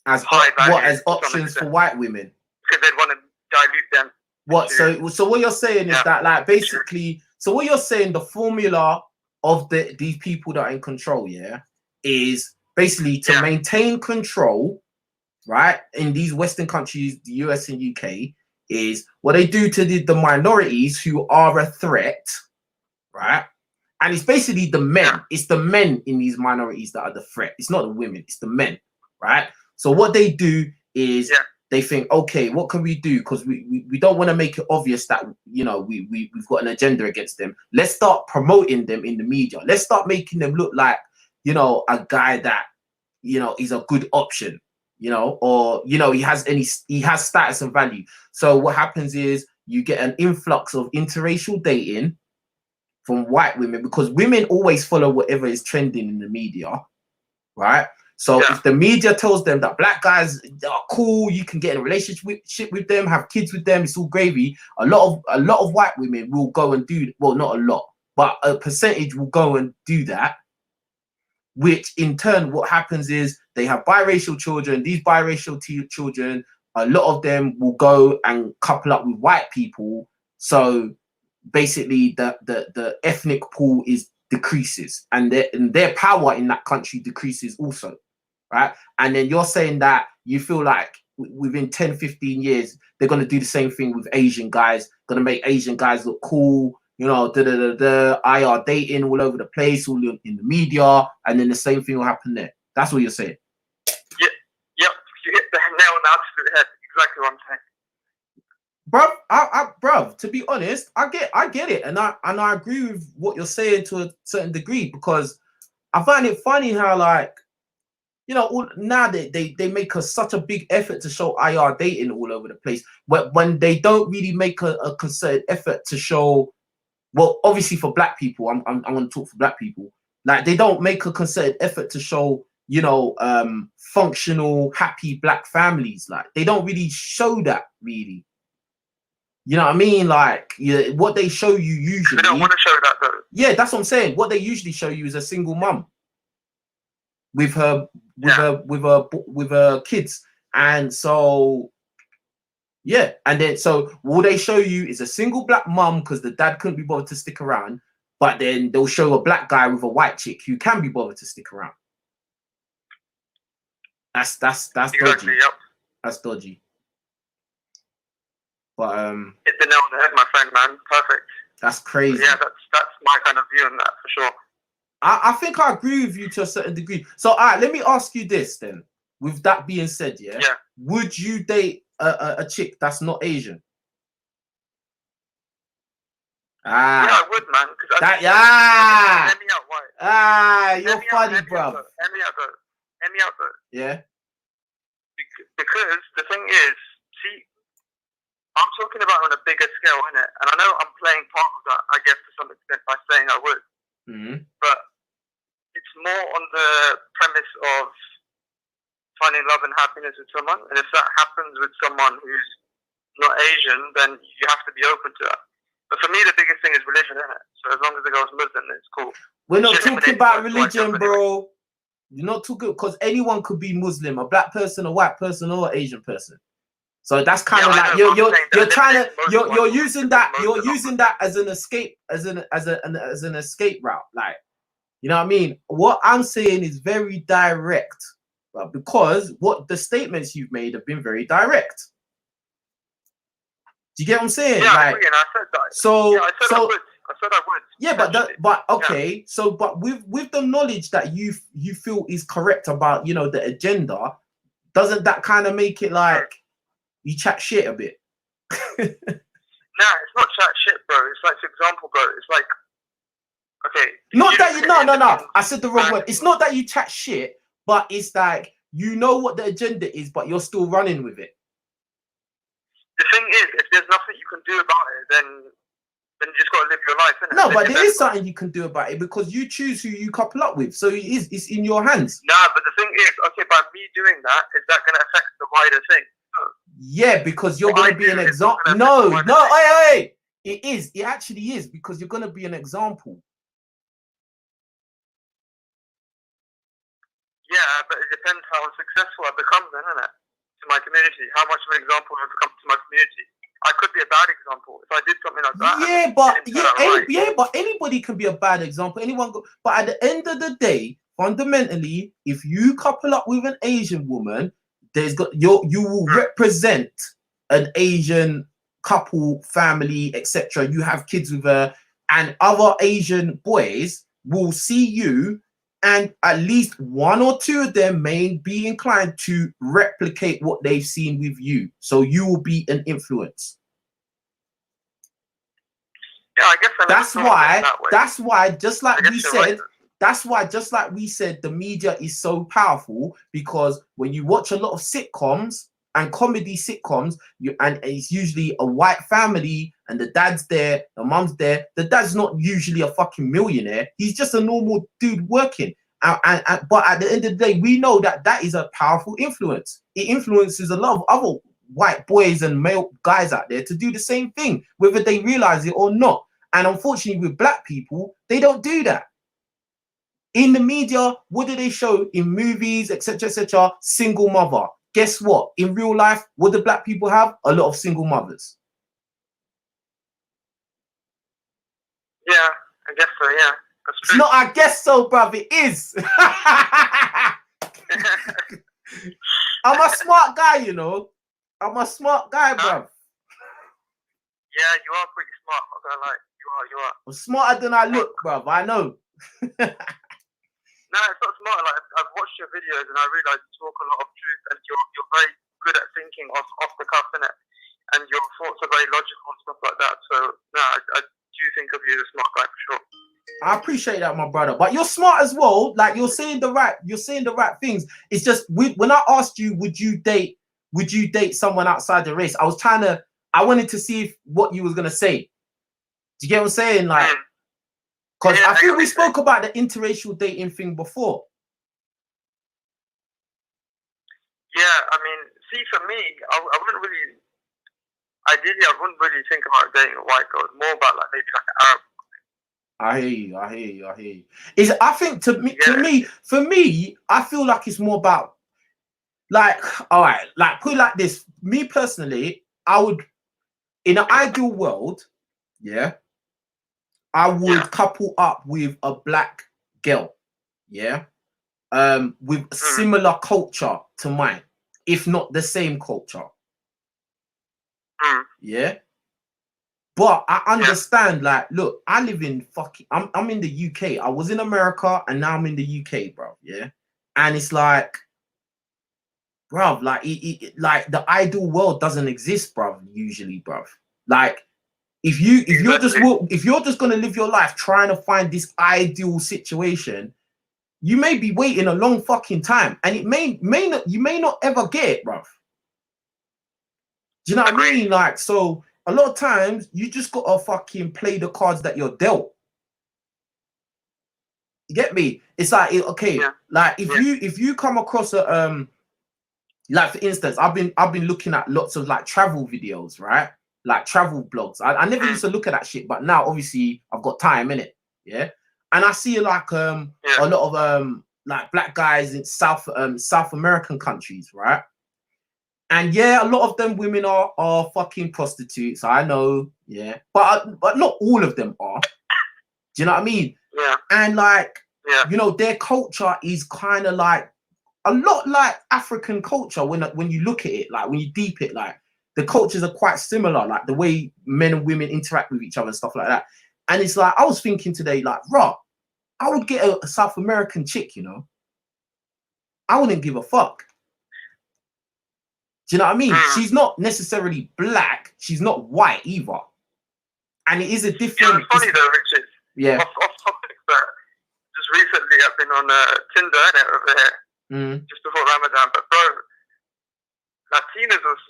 as high value, as options for white women. Because they'd want to dilute them. What? So what you're saying is that, like, basically, so what you're saying, the formula of these people that are in control, yeah, is basically to maintain control, right, in these Western countries, the US and UK, is what they do to the minorities who are a threat, right? And it's basically the men. It's the men in these minorities that are the threat. It's not the women, it's the men, right? So what they do is they think, okay, what can we do? Because we don't want to make it obvious that, you know, we've got an agenda against them. Let's start promoting them in the media. Let's start making them look like, you know, a guy that, you know, is a good option, you know, or, you know, he has status and value. So what happens is you get an influx of interracial dating from white women, because women always follow whatever is trending in the media, right? So if the media tells them that black guys are cool, you can get in a relationship with them, have kids with them, it's all gravy. A lot of white women will go and do, well, not a lot, but a percentage will go and do that. Which in turn, what happens is they have biracial children. These biracial children, a lot of them will go and couple up with white people. So basically, the ethnic pool decreases, and their power in that country decreases also, right? And then you're saying that you feel like within 10, 15 years, they're going to do the same thing with Asian guys, going to make Asian guys look cool, you know, IR dating all over the place, all in the media, and then the same thing will happen there. That's what you're saying. Yep, you hit the nail on the absolute head. Exactly what I'm saying. Bruv, to be honest, I get it, and I agree with what you're saying to a certain degree, because I find it funny how, like, you know, now they make such a big effort to show IR dating all over the place, but when they don't really make a concerted effort to show, well, obviously for black people, I'm going to talk for black people, like they don't make a concerted effort to show you know, functional, happy black families. Like they don't really show that really. You know what I mean? Like, yeah, what they show you usually. They don't want to show that though. Yeah, that's what I'm saying. What they usually show you is a single mum with her kids, and so yeah, and then so all they show you is a single black mum because the dad couldn't be bothered to stick around, but then they'll show a black guy with a white chick who can be bothered to stick around. That's Exactly, dodgy. yep. That's dodgy. But hit the nail on the head, my friend, man. Perfect. That's crazy. Yeah, that's my kind of view on that for sure. I think I agree with you to a certain degree. So all right, let me ask you this then. With that being said, yeah, would you date a chick that's not Asian? Yeah, I would, man. That, Hear me out, why? You're funny, bro. Hear me out, though. Yeah. Because the thing is, see, I'm talking about on a bigger scale, innit? And I know I'm playing part of that, I guess, to some extent by saying I would. But it's more on the premise of finding love and happiness with someone. And if that happens with someone who's not Asian, then you have to be open to that. But for me, the biggest thing is religion, innit? So as long as the girl's Muslim, it's cool. We're not talking about religion, bro. You're not talking, because anyone could be Muslim, a black person, a white person, or an Asian person. So that's kind of like you're trying to you're using that as an escape as an escape route, like, you know what I mean? What I'm saying is very direct, but because what the statements you've made have been very direct. Do you get what I'm saying? Yeah, like, I agree, and I said that. So yeah, I said I would. Yeah, but okay. Yeah. So, but with the knowledge that you feel is correct about, you know, the agenda, doesn't that kind of make it like you chat shit a bit? Nah, it's not chat shit, bro. It's like, for example, bro. It's like, okay. Not that you no. I said the wrong word. It's not that you chat shit, but it's like you know what the agenda is, but you're still running with it. The thing is, if there's nothing you can do about it, then you just got to live your life, innit? No, but there is something you can do about it because you choose who you couple up with. So it's in your hands. Nah, but the thing is, okay, by me doing that, is that going to affect the wider thing? No. Yeah, because you're going to be an example. No, hey, it is. It actually is, because you're going to be an example. Yeah, but it depends how successful I become then, innit? To my community. How much of an example I become to my community. I could be a bad example if I did something like that. But anybody can be a bad example. But at the end of the day, fundamentally, if you couple up with an Asian woman, you will represent an Asian couple, family, etc. You have kids with her, and other Asian boys will see you, and at least one or two of them may be inclined to replicate what they've seen with you. So you will be an influence. Yeah, I guess that's why, just like we said, that's why, just like we said, the media is so powerful, because when you watch a lot of sitcoms and comedy sitcoms, and it's usually a white family, and the dad's there, the mum's there. The dad's not usually a fucking millionaire. He's just a normal dude working. But at the end of the day, we know that is a powerful influence. It influences a lot of other white boys and male guys out there to do the same thing, whether they realize it or not. And unfortunately, with black people, they don't do that. In the media, what do they show in movies, etc., etc.? Single mother. Guess what? In real life, what do black people have? A lot of single mothers. Yeah, I guess so, yeah. That's true. It's not I guess so, bruv. It is. I'm a smart guy, you know. I'm a smart guy, bruv. Yeah, you are pretty smart. I'm not gonna lie. You are. I'm smarter than I look, bruv. I know. No, it's not smart. Like, I've watched your videos and I realise you talk a lot of truth, and you're very good at thinking off the cuff, innit? And your thoughts are very logical and stuff like that. So, no, I do think of you as a smart guy for sure. I appreciate that, my brother. But you're smart as well. Like, you're saying the right things. It's just when I asked you, would you date someone outside the race? I wanted to see what you was gonna say. Do you get what I'm saying? Like, because I think we spoke about the interracial dating thing before. Yeah, I mean, see, for me, I wouldn't really. Ideally, I wouldn't really think about dating a white girl. It's more about like maybe like an Arab. I hear you. I think for me, I feel like it's more about like, all right, like put it like this. Me personally, I would, in an ideal world, yeah, I would couple up with a black girl, yeah, with a similar culture to mine, if not the same culture. Yeah. But I understand, like, look, I live in I'm in the UK. I was in America and now I'm in the UK, bro. Yeah. And it's like, bro, like, like the ideal world doesn't exist, bro, usually, bro. Like, if you're just gonna live your life trying to find this ideal situation, you may be waiting a long fucking time, and you may not ever get it, bro. Do you know what I mean? Like, so a lot of times you just gotta fucking play the cards that you're dealt. You get me? It's like, okay, like if you come across a like, for instance, I've been looking at lots of like travel videos, right? Like travel blogs. I never used to look at that shit, but now obviously I've got time in it. Yeah. And I see like a lot of like black guys in South American countries, right? And yeah, a lot of them women are fucking prostitutes. I know, yeah, but not all of them are. Do you know what I mean? Yeah. And like, you know, their culture is kind of like a lot like African culture when you look at it, like when you deep it, like the cultures are quite similar, like the way men and women interact with each other and stuff like that. And it's like, I was thinking today, like, I would get a South American chick, you know. I wouldn't give a fuck. Do you know what I mean? She's not necessarily black. She's not white either. And it is a different... Yeah, it's funny though, Richez. Yeah. Off topic, but just recently I've been on Tinder, innit, over here, just before Ramadan. But bro, Latinas was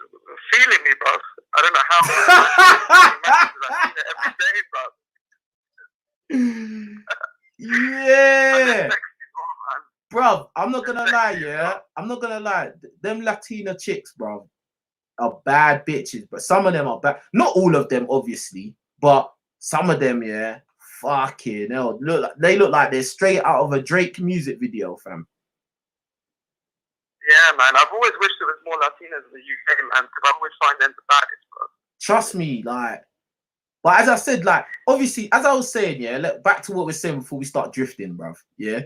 feeling me, bro. I don't know how. Every day, bro. Yeah. Bro, I'm not gonna lie, yeah. I'm not gonna lie. Them Latina chicks, bro, are bad bitches, but some of them are bad. Not all of them, obviously, but some of them, yeah. Fucking hell. They look like they're straight out of a Drake music video, fam. Yeah, man. I've always wished there was more Latinas in the UK, man, because I always find them the baddest, bro. Trust me, like. But as I said, like, obviously, as I was saying, yeah, look, back to what we're saying before we start drifting, bro. Yeah.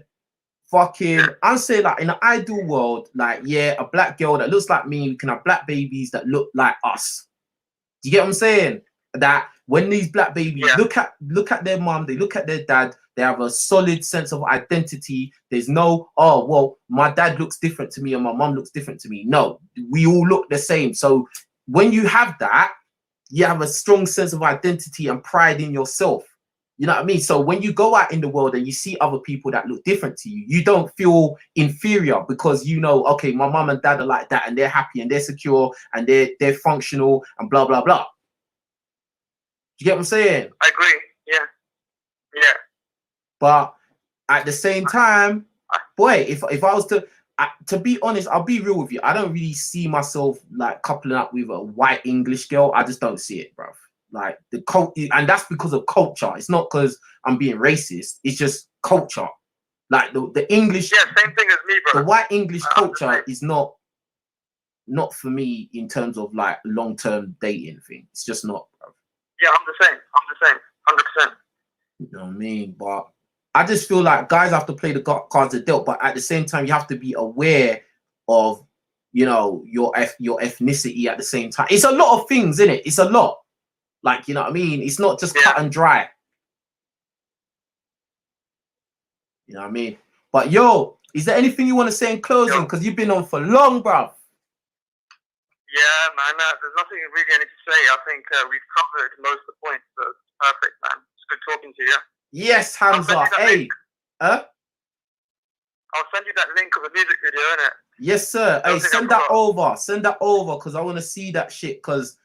Fucking, I'm saying, like, in an ideal world, like, yeah, a black girl that looks like me, we can have black babies that look like us. Do you get what I'm saying? That when these black babies look at their mom, they look at their dad, they have a solid sense of identity. There's no, oh, well, my dad looks different to me and my mom looks different to me. No, we all look the same. So when you have that, you have a strong sense of identity and pride in yourself. You know what I mean? So when you go out in the world and you see other people that look different to you, you don't feel inferior because you know, okay, my mom and dad are like that and they're happy and they're secure and they're functional and blah, blah, blah. You get what I'm saying? I agree. Yeah. Yeah. But at the same time, boy, if I was to be honest, I'll be real with you. I don't really see myself like coupling up with a white English girl. I just don't see it, bro. Like the culture, and that's because of culture. It's not because I'm being racist. It's just culture. Like the English. Yeah, same thing as me, bro. The white English culture is not for me in terms of like long-term dating thing. It's just not, bro. Yeah, I'm the same. 100%. You know what I mean? But I just feel like guys have to play the cards they're dealt, but at the same time, you have to be aware of, you know, your ethnicity at the same time. It's a lot of things, isn't it? It's a lot. Like, you know what I mean? It's not just cut and dry. You know what I mean? But yo, is there anything you want to say in closing? Because you've been on for long, bruv. Yeah, man. There's nothing really I need to say. I think we've covered most of the points. So it's perfect, man. It's good talking to you. Yes, Hamza. Hey. Huh? I'll send you that link of the music video, innit? Yes, sir. Hey, send that over. Send that over because I want to see that shit. Because,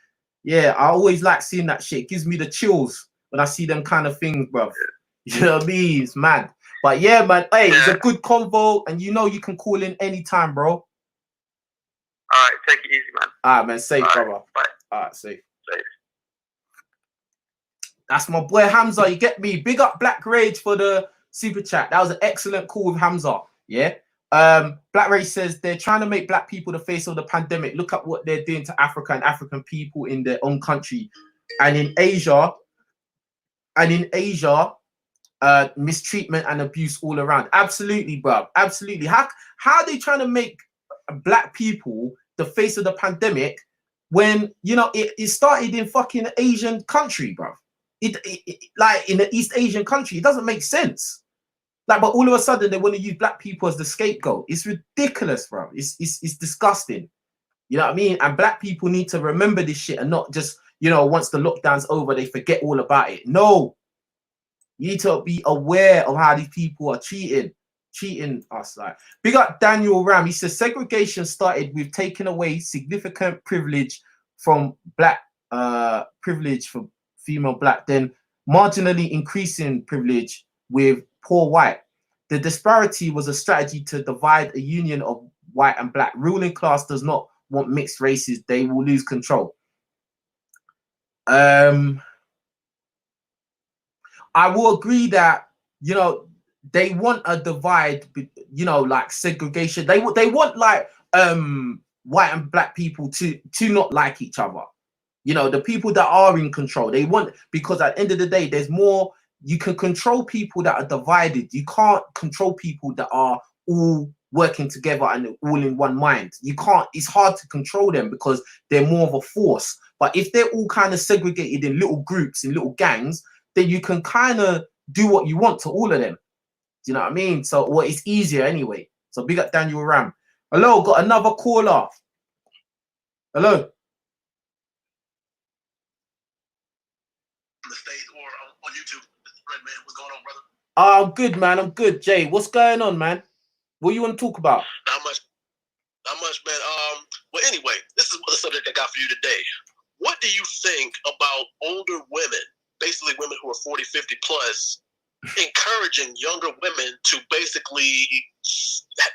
yeah, I always like seeing that shit. It gives me the chills when I see them kind of things, bruv. You know what I mean? It's mad. But yeah, man. Hey, it's a good convo. And you know you can call in anytime, bro. All right, take it easy, man. All right, man. Safe, brother. Bye. All right, safe. Safe. That's my boy Hamza. You get me? Big up Black Rage for the super chat. That was an excellent call with Hamza. Yeah. Black Rage says they're trying to make black people the face of the pandemic. Look at what they're doing to Africa and African people in their own country, and in Asia. Mistreatment and abuse all around. Absolutely, bro. Absolutely. How are they trying to make black people the face of the pandemic when, you know, it started in fucking Asian country, bro? It like in the East Asian country, it doesn't make sense. Like, but all of a sudden they want to use black people as the scapegoat. It's ridiculous, bro. It's disgusting. You know what I mean? And black people need to remember this shit and not just, you know, once the lockdown's over, they forget all about it. No, you need to be aware of how these people are cheating us. Like, big up Daniel Ram. He says segregation started with taking away significant privilege from black, privilege for female black, then marginally increasing privilege with poor white. The disparity was a strategy to divide a union of white and black. Ruling class does not want mixed races. They will lose control. I will agree that, you know, they want a divide, you know, like segregation. They want like white and black people to not like each other. You know, the people that are in control, they want, because at the end of the day, there's more. You can control people that are divided. You can't control people that are all working together and all in one mind. You can't, it's hard to control them because they're more of a force. But if they're all kind of segregated in little groups, in little gangs, then you can kind of do what you want to all of them. Do you know what I mean? So, well, it's easier anyway. So big up Daniel Ram. Hello, got another caller. Hello. The stage or on YouTube. Red man, what's going on, brother? I'm good, man. I'm good. Jay, what's going on, man? What you want to talk about? Not much, man. Well, anyway, this is the subject I got for you today. What do you think about older women, basically women who are 40, 50 plus, encouraging younger women to basically,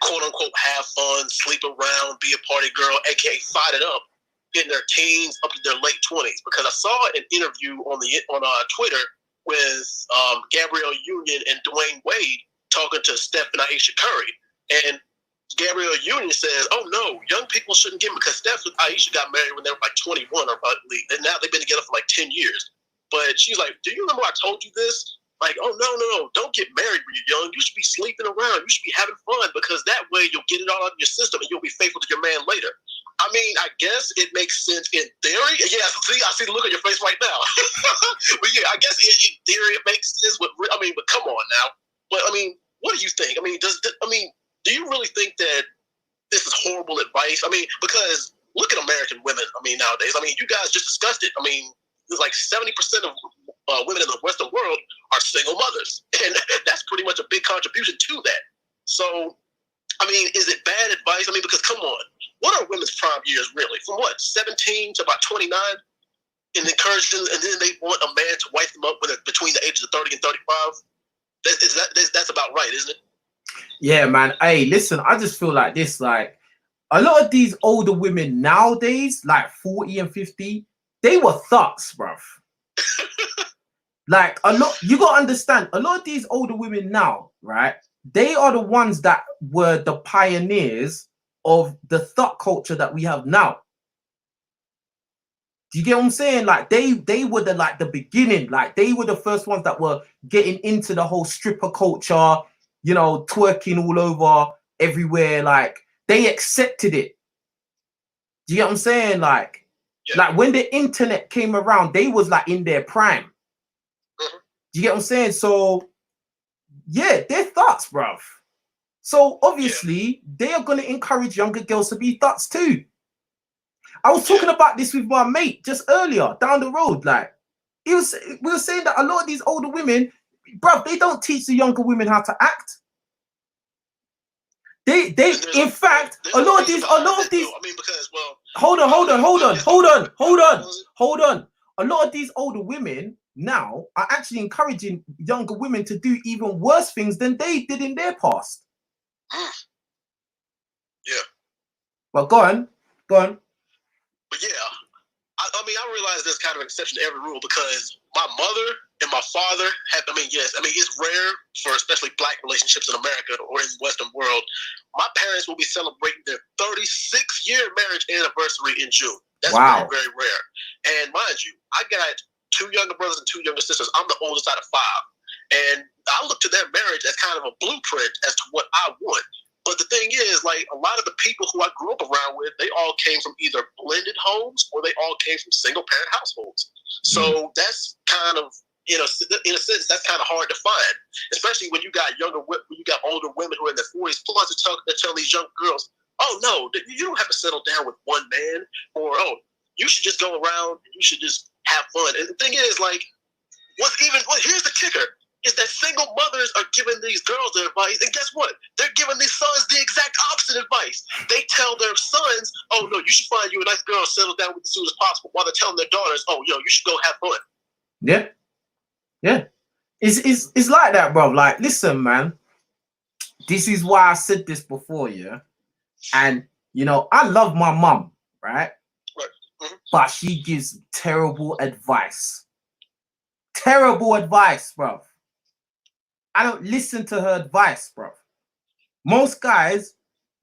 quote unquote, have fun, sleep around, be a party girl, aka fight it up in their teens up to their late 20s? Because I saw an interview on Twitter with Gabrielle Union and Dwayne Wade talking to Steph and Aisha Curry. And Gabrielle Union says, oh no, young people shouldn't get them, because Steph and Aisha got married when they were like 21 or about, and now they've been together for like 10 years. But she's like, do you remember I told you this? Like, oh no, don't get married when you're young. You should be sleeping around. You should be having fun, because that way you'll get it all out of your system and you'll be faithful to your man later. I mean, I guess it makes sense in theory. Yeah, I see the look on your face right now. But yeah, I guess in theory it makes sense. But come on now. But I mean, what do you think? I mean, do you really think that this is horrible advice? I mean, because look at American women. I mean, nowadays. I mean, you guys just discussed it. I mean, it's like 70% of women in the Western world are single mothers, and that's pretty much a big contribution to that. So, I mean, is it bad advice? I mean, because come on, what are women's prime years really? From what, 17 to about 29, and encouraging, and then they want a man to wife them up when they're between the ages of 30 and 35. That's about right, isn't it? Yeah, man. Hey, listen, I just feel like this, like a lot of these older women nowadays, like 40 and 50, they were thugs, bruv. Like a lot, you got to understand, a lot of these older women now, right? They are the ones that were the pioneers of the thug culture that we have now. Do you get what I'm saying? Like they were the beginning, like they were the first ones that were getting into the whole stripper culture, you know, twerking all over everywhere. Like they accepted it. Do you get what I'm saying? Like, like when the internet came around, they was like in their prime. Do you get what I'm saying? So yeah, they're thugs, bruv. So obviously they are going to encourage younger girls to be thugs too. I was talking about this with my mate just earlier down the road. Like we were saying that a lot of these older women, bruv, they don't teach the younger women how to act. They in fact, a lot of these I mean, because, well, hold on. A lot of these older women now are actually encouraging younger women to do even worse things than they did in their past. Yeah. But go on. Go on. But yeah, I mean, I realize there's kind of an exception to every rule because my mother and my father had, yes, it's rare for especially black relationships in America or in the Western world. My parents will be celebrating their 36-year marriage anniversary in June. That's wow. very, very rare. And mind you, I got 2 younger brothers and 2 younger sisters. I'm the oldest out of 5. And I look to their marriage as kind of a blueprint as to what I want. But the thing is, like, a lot of the people who I grew up around with, they all came from either blended homes or they all came from single-parent households. So that's kind of, in a sense, that's kind of hard to find, especially when you got older women who are in their 40s plus to tell these young girls, oh, no, you don't have to settle down with one man, or, oh, you should just go around and you should just have fun. And the thing is, like, here's the kicker. Is that single mothers are giving these girls their advice, and guess what? They're giving these sons the exact opposite advice. They tell their sons, oh, no, you should find you a nice girl, settle down with as soon as possible, while they're telling their daughters, oh, yo, you should go have fun. Yeah. Yeah. It's like that, bro. Like, listen, man, this is why I said this before, yeah? And, you know, I love my mum, right? Mm-hmm. But she gives terrible advice. Terrible advice, bro. I don't listen to her advice, bro. Most guys,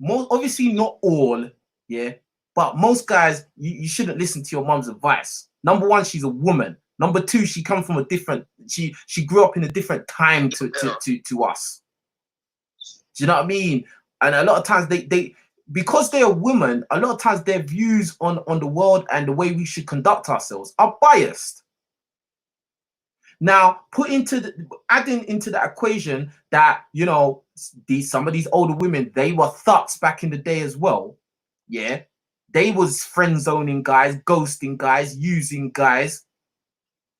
obviously not all, yeah, but most guys, you shouldn't listen to your mom's advice. Number one, she's a woman. Number two, she comes from a different, she grew up in a different time to us. Do you know what I mean? And a lot of times they because they're a woman, a lot of times their views on the world and the way we should conduct ourselves are biased. Now, adding into the equation that, you know, some of these older women, they were thugs back in the day as well. Yeah. They was friend zoning guys, ghosting guys, using guys,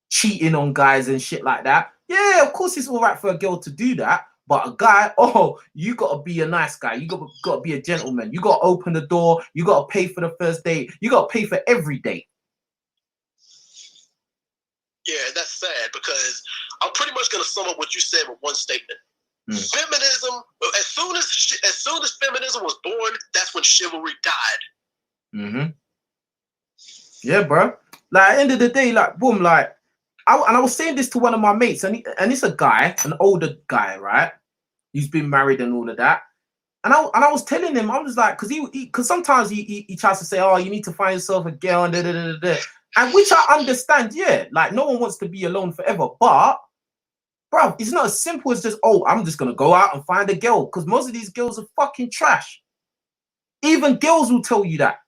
cheating on guys and shit like that. Yeah, of course it's all right for a girl to do that. But a guy, oh, you got to be a nice guy. You got to be a gentleman. You got to open the door. You got to pay for the first date. You got to pay for every date. Yeah, that's sad because I'm pretty much going to sum up what you said with one statement. Feminism, as soon as feminism was born, that's when chivalry died. Yeah, bro. Like, at the end of the day, like, boom, like, I was saying this to one of my mates, and it's a guy, an older guy, right? He's been married and all of that. And I was telling him, I was like, because sometimes he tries to say, oh, you need to find yourself a girl, and and which I understand, yeah. Like, no one wants to be alone forever, but, bro, it's not as simple as just, oh, I'm just gonna go out and find a girl, because most of these girls are fucking trash. Even girls will tell you that.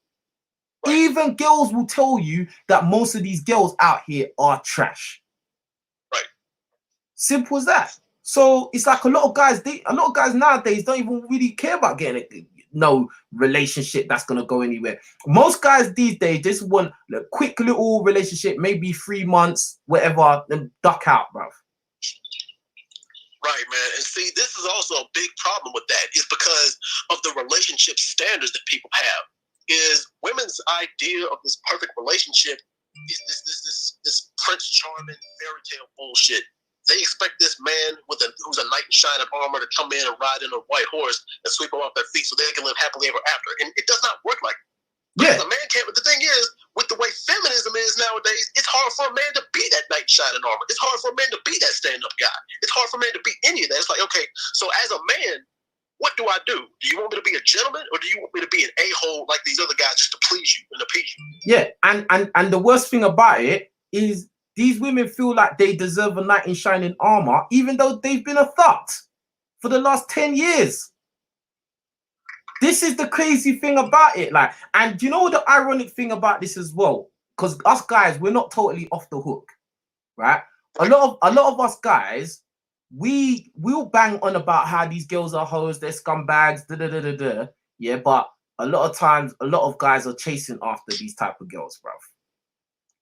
Even girls will tell you that most of these girls out here are trash. Right. Simple as that. So it's like a lot of guys nowadays don't even really care about getting no relationship that's gonna go anywhere. Most guys these days just want a quick little relationship, maybe 3 months, whatever, then duck out, bruv. Right, man. And see, this is also a big problem with that, is because of the relationship standards that people have. Is women's idea of this perfect relationship is this Prince Charming fairy tale bullshit. They expect this man who's a knight in shining armor to come in and ride in a white horse and sweep them off their feet so they can live happily ever after. And it does not work like that. Yeah. A man can't. But the thing is, with the way feminism is nowadays, it's hard for a man to be that knight in shining armor. It's hard for a man to be that stand-up guy. It's hard for a man to be any of that. It's like, okay, so as a man, what do I do? Do you want me to be a gentleman, or do you want me to be an a-hole like these other guys just to please you and appease you? Yeah, and the worst thing about it is these women feel like they deserve a knight in shining armor, even though they've been a thug for the last 10 years. This is the crazy thing about it. Like, and you know the ironic thing about this as well? Because us guys, we're not totally off the hook, right? A lot of us guys, we'll bang on about how these girls are hoes, they're scumbags, yeah, but a lot of times, a lot of guys are chasing after these type of girls, bruv.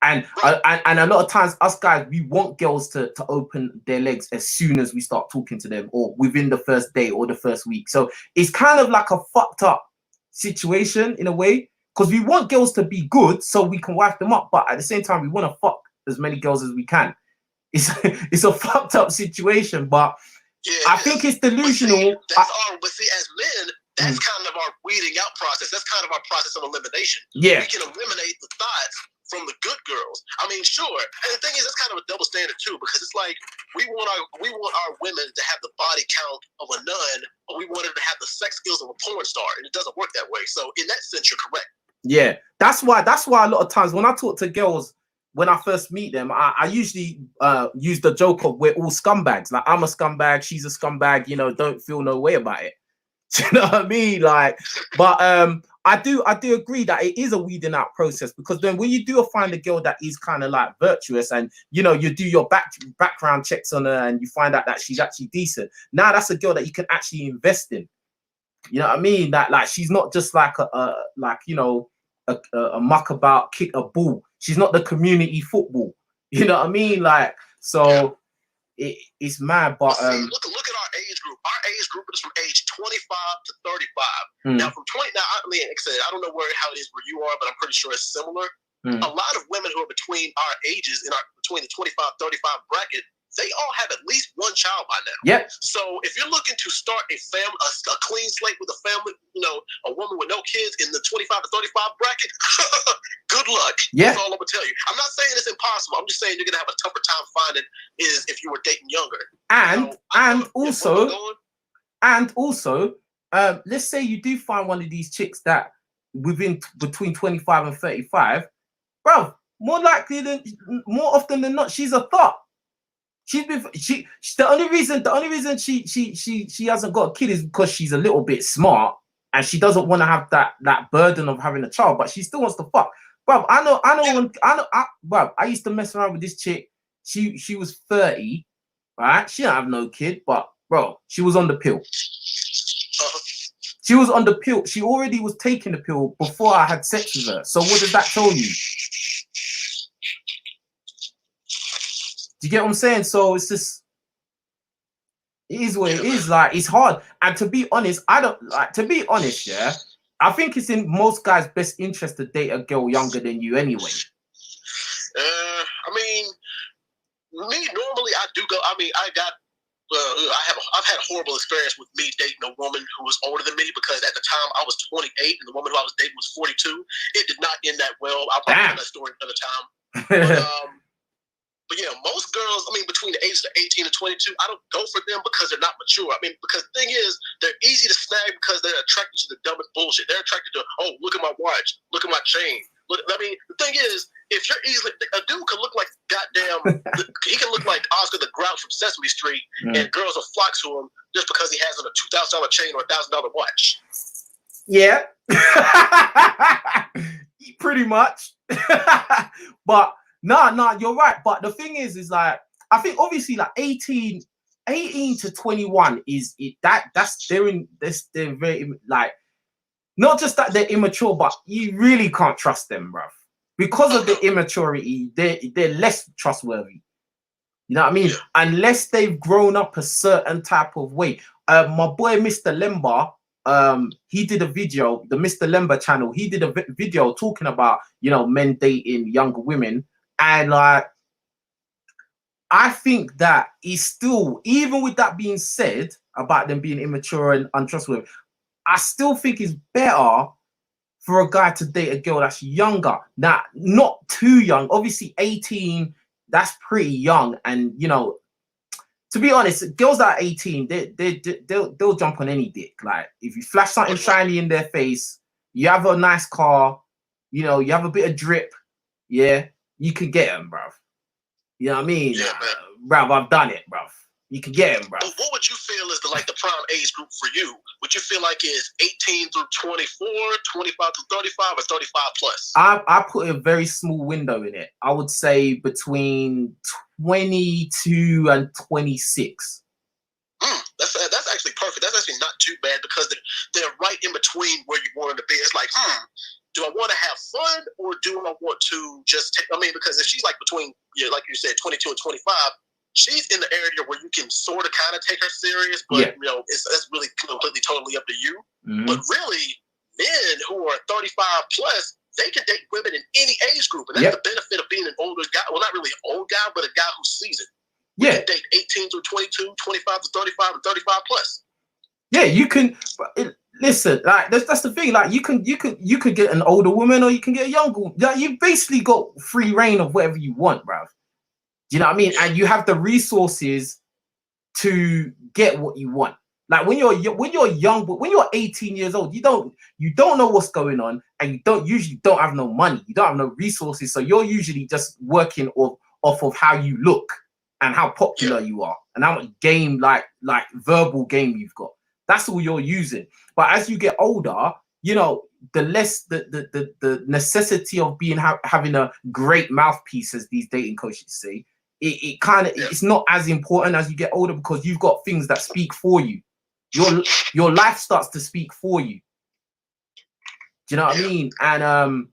And a lot of times, us guys, we want girls to open their legs as soon as we start talking to them, or within the first day or the first week. So it's kind of like a fucked up situation in a way, because we want girls to be good so we can wife them up, but at the same time, we want to fuck as many girls as we can. It's a fucked up situation, but yeah, I think it's delusional. But see, as men, That's kind of our weeding out process. That's kind of our process of elimination. Yeah. We can eliminate the thoughts from the good girls. I mean, sure. And the thing is, it's kind of a double standard too, because it's like we want our women to have the body count of a nun, but we want her to have the sex skills of a porn star, and it doesn't work that way. So in that sense, you're correct. Yeah, that's why a lot of times when I talk to girls, when I first meet them, I usually use the joke of we're all scumbags. Like, I'm a scumbag, she's a scumbag, you know, don't feel no way about it. Do you know what I mean? Like, but I do agree that it is a weeding out process, because then when you do find a girl that is kind of like virtuous, and you know, you do your background checks on her and you find out that she's actually decent, now that's a girl that you can actually invest in. You know what I mean? That like she's not just like a muck about, kick a ball. She's not the community football. You know what I mean? Like, so it's mad. But look at our age group. Our age group is from age 25 to 35. Now from 20, now I mean, like I said, I don't know how it is where you are, but I'm pretty sure it's similar. A lot of women who are between our ages, between the 25-35 bracket, they all have at least one child by now. Yep. So if you're looking to start a family, a clean slate with a family, you know, a woman with no kids in the 25 to 35 bracket, good luck. Yeah. That's all I'm gonna tell you. I'm not saying it's impossible. I'm just saying you're gonna have a tougher time finding is if you were dating younger. And also, let's say you do find one of these chicks that between 25 and 35, bro. More often than not, she's a thought. The only reason she hasn't got a kid is because she's a little bit smart and she doesn't want to have that burden of having a child, but she still wants to fuck. Bro, I used to mess around with this chick. She was 30, right? She didn't have no kid, but bro, she was on the pill. She was on the pill. She already was taking the pill before I had sex with her. So what does that tell you? Do you get what I'm saying? So it's just, it is what it is. Like, it's hard. And to be honest, yeah, I think it's in most guys' best interest to date a girl younger than you anyway. I mean, me normally I do go. I mean, I've had a horrible experience with me dating a woman who was older than me, because at the time I was 28 and the woman who I was dating was 42. It did not end that well. I'll probably tell that story another time. But yeah, most girls, I mean, between the ages of 18 and 22, I don't go for them because they're not mature. I mean, because the thing is, they're easy to snag because they're attracted to the dumbest bullshit. They're attracted to, oh, look at my watch, look at my chain. Look, I mean, the thing is, if you're easily, a dude can look like goddamn, he can look like Oscar the Grouch from Sesame Street, and girls will flock to him just because he has a $2,000 chain or a $1,000 watch. Yeah. Pretty much. But no, you're right. But the thing is like, I think obviously like 18 to 21 they're very, like, not just that they're immature, but you really can't trust them, bruv. Because of the immaturity, they're less trustworthy. You know what I mean? Unless they've grown up a certain type of way. My boy Mr. Lemba, he did a video, the Mr. Lemba channel, he did a video talking about, you know, men dating younger women. And like, I think that is still, even with that being said about them being immature and untrustworthy, I still think it's better for a guy to date a girl that's younger. Now, not too young. Obviously, 18, that's pretty young. And, you know, to be honest, girls that are 18, they'll jump on any dick. Like, if you flash something shiny in their face, you have a nice car, you know, you have a bit of drip, yeah, you can get them, bruv. You know what I mean? Yeah, bruv, I've done it, bruv. You can get them, bruv. But what would you feel is the prime age group for you? Would you feel like it's 18 through 24, 25 through 35, or 35 plus? I put a very small window in it. I would say between 22 and 26. That's actually perfect. That's actually not too bad, because they're right in between where you want them to be. It's like, do I want to have fun, or do I want to just take, I mean, because if she's like between, like you said, 22 and 25, she's in the area where you can sort of kind of take her serious, but you know, that's really completely totally up to you. But really, men who are 35 plus, they can date women in any age group, and that's the benefit of being an older guy. Well, not really an old guy, but a guy who's seasoned. You can date 18 through 22, 25 to 35, and 35 plus. Yeah, you can listen. Like that's the thing. Like you could get an older woman or you can get a younger woman. Like, you basically got free reign of whatever you want, bruv. Do you know what I mean? Yeah. And you have the resources to get what you want. Like when you're young, but when you're 18 years old, you don't know what's going on, and you usually don't have no money. You don't have no resources, so you're usually just working off of how you look and how popular you are and how much game like verbal game you've got. That's all you're using. But as you get older, you know, the less the necessity of being having a great mouthpiece, as these dating coaches say, it kind of it's not as important as you get older, because you've got things that speak for you. Your life starts to speak for you. Do you know what I mean? And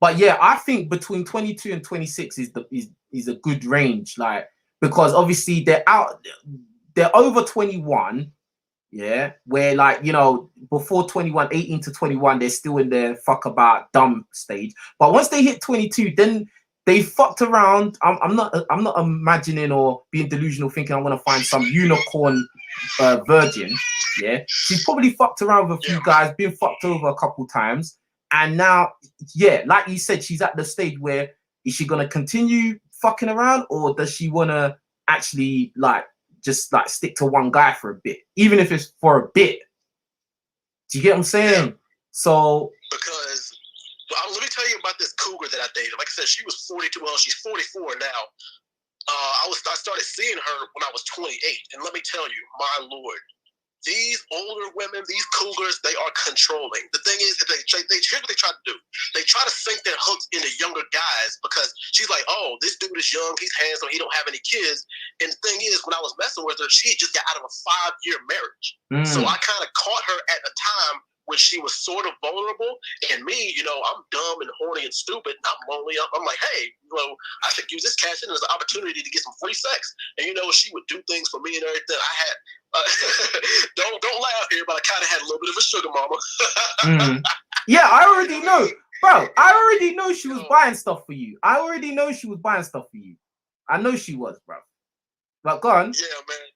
but yeah, I think between 22 and 26 is a good range, like, because obviously they're over 21. Yeah, where, like, you know, before 21, 18 to 21, they're still in their fuck about dumb stage. But once they hit 22, then they fucked around. I'm not imagining or being delusional thinking I'm gonna find some unicorn virgin. Yeah, she's probably fucked around with a few guys, been fucked over a couple times, and now, yeah, like you said, she's at the stage where, is she gonna continue fucking around, or does she wanna actually just stick to one guy for a bit, even if it's for a bit? Do you get what I'm saying? So because let me tell you about this cougar that I dated. Like I said, she was 42. Well, she's 44 now. I started seeing her when I was 28, and let me tell you, my lord, these older women, these cougars, they are controlling. The thing is, here's what they try to do. They try to sink their hooks into younger guys, because she's like, oh, this dude is young, he's handsome, he don't have any kids. And the thing is, when I was messing with her, she just got out of a 5-year marriage. So I kind of caught her at a time when she was sort of vulnerable, and me, you know, I'm dumb and horny and stupid, and I'm lonely. I'm like, hey, you know, I should use this cash in as an opportunity to get some free sex. And you know, she would do things for me and everything. I had don't laugh here, but I kind of had a little bit of a sugar mama. Yeah, I already know, bro. I already know she was buying stuff for you. I already know she was buying stuff for you. I know she was, bro. But go on. Yeah, man.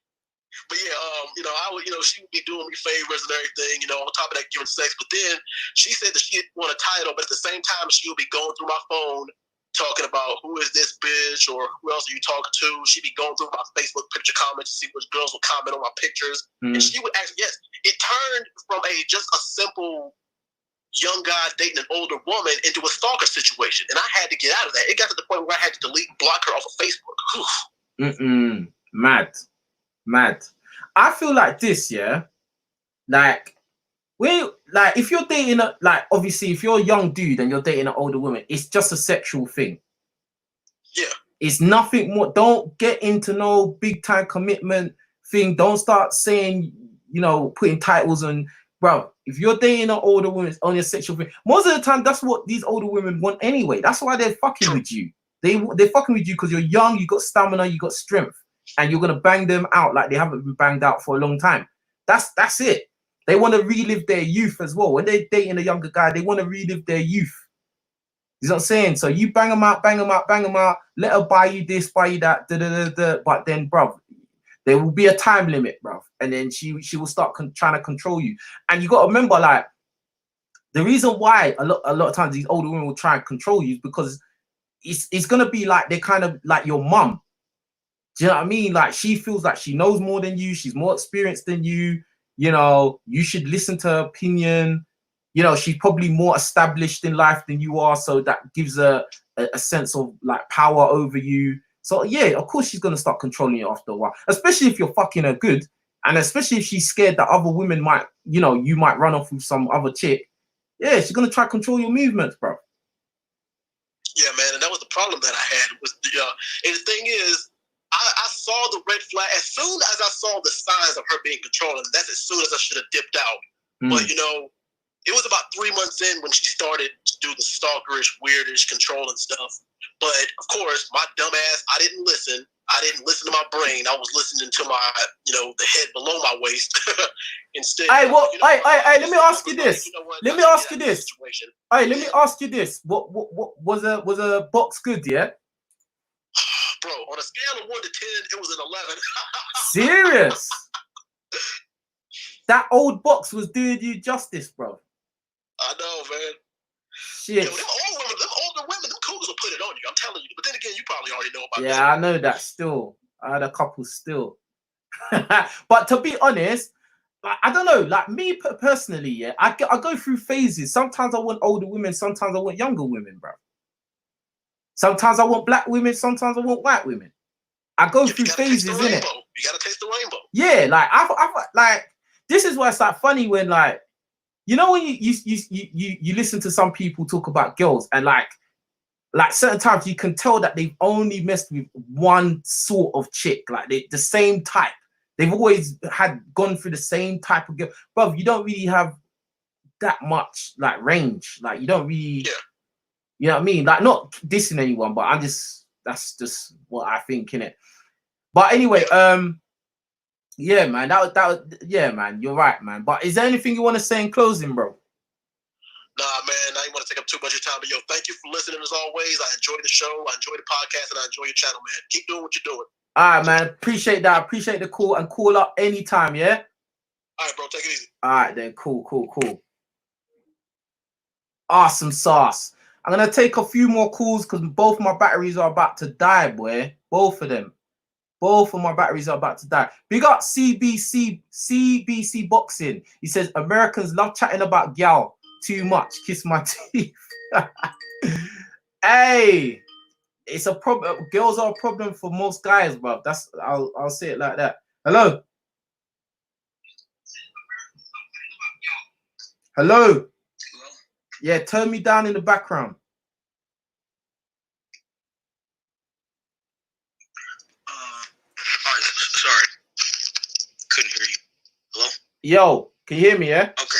But yeah, you know, she would be doing me favors and everything, you know, on top of that, giving sex. But then she said that she didn't want a title, but at the same time, she would be going through my phone talking about, who is this bitch, or who else are you talking to? She'd be going through my Facebook picture comments to see which girls would comment on my pictures. And she would actually, yes, it turned from just a simple young guy dating an older woman into a stalker situation. And I had to get out of that. It got to the point where I had to delete and block her off of Facebook. Mad. I feel like this, yeah. Like, if you're dating obviously, if you're a young dude and you're dating an older woman, it's just a sexual thing. Yeah. It's nothing more. Don't get into no big time commitment thing. Don't start saying, you know, putting titles on. Bro, if you're dating an older woman, it's only a sexual thing. Most of the time, that's what these older women want anyway. That's why they're fucking with you. They're fucking with you because you're young, you got stamina, you got strength, and you're gonna bang them out like they haven't been banged out for a long time. That's it. They want to relive their youth as well. When they're dating a younger guy, they want to relive their youth. You know what I'm saying? So you bang them out, let her buy you this, buy you that, but then, bruv, there will be a time limit, bruv. And then she will start trying to control you. And you got to remember, like, the reason why a lot of times these older women will try and control you is because it's going to be like they're kind of like your mum. Do you know what I mean? Like, she feels like she knows more than you. She's more experienced than you. You know, you should listen to her opinion. You know, she's probably more established in life than you are. So that gives her a sense of like power over you. So yeah, of course she's going to start controlling you after a while, especially if you're fucking her good. And especially if she's scared that other women might, you know, you might run off with some other chick. Yeah, she's going to try to control your movements, bro. Yeah, man. And that was the problem that I had with and the thing is, I saw the red flag as soon as I saw the signs of her being controlling. That's as soon as I should have dipped out. But you know, it was about 3 months in when she started to do the stalkerish, weirdish controlling stuff. But of course, my dumb ass, I didn't listen. I didn't listen to my brain. I was listening to my, you know, the head below my waist instead. Hey, well, you know, let me ask you this. Let me ask you this. Hey, let me ask you this. What was a box good? Yeah. Bro, on a scale of 1 to 10, it was an 11. Serious? that old box was doing you justice, bro. I know, man. Shit. Yo, them older women, them cougars will put it on you. I'm telling you. But then again, you probably already know about that. Yeah, I know that still. I had a couple still. But to be honest, like, I don't know, like me personally, yeah, I go through phases. Sometimes I want older women, sometimes I want younger women, bro. Sometimes I want black women, sometimes I want white women. I go through phases, innit? You gotta taste the rainbow. Yeah, like I like this is why it's like funny when like you know when you listen to some people talk about girls and like certain times you can tell that they've only messed with one sort of chick, like the same type. They've always gone through the same type of girl. Bro, you don't really have that much like range. Like you don't really, you know what I mean? Like not dissing anyone, but that's just what I think, innit? But anyway, yeah, man, yeah, man, you're right, man. But is there anything you want to say in closing, bro? Nah, man, I didn't want to take up too much of your time, but yo, thank you for listening as always. I enjoy the show, I enjoy the podcast, and I enjoy your channel, man. Keep doing what you're doing. All right, man, appreciate that. Appreciate the call and call up anytime, yeah? All right, bro, take it easy. All right, then, cool. Awesome sauce. I'm gonna take a few more calls because both my batteries are about to die, boy. Both of them. Both of my batteries are about to die. Big up CBC Boxing. He says Americans love chatting about gal too much. Kiss my teeth. Hey, it's a problem. Girls are a problem for most guys, bro. That's I'll say it like that. Hello. Hello. Yeah, turn me down in the background. Sorry. Couldn't hear you. Hello? Yo, can you hear me, yeah? Okay.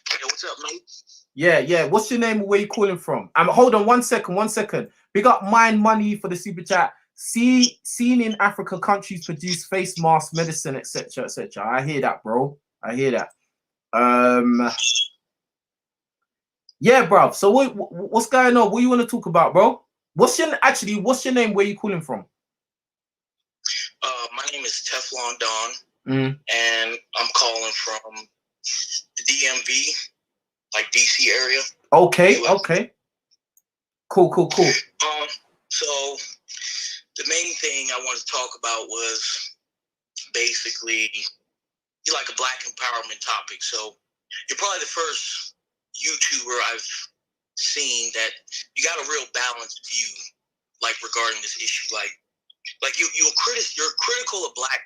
Hey, what's up, mate? Yeah. What's your name and where you calling from? Hold on 1 second. Big up Mind Money for the super chat. Seen in Africa, countries produce face masks, medicine, etc. etc. I hear that, bro. I hear that. Yeah, bro. So what's going on? What you want to talk about, bro? What's your name? Where you calling from? My name is Teflon Don, and I'm calling from the DMV, like DC area. Okay. Cool. So the main thing I wanted to talk about was basically like a black empowerment topic. So you're probably the first YouTuber I've seen that you got a real balanced view, like regarding this issue. Like you're critical of black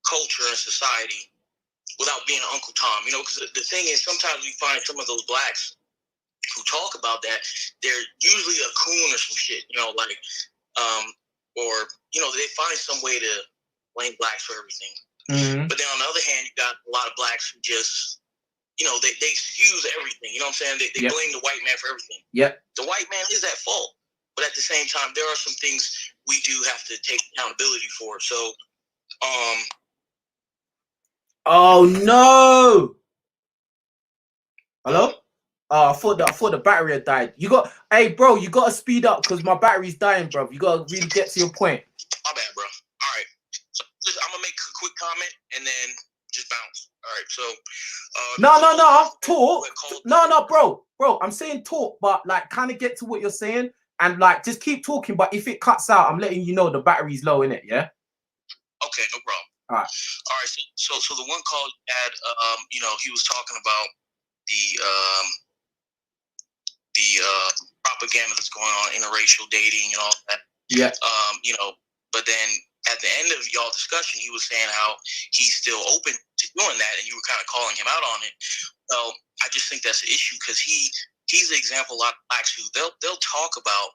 culture and society without being Uncle Tom, you know, because the thing is sometimes we find some of those blacks who talk about that, they're usually a coon or some shit, you know, like, or, you know, they find some way to blame blacks for everything. But then on the other hand, you got a lot of blacks who just, you know, they excuse everything, you know what I'm saying? They blame the white man for everything. The white man is at fault, but at the same time, there are some things we do have to take accountability for. So, oh no! Hello? Oh, I thought the battery had died. Hey, bro, you gotta speed up because my battery's dying, bro. You gotta really get to your point. My bad, bro. All right, so I'm gonna make a quick comment and then just bounce. All right, so no, talk. No, bro. I'm saying talk, but like kind of get to what you're saying and like just keep talking. But if it cuts out, I'm letting you know the battery's low in it. Yeah. Okay, no problem. All right. So the one call you had, you know, he was talking about the propaganda that's going on, interracial dating and all that. Yeah. You know, but then at the end of y'all discussion, he was saying how he's still open to doing that, and you were kind of calling him out on it. Well, I just think that's an issue because he's an example of a lot of blacks who they'll talk about,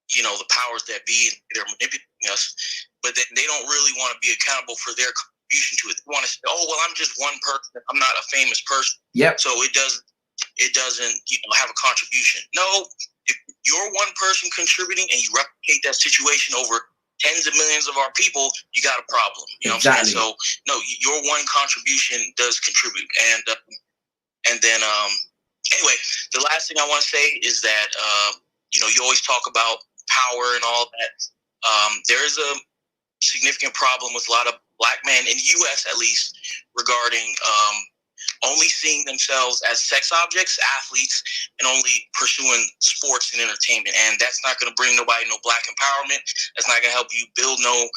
you know, the powers that be and they're manipulating us, but then they don't really want to be accountable for their contribution to it. They want to say, oh, well, I'm just one person. I'm not a famous person. Yep. So it doesn't, you know, have a contribution. No, if you're one person contributing and you replicate that situation over tens of millions of our people, you got a problem. You know what I'm saying? So no, your one contribution does contribute. And then anyway, the last thing I want to say is that you know, you always talk about power and all that. There is a significant problem with a lot of black men in the U.S. at least regarding only seeing themselves as sex objects, athletes, and only pursuing sports and entertainment. And that's not going to bring nobody no black empowerment. That's not going to help you build no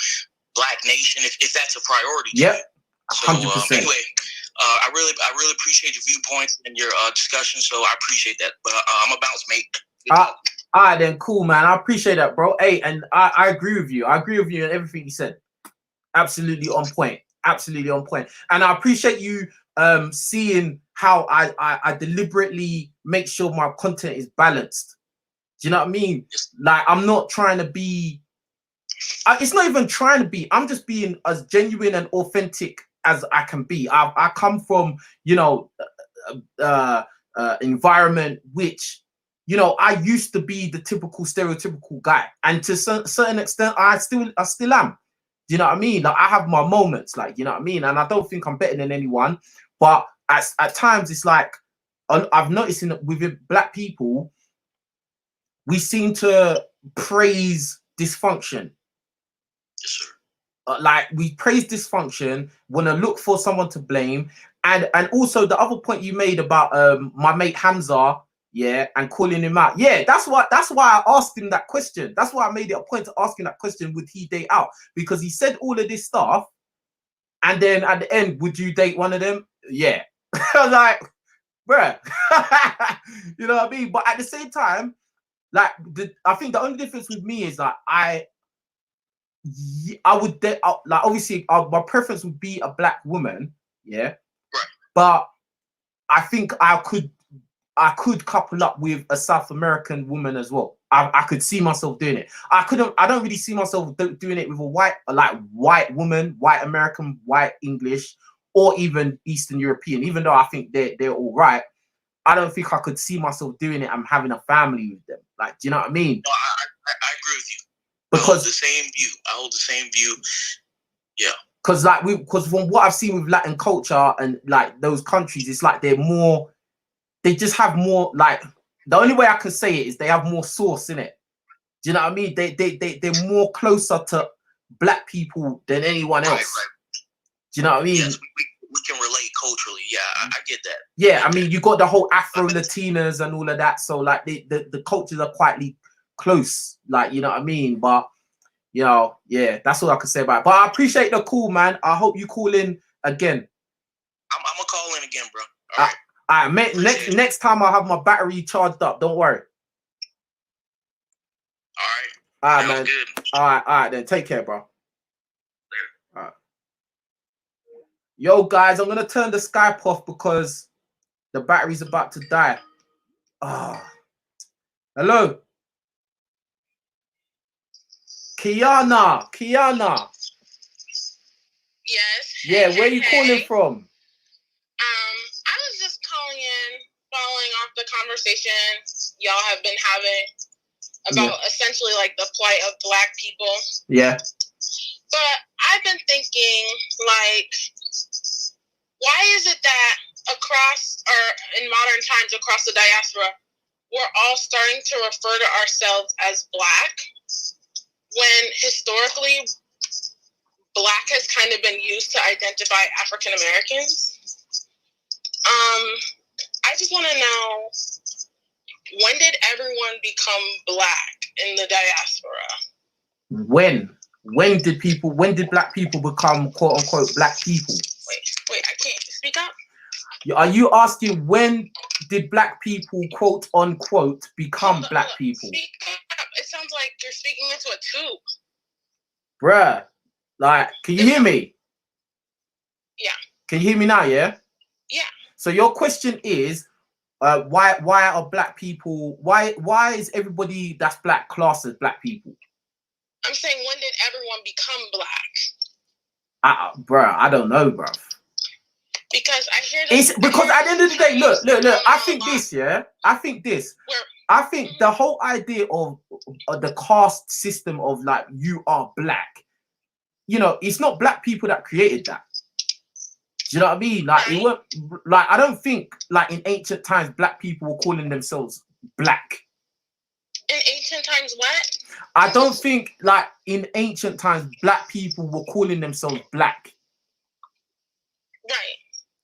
black nation if that's a priority. Yep. So 100%. Anyway, I really appreciate your viewpoints and your discussion. So I appreciate that. But I'm a bounce, mate. All right, then, cool, man. I appreciate that, bro. Hey, and I agree with you. I agree with you on everything you said. Absolutely on point. Absolutely on point. And I appreciate you seeing how I deliberately make sure my content is balanced. Do you know what I mean? Like, I'm not trying to be. It's not even trying to be. I'm just being as genuine and authentic as I can be. I come from, you know, environment which, you know, I used to be the typical stereotypical guy, and to a certain extent, I still am. Do you know what I mean? Like, I have my moments, like, you know what I mean? And I don't think I'm better than anyone, but at times it's like, I've noticed within black people, we seem to praise dysfunction. Yes, sir. Like, we praise dysfunction, want to look for someone to blame, and also the other point you made about my mate Hamza, yeah, and calling him out. Yeah, that's why I asked him that question. That's why I made it a point to ask him that question. Would he date out? Because he said all of this stuff, and then at the end, would you date one of them? Yeah. I was like, bruh. You know what I mean? But at the same time, like, I think the only difference with me is that I would date, like, obviously my preference would be a black woman, yeah, right. But I think I could couple up with a South American woman as well. I could see myself doing it. I don't really see myself doing it with a white woman, white American, white English, or even Eastern European. Even though I think they're all right, I don't think I could see myself doing it. I'm having a family with them. Like, do you know what I mean? No, I agree with you. Because I hold the same view. I hold the same view. Yeah. Because from what I've seen with Latin culture and like those countries, it's like they just have more, like, the only way I can say it is they have more sauce in it. Do you know what I mean? They're more closer to black people than anyone else. Right. Do you know what I mean? Yes, we can relate culturally. Yeah, I get that. Yeah, I mean, you got the whole Afro Latinas and all of that. So like the cultures are quite close. Like, you know what I mean? But, you know, yeah, that's all I can say about it. But I appreciate the call, man. I hope you call in again. I'm gonna call in again, bro. All right. All right, mate. Next time I'll have my battery charged up. Don't worry. All right, man. Good. All right, then. Take care, bro. All right. Yo, guys, I'm gonna turn the Skype off because the battery's about to die. Hello, Kiana. Yes. Yeah, where are you calling from? I was just calling in, following off the conversation y'all have been having about essentially like the plight of black people. Yeah. But I've been thinking, like, why is it that across, or in modern times across the diaspora, we're all starting to refer to ourselves as black, when historically black has kind of been used to identify African Americans? I just want to know, when did everyone become black in the diaspora? When did black people become quote unquote black people? Wait, I can't speak up. Are you asking when did black people quote unquote become black people? Speak up. It sounds like you're speaking into a tube. Bruh, like, can you hear me? Yeah. Can you hear me now? Yeah. Yeah. So your question is, why are black people? Why is everybody that's black classed as black people? I'm saying, when did everyone become black? Bruh, I don't know, bruh. Because I hear this. It's because at the end of the day, look. I think this, yeah. I think the whole idea of the caste system of like you are black, you know, it's not black people that created that. Do you know what I mean? Like, it weren't, like, I don't think like in ancient times black people were calling themselves black. In ancient times, what? I don't think like in ancient times black people were calling themselves black. Right.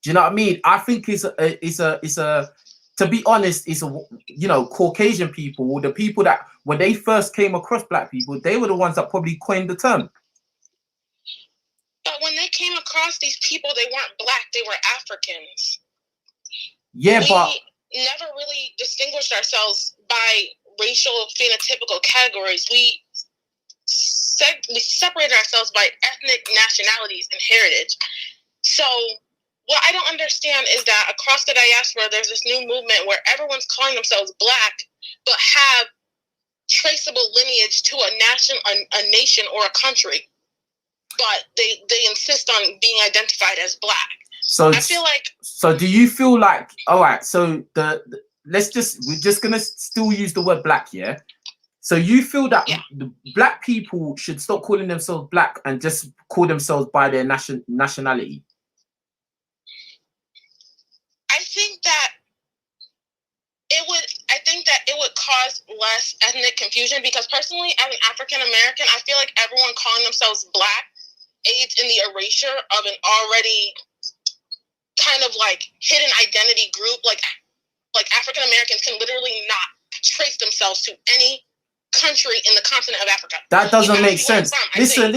Do you know what I mean? I think it's a to be honest, it's a, you know, Caucasian people, the people that when they first came across black people, they were the ones that probably coined the term. But when they came across these people, they weren't black, they were Africans. Yeah, but we never really distinguished ourselves by racial phenotypical categories. We separated ourselves by ethnic nationalities and heritage. So what I don't understand is that across the diaspora, there's this new movement where everyone's calling themselves black, but have traceable lineage to a nation or a country. But they insist on being identified as black. So I feel like. So do you feel like, all right? So we're just gonna still use the word black, yeah. So you feel that the black people should stop calling themselves black and just call themselves by their nationality? I think that it would cause less ethnic confusion, because personally, as an African American, I feel like everyone calling themselves black aids in the erasure of an already kind of like hidden identity group. Like African Americans can literally not trace themselves to any country in the continent of Africa. That doesn't make sense. Listen.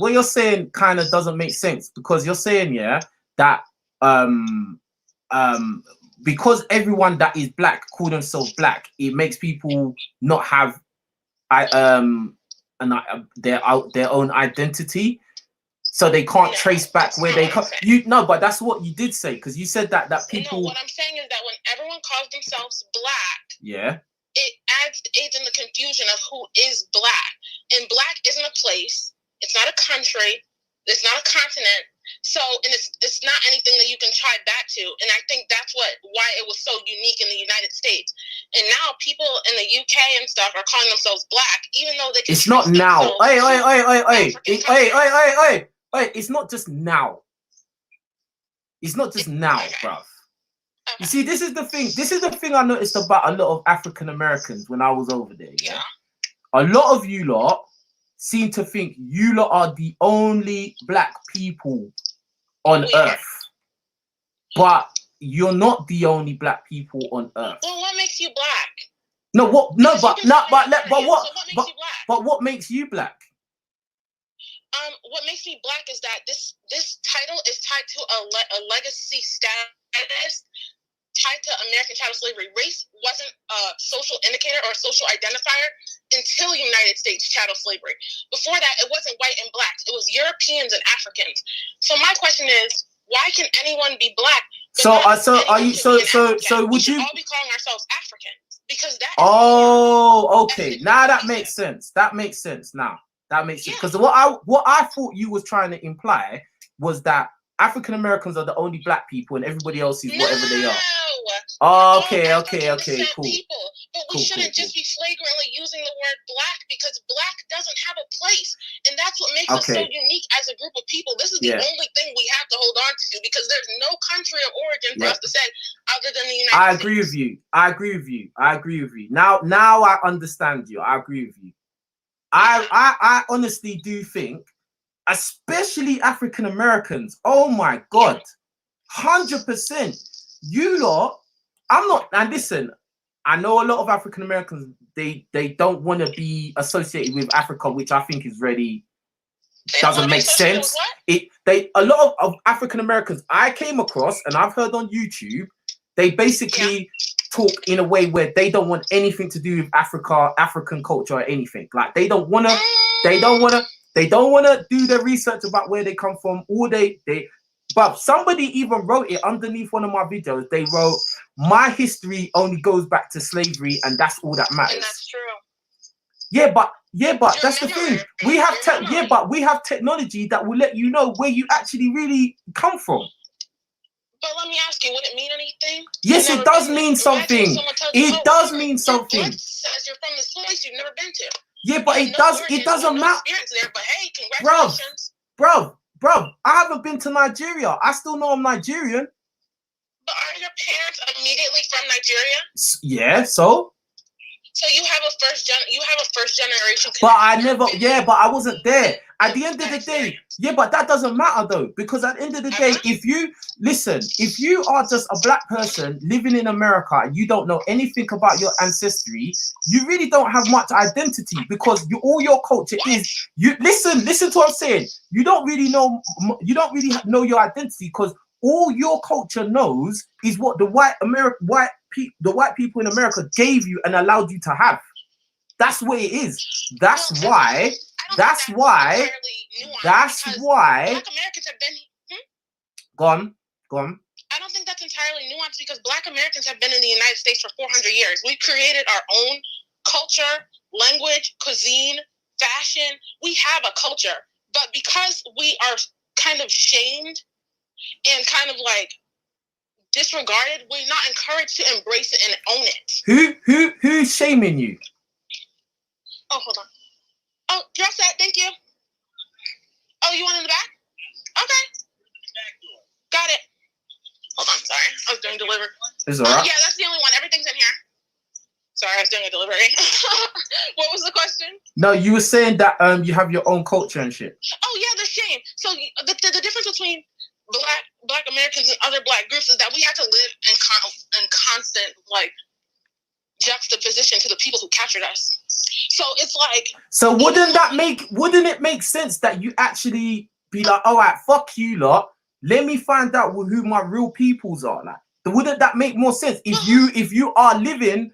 What you're saying kind of doesn't make sense, because you're saying, yeah, that because everyone that is black call themselves black, it makes people not have their own identity, so they can't trace back where they come. But that's what you did say, because you said that people. No, what I'm saying is that when everyone calls themselves black, yeah, it aids in the confusion of who is black. And black isn't a place, it's not a country, it's not a continent. So, and it's not anything that you can try back to. And I think that's why it was so unique in the United States. And now people in the UK and stuff are calling themselves black, even though they can. It's not now. Hey. It's not just now. It's not just now, bruv. Okay. You see, this is the thing I noticed about a lot of African Americans when I was over there. Yeah. A lot of you lot seem to think you lot are the only black people on earth, but you're not the only black people on earth. Well, what makes you black? What makes you black? What makes me black is that this title is tied to a legacy status tied to American chattel slavery. Race wasn't a social indicator or a social identifier until United States chattel slavery. Before that, it wasn't white and blacks. It was Europeans and Africans. So my question is, why can anyone be black? So would you all be calling ourselves Africans? Because that. Okay. Now that makes sense. That makes sense. Now that makes sense. Because what I thought you was trying to imply was that African Americans are the only black people and everybody else is whatever they are. Okay, cool. People, but we shouldn't just be flagrantly using the word black, because black doesn't have a place, and that's what makes us so unique as a group of people. This is the only thing we have to hold on to, because there's no country of origin for us to say other than the United States. I agree with you. Now I understand you. I agree with you. I honestly do think, especially African Americans, oh my God, 100%. You lot, I'm not, and listen, I know a lot of African Americans, they don't want to be associated with Africa, which I think is really doesn't make sense. A lot of African Americans I came across and I've heard on YouTube, they basically talk in a way where they don't want anything to do with African culture or anything. Like they don't want to do their research about where they come from. But somebody even wrote it underneath one of my videos. They wrote, "My history only goes back to slavery, and that's all that matters." And that's true. Yeah, but that's the thing. We have technology that will let you know where you actually really come from. But let me ask you, would it mean anything? Yes, it does mean something. It does mean something. Your blood says you're from this place you've never been to. Yeah, but it doesn't matter. There, but hey, congratulations. Bruv, I haven't been to Nigeria. I still know I'm Nigerian. But are your parents immediately from Nigeria? Yeah, so? So you have a first generation. But I never, yeah, but I wasn't there. At the end of the day, yeah, but that doesn't matter though, because at the end of the day, if you listen, if you are just a black person living in America and you don't know anything about your ancestry, you really don't have much identity, because all your culture is you. Listen to what I'm saying. You don't really know your identity, because all your culture knows is what the white people in America gave you and allowed you to have. That's what it is. That's why. Black Americans have been. Go on. I don't think that's entirely nuanced, because Black Americans have been in the United States for 400 years. We created our own culture, language, cuisine, fashion. We have a culture, but because we are kind of shamed and kind of like disregarded, we're not encouraged to embrace it and own it. Who's shaming you? Oh, hold on. Oh, dress that. Thank you. Oh, you want in the back? Okay. Got it. Hold on. Sorry. I was doing delivery. Is it alright? Yeah, that's the only one. Everything's in here. Sorry, I was doing a delivery. What was the question? No, you were saying that you have your own culture and shit. Oh, yeah, the shame. So the difference between Black Americans and other Black groups is that we have to live in constant, like, juxtaposition to the people who captured us. So it's like, so wouldn't it make sense that you actually be like, all right, fuck you lot, let me find out who my real peoples are? Like, wouldn't that make more sense if you are living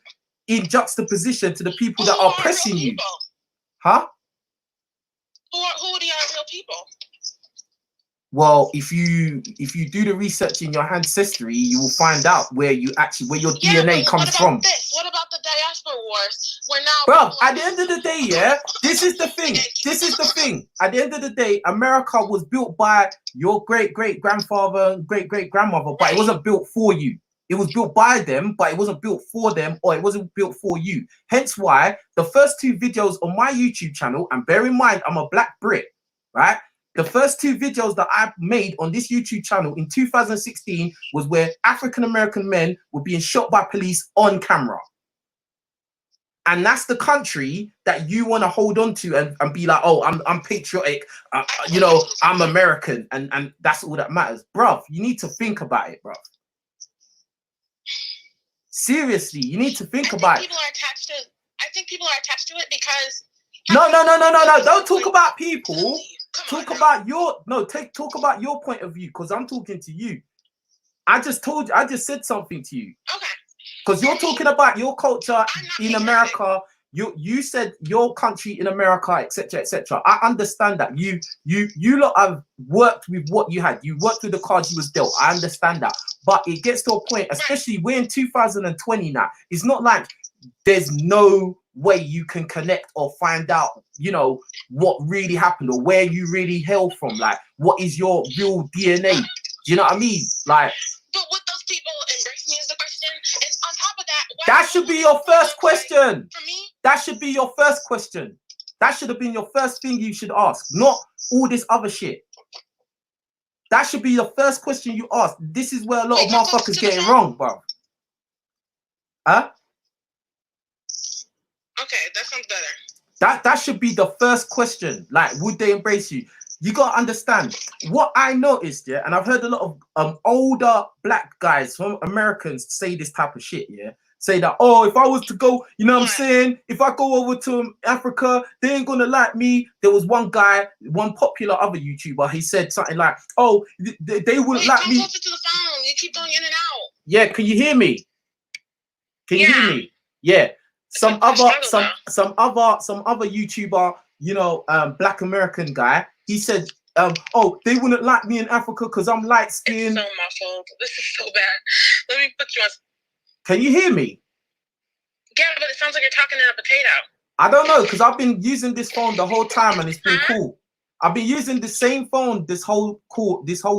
in juxtaposition to the people that are oppressing you? Huh? Who are the real people? Well, if you do the research in your ancestry, you will find out where your DNA comes from. What about the Diaspora wars? We're now, bro. At the end of the day, yeah, this is the thing. At the end of the day, America was built by your great grandfather and great grandmother, but it wasn't built for you. It was built by them, but it wasn't built for them, or it wasn't built for you. Hence why the first 2 videos on my YouTube channel, and bear in mind, I'm a Black Brit, right? The first 2 videos that I made on this YouTube channel in 2016 was where African-American men were being shot by police on camera. And that's the country that you want to hold on to and be like, oh, I'm patriotic, you know, I'm American, and that's all that matters. Bruv, you need to think about it, bruv. Seriously, you need to think about it. I think people are attached to it because... No. Don't talk about people. Talk about your point of view, because I'm talking to you. I just said something to you. Okay. Because you're talking about your culture in America. You said your country in America, etc., etc. I understand that. You lot have worked with what you had. You worked with the cards you was dealt. I understand that. But it gets to a point, especially we're in 2020 now. It's not like there's no way you can connect or find out, you know, what really happened or where you really hail from. Like, what is your real DNA? Do you know what I mean? Like, but would those people embrace me is the question. And on top of that, that should be your first question. For me, that should be your first question. That should have been your first thing you should ask, not all this other shit. That should be your first question you ask. This is where a lot of motherfuckers get it wrong, bro. Huh? Okay, that sounds better. That should be the first question. Like, would they embrace you? You gotta understand what I noticed, yeah, and I've heard a lot of older Black guys from Americans say this type of shit, yeah. Say that, oh, if I was to go, you know what I'm saying? If I go over to Africa, they ain't gonna like me. There was one guy, one popular other YouTuber, he said something like, oh, they wouldn't like me. Come closer to the phone. You keep going in and out. Yeah, can you hear me? Can you hear me? Yeah. Some other YouTuber, you know, Black American guy, he said, oh, they wouldn't like me in Africa because I'm light skinned. It's so muffled. This is so bad. Let me put you on. Can you hear me? Yeah, but it sounds like you're talking in a potato. I don't know, because I've been using this phone the whole time and it's been cool. I've been using the same phone this whole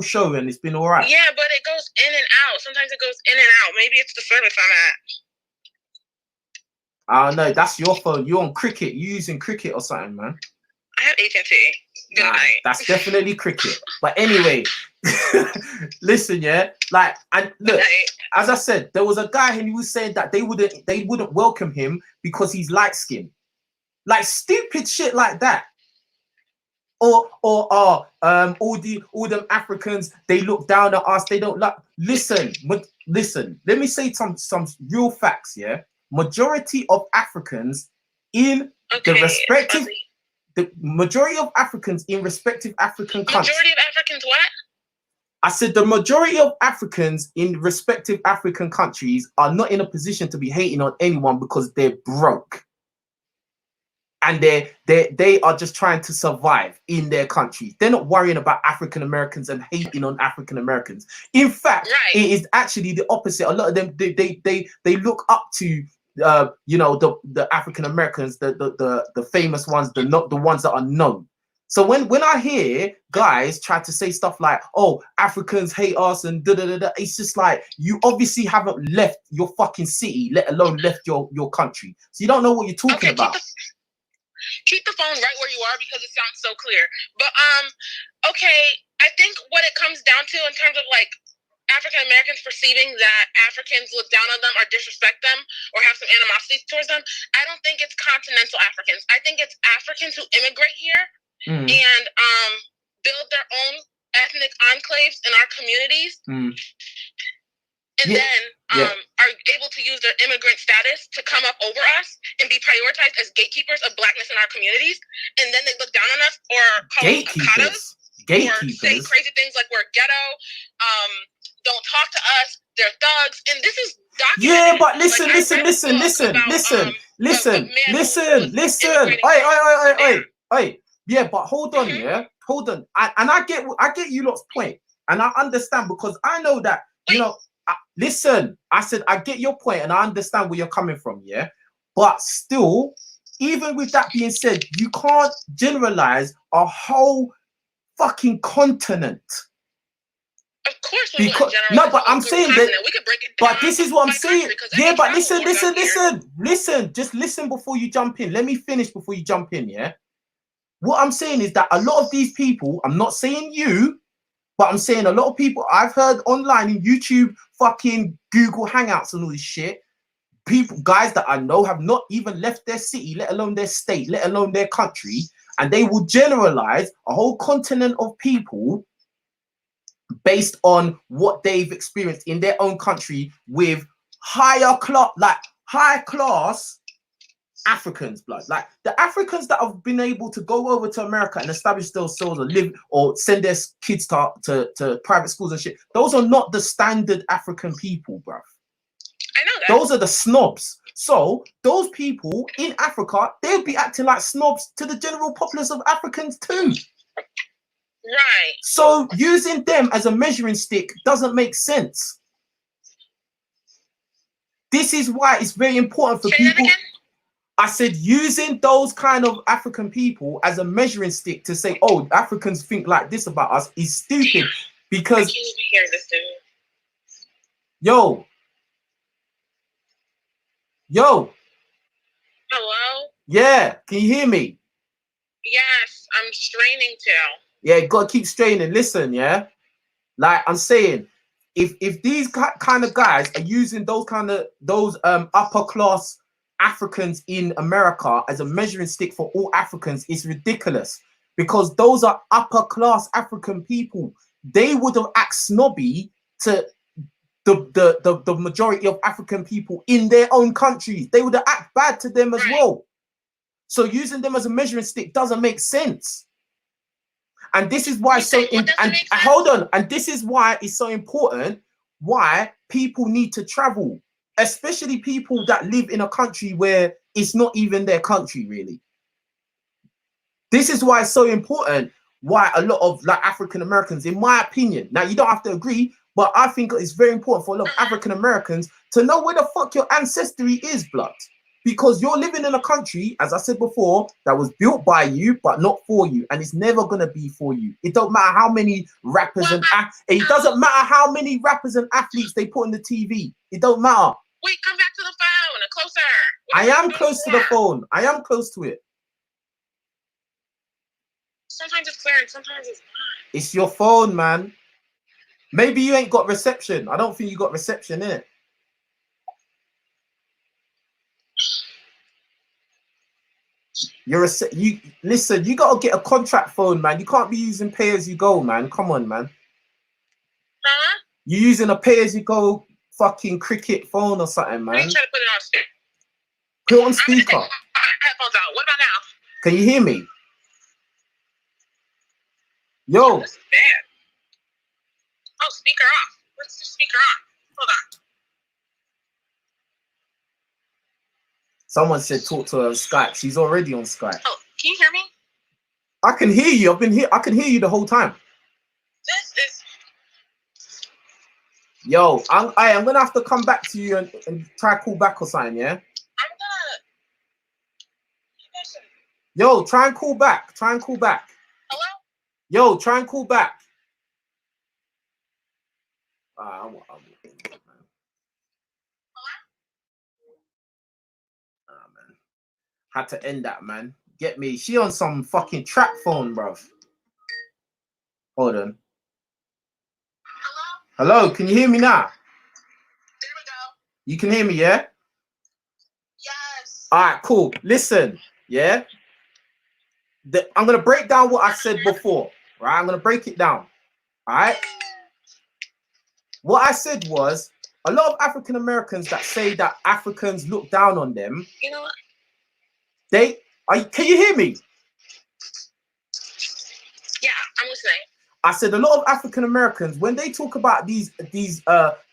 show and it's been all right. Yeah, but it goes in and out. Sometimes it goes in and out. Maybe it's the service I'm at. No, that's your phone. You're on Cricket. You're using Cricket or something, man. I have AT&T. Good night. That's definitely Cricket. But anyway, Listen, yeah, like, and look, as I said, there was a guy and he was saying that they wouldn't welcome him because he's light skinned, like stupid shit like that. Or all them Africans, they look down at us, they don't like. Listen, let me say some real facts. Yeah, majority of Africans in the respective majority of Africans in respective African countries. Majority of Africans what? I said the majority of Africans in respective African countries are not in a position to be hating on anyone because they're broke. And they are just trying to survive in their countries. They're not worrying about African Americans and hating on African Americans. In fact, it is actually the opposite. A lot of them they look up to you know, the African Americans, the famous ones, the ones that are known. So when I hear guys try to say stuff like, "Oh, Africans hate us," and it's just like, you obviously haven't left your fucking city, let alone left your country. So you don't know what you're talking about. Keep the phone right where you are because it sounds so clear. But okay, I think what it comes down to in terms of like African Americans perceiving that Africans look down on them or disrespect them or have some animosity towards them, I don't think it's continental Africans. I think it's Africans who immigrate here and build their own ethnic enclaves in our communities. And then are able to use their immigrant status to come up over us and be prioritized as gatekeepers of blackness in our communities. And then they look down on us or call us cicadas or say crazy things like we're ghetto, don't talk to us, they're thugs. And this is documented. Yeah, but listen. Hey. Yeah, but hold on, hold on. And I get you lot's point, and I understand because I know that, you know. Listen, I said I get your point and I understand where you're coming from, yeah? But still, even with that being said, you can't generalize a whole fucking continent. Of course we wouldn't generalize. No, but I'm saying that, we could break it down. But this is what I'm saying. Yeah, but listen. Just listen before you jump in. Let me finish before you jump in, yeah? What I'm saying is that a lot of these people, I'm not saying you, but I'm saying a lot of people I've heard online in YouTube, fucking Google Hangouts and all this shit, guys that I know have not even left their city, let alone their state, let alone their country, and they will generalize a whole continent of people based on what they've experienced in their own country with high class Africans, blood. Like the Africans that have been able to go over to America and establish themselves or live or send their kids to private schools and shit, those are not the standard African people, bruv. I know that. Those are the snobs. So those people in Africa, they'll be acting like snobs to the general populace of Africans too. Right. So using them as a measuring stick doesn't make sense. This is why it's very important for people. I said using those kind of African people as a measuring stick to say, oh, Africans think like this about us is stupid because... I can't even hear this dude. Yo. Hello? Yeah, can you hear me? Yes, I'm straining to. Yeah, you gotta keep straining. Listen, yeah? Like I'm saying, if these kind of guys are using those upper class Africans in America as a measuring stick for all Africans, it's ridiculous because those are upper class African people. They would have acted snobby to the majority of African people in their own countries. They would have acted bad to them as well. So using them as a measuring stick doesn't make sense. And this is why hold on. And this is why it's so important why people need to travel, especially people that live in a country where it's not even their country, really. This is why it's so important why a lot of like African Americans, in my opinion, now you don't have to agree, but I think it's very important for a lot of African Americans to know where the fuck your ancestry is, blood. Because you're living in a country, as I said before, that was built by you, but not for you. And it's never going to be for you. It don't matter how many rappers it doesn't matter how many rappers and athletes they put on the TV. It don't matter. Wait, come back to the phone, closer. I am close to the phone. I am close to it. Sometimes it's clear and sometimes it's not. It's your phone, man. Maybe you ain't got reception. I don't think you got reception in it. You listen, you gotta get a contract phone, man. You can't be using pay as you go, man. Come on, man. Huh? You're using a pay as you go fucking cricket phone or something, man. Let me try to put it on speaker. Put it on speaker. I'm gonna take my headphones out. What about now? Can you hear me? Yo. This is bad. Oh, speaker off. What's the speaker on? Hold on. Someone said talk to her on Skype. She's already on Skype. Oh, can you hear me? I can hear you. I've been here. I can hear you the whole time. This is. Yo, I'm gonna have to come back to you and try to call back or something, yeah? I'm gonna. Yo, try and call back. Try and call back. Hello? Yo, try and call back. I'm man. Had to end that, man. Get me. She on some fucking trap phone, bruv. Hold on. Hello, can you hear me now? There we go. You can hear me, yeah? Yes. All right, cool. Listen, yeah? I'm going to break down what I said before, right? I'm going to break it down, all right? What I said was, a lot of African Americans that say that Africans look down on them, you know what? Can you hear me? Yeah, I'm listening. I said a lot of African Americans, when they talk about these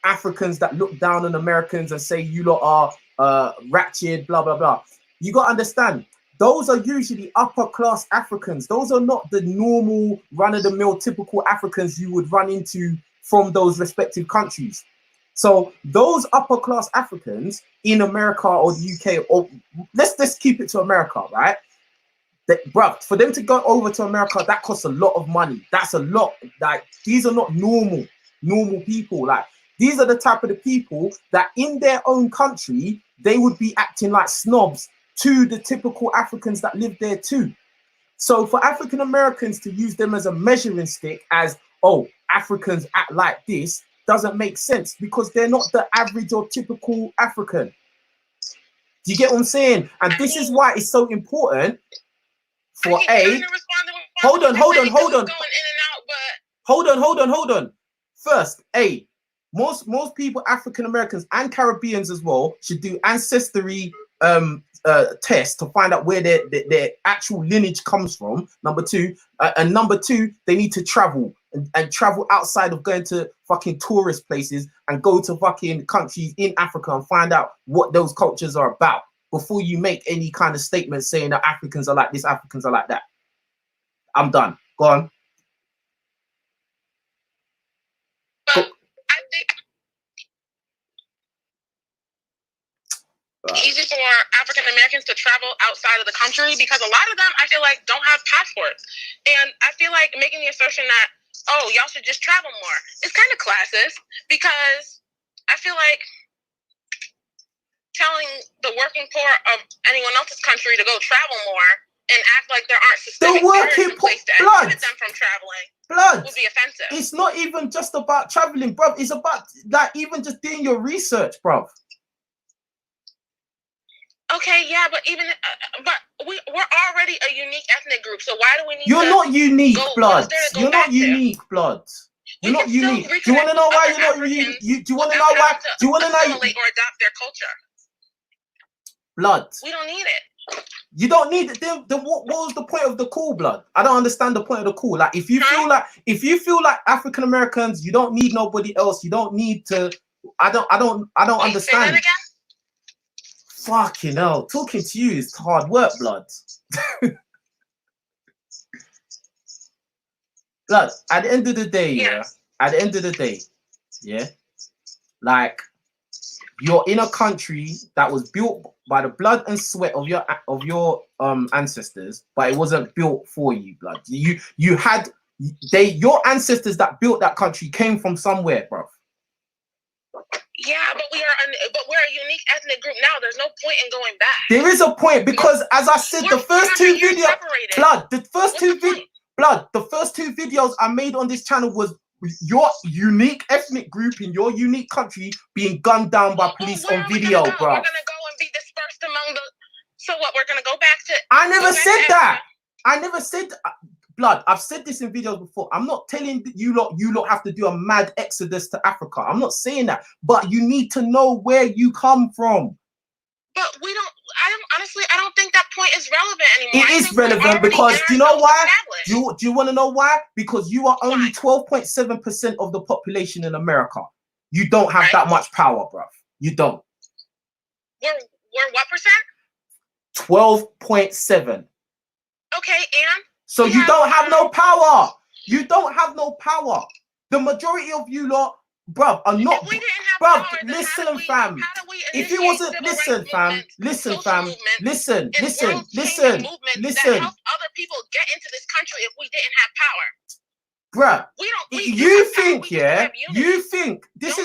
Africans that look down on Americans and say you lot are ratchet, blah, blah, blah. You got to understand, those are usually upper class Africans. Those are not the normal run-of-the-mill typical Africans you would run into from those respective countries. So those upper class Africans in America or the UK, or let's keep it to America, right? Bruv, for them to go over to America, that costs a lot of money. That's a lot. Like, these are not normal people. Like, these are the type of the people that in their own country, they would be acting like snobs to the typical Africans that live there too. So for African Americans to use them as a measuring stick as, oh, Africans act like this, doesn't make sense because they're not the average or typical African. Do you get what I'm saying? And this is why it's so important for hold on. First, most people, African Americans and Caribbeans as well, should do ancestry test to find out where their actual lineage comes from. Number two, they need to travel and travel outside of going to fucking tourist places and go to fucking countries in Africa and find out what those cultures are about before you make any kind of statement saying that Africans are like this, Africans are like that. I'm done. Go on. But I think it's easy for African Americans to travel outside of the country because a lot of them, I feel like, don't have passports. And I feel like making the assertion that, oh, y'all should just travel more, it's kind of classist because I feel like telling the working poor of anyone else's country to go travel more and act like there aren't systemic barriers in place to inhibit them from traveling would be offensive. It's not even just about traveling, bro. It's about like even just doing your research, bro. Okay, yeah, but even we're already a unique ethnic group, so why do we need? You're not unique, blood. You're not unique, blood. You're not unique. Do you want to know why you're not unique? Do you want to know why? Do you want to know? Or adopt their culture. Blood. We don't need it. You don't need it. What was the point of the call, blood? I don't understand the point of the call. Like, if you feel like African Americans, you don't need nobody else. You don't need to. I don't understand. Say that again? Fucking hell, talking to you is hard work, blood. Blood, at the end of the day, like, you're in a country that was built by the blood and sweat of your ancestors, but it wasn't built for you, blood. Your ancestors that built that country came from somewhere, bro. Yeah, but we're a unique ethnic group now. There's no point in going back. There is a point because, as I said, the first two videos I made on this channel your unique ethnic group in your unique country being gunned down by police on video, bro. We're gonna go and be dispersed among the. So what? We're gonna go back to. I never said that. I never said. Blood, I've said this in videos before. I'm not telling you lot have to do a mad exodus to Africa. I'm not saying that, but you need to know where you come from. But honestly, I don't think that point is relevant anymore. It is relevant because, do you know why? Do you want to know why? Because you are only 12.7% of the population in America. You don't have that much power, bruv. You don't. We're what percent? 12.7. Okay, and? So you don't have no power. You don't have no power. The majority of you lot, bruv, are not. If we didn't have power, listen, fam. If it wasn't, listen, fam. Listen, fam. Listen. That helped other people get into this country if we didn't have power. Bruh, you think, yeah? You think this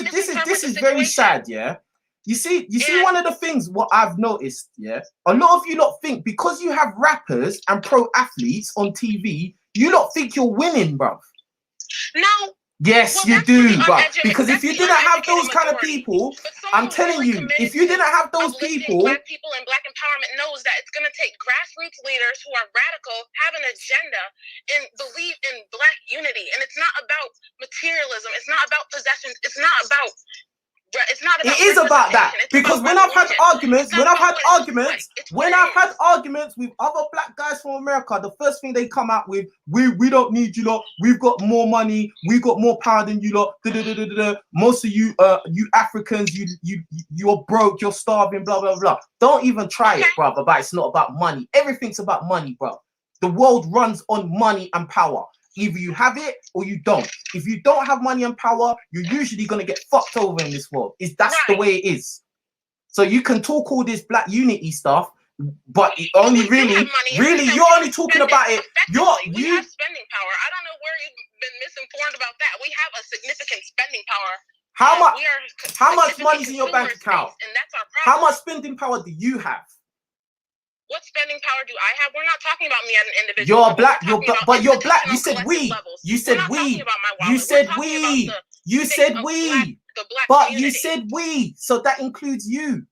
is very sad, yeah? You see, one of the things what I've noticed, yeah, a lot of you lot think because you have rappers and pro athletes on TV, you lot think you're winning, bruv. No. Yes, you do, bruv. Because if you didn't have those kind of people, I'm telling you, if you didn't have those people, Black people and Black empowerment knows that it's going to take grassroots leaders who are radical, have an agenda, and believe in Black unity. And it's not about materialism. It's not about possessions. It's not about. It is about that, because when I've had arguments with other Black guys from America, the first thing they come out with, we don't need you lot, we've got more money, we've got more power than you lot. Most of you you Africans, you're broke, you're starving, blah blah blah. Don't even try it, brother. But it's not about money. Everything's about money, bro. The world runs on money and power. Either you have it or you don't. If you don't have money and power, you're usually going to get fucked over in this world. That's the way it is. So you can talk all this Black unity stuff, but it only really you're only talking about it. We have spending power. I don't know where you've been misinformed about that. We have a significant spending power. How much money's in your bank account? And that's our problem. How much spending power do you have? What spending power do I have? We're not talking about me as an individual. You're Black, but you're Black. You said we. You said we. You said we. You said we. But you said we. So that includes you.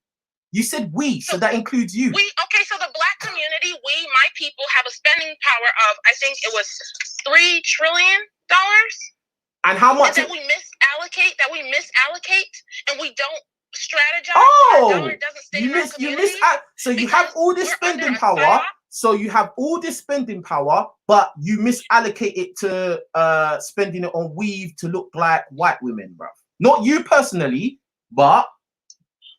You said we. So that includes you. Okay, so the Black community, my people, have a spending power of, I think it was $3 trillion. And how much? And that we misallocate, and we don't strategize. Oh, so you have all this spending power. So you have all this spending power, but you misallocate it to spending it on weave to look like white women, bro. Not you personally, but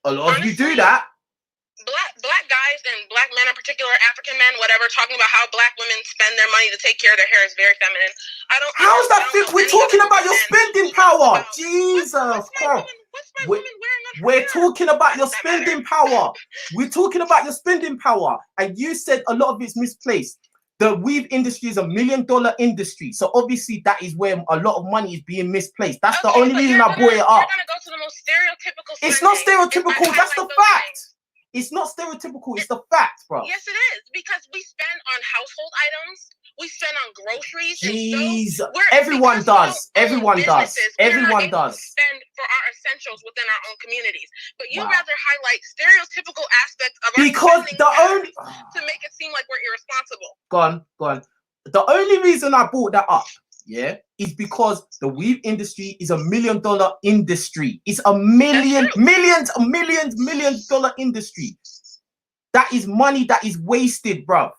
a lot of you do that. Black guys and Black men in particular, African men, whatever, talking about how Black women spend their money to take care of their hair is very feminine. How's that fit? We're talking about your spending power. Jesus Christ. We're talking about your spending power. We're talking about your spending power. And you said a lot of it's misplaced. The weave industry is $1 million industry. So obviously that is where a lot of money is being misplaced. That's the only reason I brought it up. You're going to go to the most stereotypical. It's not stereotypical. That's the fact. It's not stereotypical. It's the fact, bro. Yes, it is. Because we spend on household items. We spend on groceries. Jeez. Everyone does. Everyone does. Everyone does. Spend for our essentials within our own communities. But you rather highlight stereotypical aspects of our spending to make it seem like we're irresponsible. Go on. The only reason I brought that up, yeah, is because the weave industry is $1 million industry. It's millions industry. That is money that is wasted, bruv.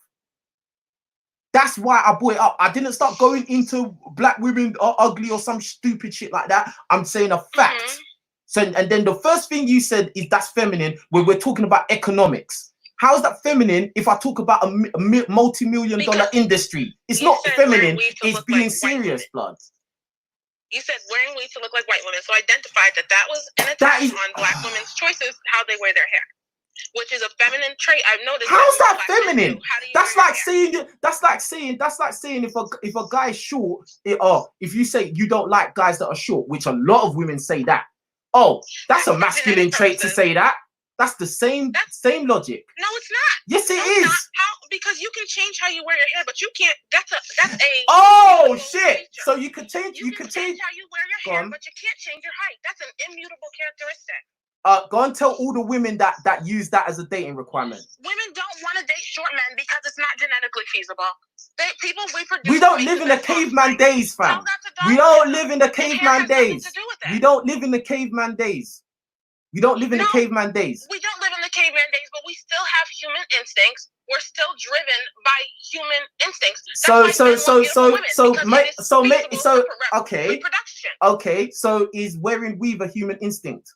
That's why I brought it up. I didn't start going into Black women are ugly or some stupid shit like that. I'm saying a fact. So, and then the first thing you said is that's feminine when we're talking about economics. How is that feminine if I talk about a multi-million dollar industry? It's not feminine. It's being serious, blood. You said wearing weave to look like white women. So I identified that was an attack on Black women's choices, how they wear their hair. Which is a feminine trait. I've noticed. How's that feminine? That's like saying if a guy is short, if you say you don't like guys that are short, which a lot of women say that. Oh, that's a masculine trait to say that. That's the same logic. No, it's not. Yes, it is. because you can change how you wear your hair, but you can't. That's a. Oh shit! Feature. So you could change. You can change how you wear your hair, but you can't change your height. That's an immutable characteristic. Go and tell all the women that use that as a dating requirement. Women don't want to date short men because it's not genetically feasible. People reproduce. We don't live in the caveman days, fam. We don't live in the caveman days. We don't live in the caveman days. We don't live in the caveman days. We don't live in the caveman days, but we still have human instincts. We're still driven by human instincts. Okay. So is wearing weave a human instinct?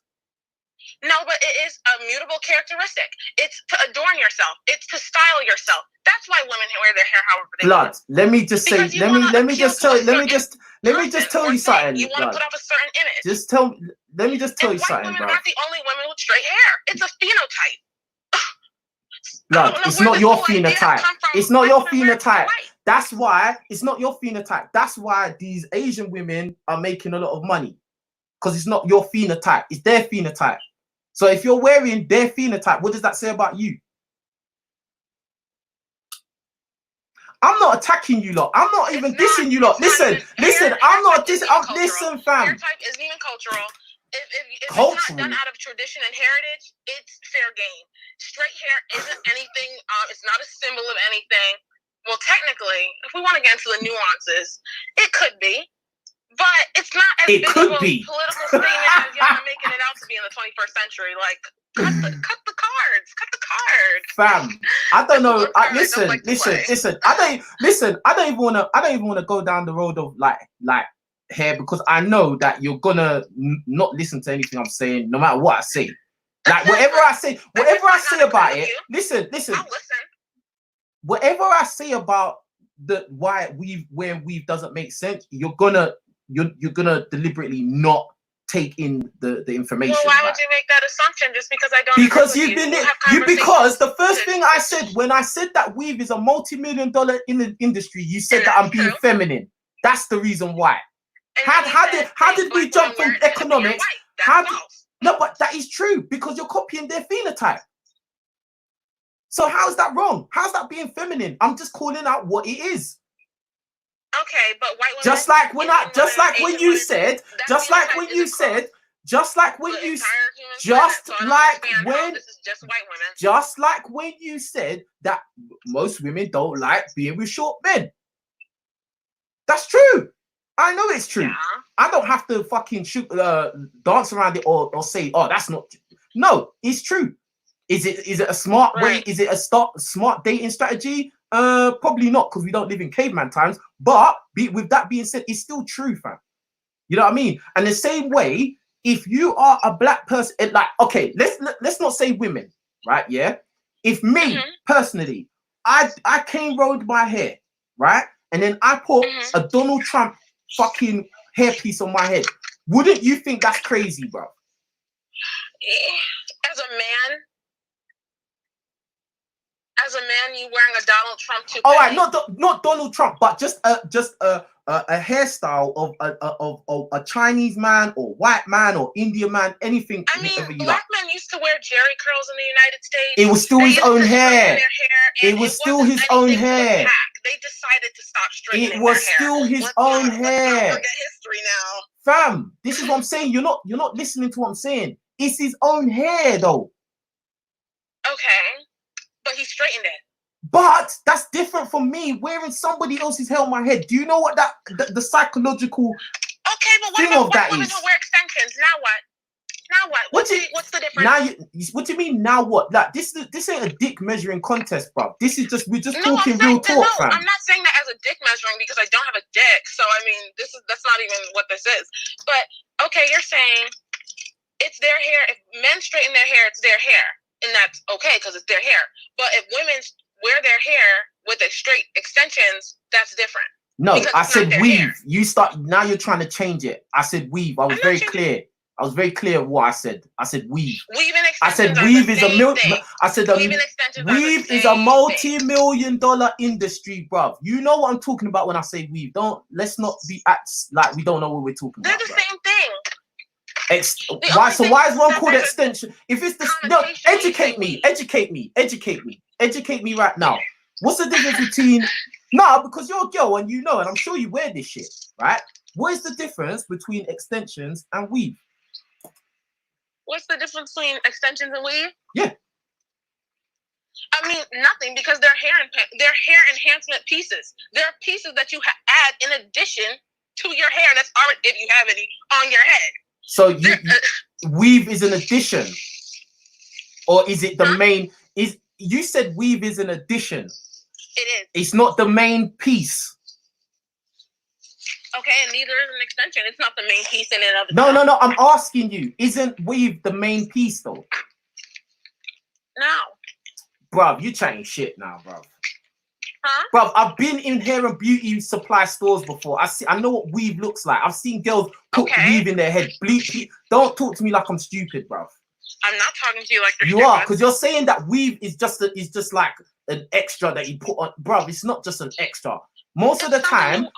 No, but it is a mutable characteristic. It's to adorn yourself. It's to style yourself. That's why women wear their hair however they want. Let me just say, let me just tell you something. You want to put up a certain image. Let me just tell you something, women bro. aren't the only women with straight hair. It's a phenotype. Blood, it's not your phenotype. It's not your phenotype. That's why it's not your phenotype. That's why these Asian women are making a lot of money. Because it's not your phenotype. It's their phenotype. So if you're wearing their phenotype, what does that say about you? I'm not attacking you lot. I'm not even dissing you lot. Listen, I'm not dissing. Listen, fam. Hair type isn't even cultural. If it's not done out of tradition and heritage, it's fair game. Straight hair isn't anything. It's not a symbol of anything. Well, technically, if we want to get into the nuances, it could be. But it's not as big of a political statement as y'all making it out to be in the 21st century. Like, cut the cards. Fam, I don't know. Listen. I don't even wanna go down the road of like hair, because I know that you're gonna not listen to anything I'm saying, no matter what I say. Like whatever I say about it. Listen. I'll listen. Whatever I say about why wearing weave doesn't make sense, you're gonna deliberately not take in the information. Well, why would you make that assumption just because I don't? Because because the first thing I said when I said that weave is a multi-million-dollar industry, you said that I'm being feminine. That's the reason why. How did we jump from economics? No, but that is true because you're copying their phenotype. So how is that wrong? How's that being feminine? I'm just calling out what it is. Okay, but white women. Just like when you said that most women don't like being with short men. That's true. I know it's true. Yeah. I don't have to fucking dance around it or say, oh, that's not. No, it's true. Is it a smart way? Is it a smart dating strategy? Probably not, because we don't live in caveman times. But with that being said, it's still true, fam. You know what I mean? And the same way, if you are a black person, okay, let's not say women, right? Yeah. If me personally, I came rolled my hair, right, and then I put a Donald Trump fucking hairpiece on my head, wouldn't you think that's crazy, bro? As a man, you wearing a Donald Trump toupee. All right, not Donald Trump, but just a hairstyle of a Chinese man or white man or Indian man, anything. I mean, black men used to wear jerry curls in the United States. It was still his own hair. It was still his own hair. They decided to stop straightening their hair. It was still his own hair. Forget history now. Fam, this is what I'm saying. You're not listening to what I'm saying. It's his own hair, though. Okay. But he straightened it. But that's different from me wearing somebody else's hair on my head. Do you know what the psychological thing of that is? Who wear extensions? Now what? What's the difference? Now what do you mean? Now what? Like this ain't a dick measuring contest, bro. We're just talking real talk, fam. I'm not saying that as a dick measuring because I don't have a dick. So I mean, that's not even what this is. But okay, you're saying it's their hair. If men straighten their hair, it's their hair. And that's okay because it's their hair. But if women wear their hair with a straight extensions, that's different. No, I said weave. Now you're trying to change it. I said weave. I was very clear. I was very clear what I said. I said weave. Weaving extensions. I said weave is weave is a multi-million-dollar industry, bruv. You know what I'm talking about when I say weave. Let's not be like we don't know what we're talking about. They're the same thing. Why is one called extension? If it's educate me right now. What's the difference between no, because you're a girl and you know, and I'm sure you wear this shit, right? What is the difference between extensions and weave? What's the difference between extensions and weave? Yeah. I mean, nothing, because they're hair enhancement pieces. They're pieces that you add in addition to your hair that's already, if you have any, on your head. So weave is an addition, or is it the main? Is you said weave is an addition? It is. It's not the main piece. Okay, and neither is an extension. It's not the main piece in and of itself. No. I'm asking you, isn't weave the main piece though? No. Bruv, you chatting shit now, bruv. Huh? Bruv, I've been in hair and beauty supply stores before. I know what weave looks like. I've seen girls put weave in their head. Bleach. Don't talk to me like I'm stupid, bruv. I'm not talking to you like you're You are, because you're saying that weave is just like an extra that you put on. Bruv, it's not just an extra. Most of the time,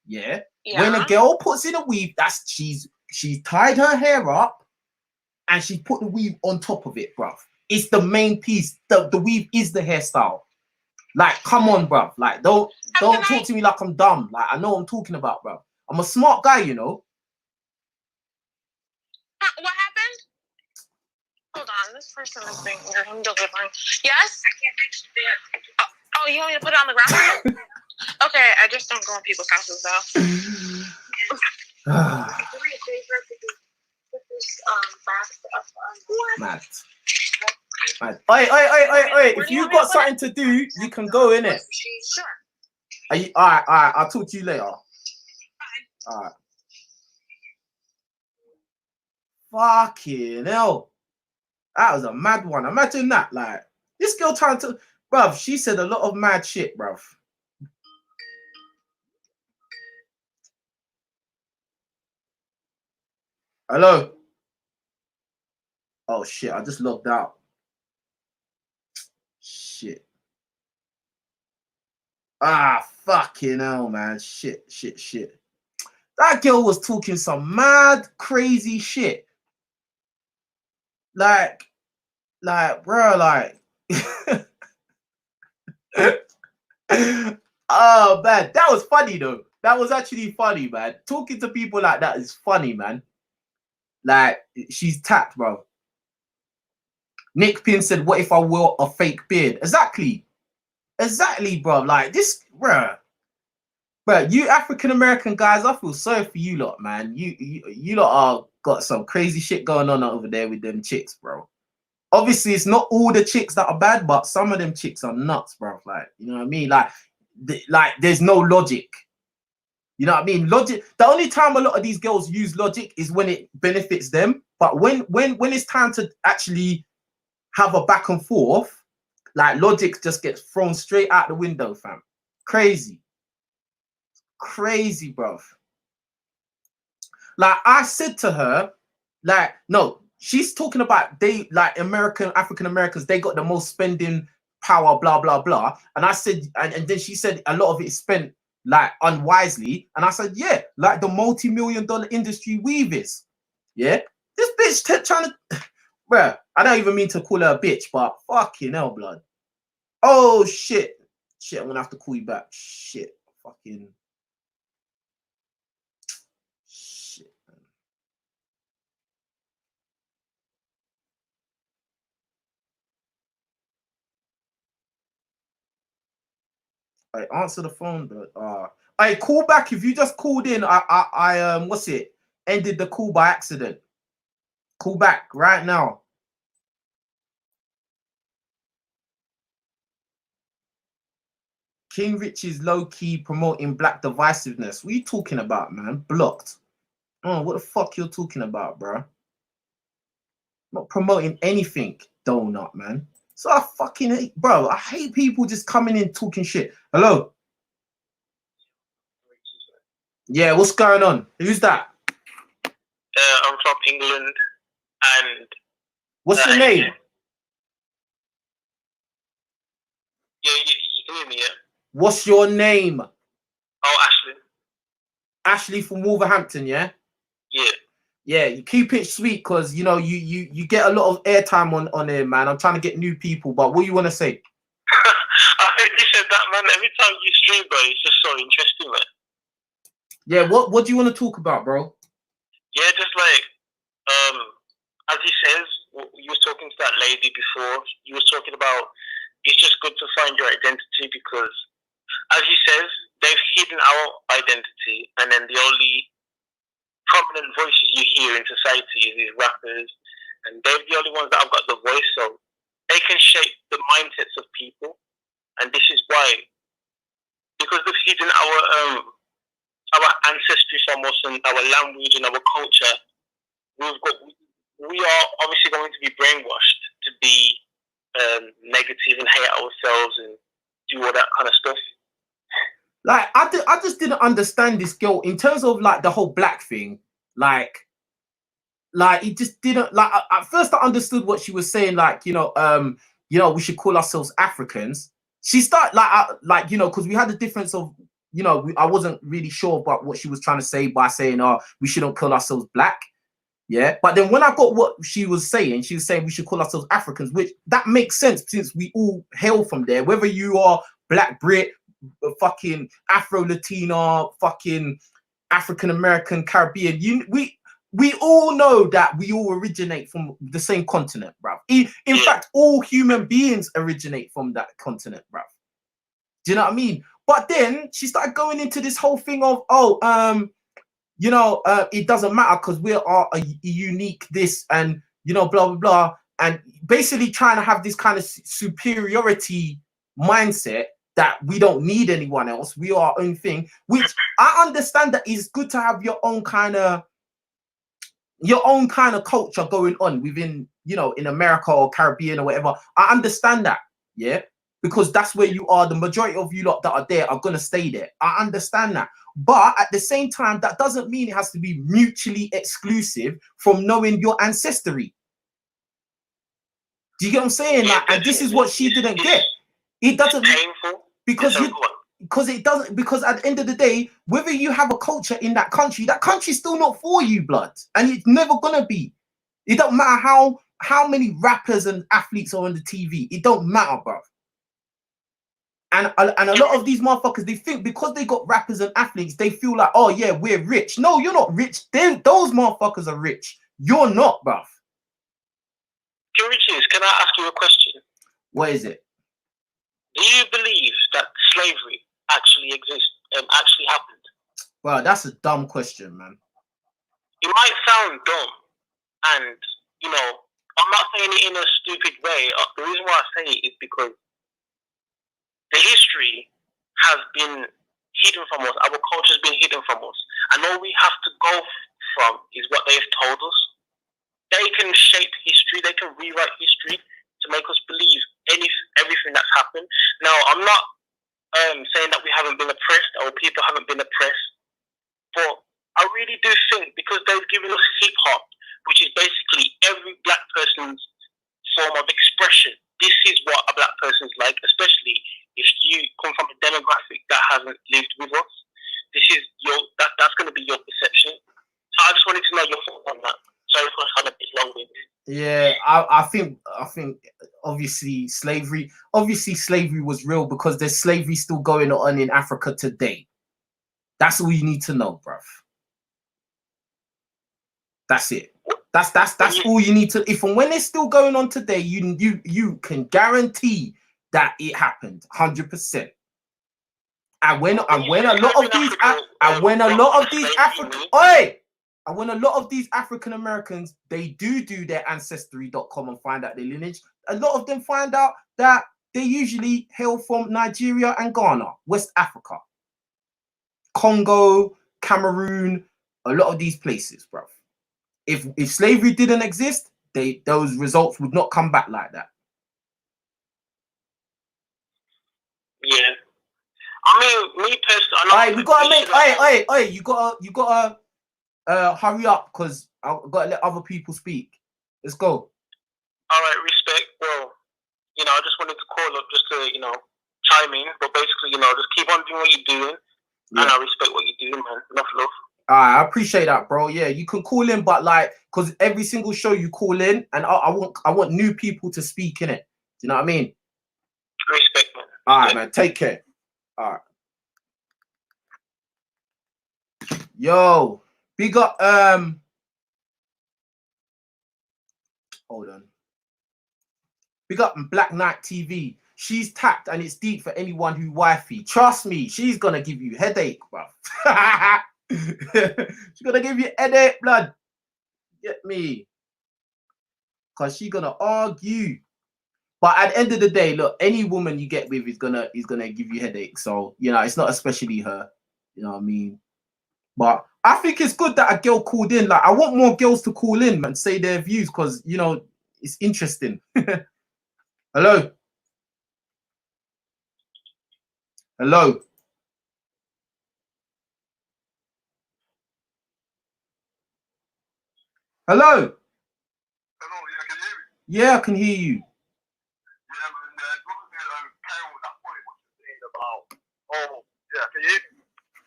yeah, when a girl puts in a weave, that's she's tied her hair up and she put the weave on top of it, bruv. It's the main piece. The weave is the hairstyle. Like, come on, bruv. Like, don't talk to me like I'm dumb. Like, I know what I'm talking about, bruv. I'm a smart guy, you know. What happened? Hold on, this person is being weird. I'm delivering. Yes? I can't fix it. Oh, you want me to put it on the ground? Okay, I just don't go in people's houses though. Mad. Oi. If you got something to do, you can go in it. Sure. Are you, all right. I'll talk to you later. Fine. All right. Fucking hell. That was a mad one. Imagine that. Like, this girl trying to, bruv, she said a lot of mad shit, bruv. Hello. Oh shit, I just logged out. Shit. Ah, fucking hell, man. Shit. That girl was talking some mad, crazy shit. Like, bro, like. Oh, man. That was funny, though. That was actually funny, man. Talking to people like that is funny, man. Like, she's tapped, bro. Nick Pin said, what if I wore a fake beard? Exactly, bro. Like, this, bro, you African-American guys, I feel sorry for you lot, man. You lot are got some crazy shit going on over there with them chicks, bro. Obviously, it's not all the chicks that are bad, but some of them chicks are nuts, bro. Like, you know what I mean? Like there's no logic. You know what I mean? Logic. The only time a lot of these girls use logic is when it benefits them. But when it's time to actually have a back and forth, like, logic just gets thrown straight out the window, fam. Crazy, bruv. Like, I said to her, like, no, she's talking about they, like, African Americans, they got the most spending power, blah, blah, blah. And I said, and then she said a lot of it is spent, like, unwisely. And I said, yeah, like the multi-million-dollar industry weave is. Yeah, this bitch trying to, bruh, I don't even mean to call her a bitch, but fucking hell, blood. Oh, shit, I'm gonna have to call you back. Shit, fucking shit, man. I answer the phone, but I call back if you just called in. I what's it? Ended the call by accident. Call back right now. King Rich is low-key promoting black divisiveness. What are you talking about, man? Blocked. Oh, what the fuck you're talking about, bro? Not promoting anything, donut, man. So I fucking hate, bro. I hate people just coming in talking shit. Hello? Yeah, what's going on? Who's that? I'm from England, and what's your name? Yeah, you can hear me, yeah. What's your name? Oh, Ashley. Ashley from Wolverhampton, yeah? Yeah. Yeah, you keep it sweet, because, you know, you get a lot of airtime on there, man. I'm trying to get new people, but what do you want to say? true, bro. It's just so interesting, man. Yeah, what do you want to talk about, bro? Yeah, just like as he says, you was talking to that lady before. You was talking about it's just good to find your identity because, as he says, they've hidden our identity, and then the only prominent voices you hear in society is these rappers, and they're the only ones that have got the voice, so they can shape the mindsets of people, and this is why, because they've hidden our ancestry from us and our language and our culture, we are obviously going to be brainwashed to be negative and hate ourselves and do all that kind of stuff. Like, I just didn't understand this girl in terms of like the whole black thing. Like it just didn't, like, at first I understood what she was saying, like, you know, we should call ourselves Africans. She started like, you know, because we had the difference of, you know, I wasn't really sure about what she was trying to say by saying, we shouldn't call ourselves black. Yeah. But then when I got what she was saying we should call ourselves Africans, which that makes sense since we all hail from there, whether you are Black Brit, fucking Afro-Latina, fucking African-American, Caribbean, we all know that we all originate from the same continent, bruv. In fact, all human beings originate from that continent, bruv. Do you know what I mean? But then she started going into this whole thing of, you know, it doesn't matter because we are a unique this and, you know, blah, blah, blah. And basically trying to have this kind of superiority mindset that we don't need anyone else. We are our own thing, which I understand that it's good to have your own kind of culture going on within, you know, in America or Caribbean or whatever. I understand that, yeah, because that's where you are. The majority of you lot that are there are going to stay there. I understand that. But at the same time, that doesn't mean it has to be mutually exclusive from knowing your ancestry. Do you get what I'm saying? Like, and this is what she didn't get. It doesn't, because it doesn't, because at the end of the day, whether you have a culture in that country's still not for you, blood, and it's never gonna be. It don't matter how many rappers and athletes are on the TV. It don't matter, bro. And a lot of these motherfuckers, they think because they got rappers and athletes, they feel like, oh yeah, we're rich. No, you're not rich. Those motherfuckers are rich. You're not, bruv. Richez, can I ask you a question? What is it? Do you believe that slavery actually exists and actually happened? Well, that's a dumb question, man. It might sound dumb, and you know, I'm not saying it in a stupid way. The reason why I say it is because the history has been hidden from us. Our culture has been hidden from us, and all we have to go from is what they've told us. They can shape history. They can rewrite history to make us believe everything that's happened. Now, I'm not saying that we haven't been oppressed or people haven't been oppressed, but I really do think because they've given us hip hop, which is basically every black person's form of expression. This is what a black person's like, especially if you come from a demographic that hasn't lived with us. This is that's going to be your perception. So I just wanted to know your thoughts on that. Sorry for kind of bit long-winded. Yeah, I think obviously slavery was real because there's slavery still going on in Africa today. That's all you need to know, bruv. That's it. That's all you need to. If and when it's still going on today, you can guarantee that it happened 100%. And when a lot of these African Americans, they do their ancestry.com and find out their lineage. A lot of them find out that they usually hail from Nigeria and Ghana, West Africa, Congo, Cameroon, a lot of these places, bruv. If slavery didn't exist, those results would not come back like that. Yeah. I mean, me personally, we gotta make. You gotta hurry up because I've got to let other people speak. Let's go. All right, respect. Well, you know, I just wanted to call up just to, you know, chime in, but basically, you know, just keep on doing what you're doing, and I respect what you're doing, man. Enough love. I appreciate that, bro. Yeah, you can call in, but like, because every single show you call in, and I want new people to speak in it. Do you know what I mean? Respect, man. All right, man. Take care. All right. Yo, big up. Hold on. Big up Black Knight TV. She's tapped and it's deep for anyone who wifey. Trust me, she's gonna give you headache, bro. She's gonna give you headache, blood. Get me? Cause she's gonna argue. But at the end of the day, look, any woman you get with is gonna give you headache. So you know, it's not especially her. You know what I mean? But I think it's good that a girl called in. Like, I want more girls to call in and say their views because you know it's interesting. Hello. Hello. Hello. Hello, yeah, can you hear me? Yeah, I can hear you. Yeah, man, Carol, that point what you're saying about, oh, yeah, can you hear me?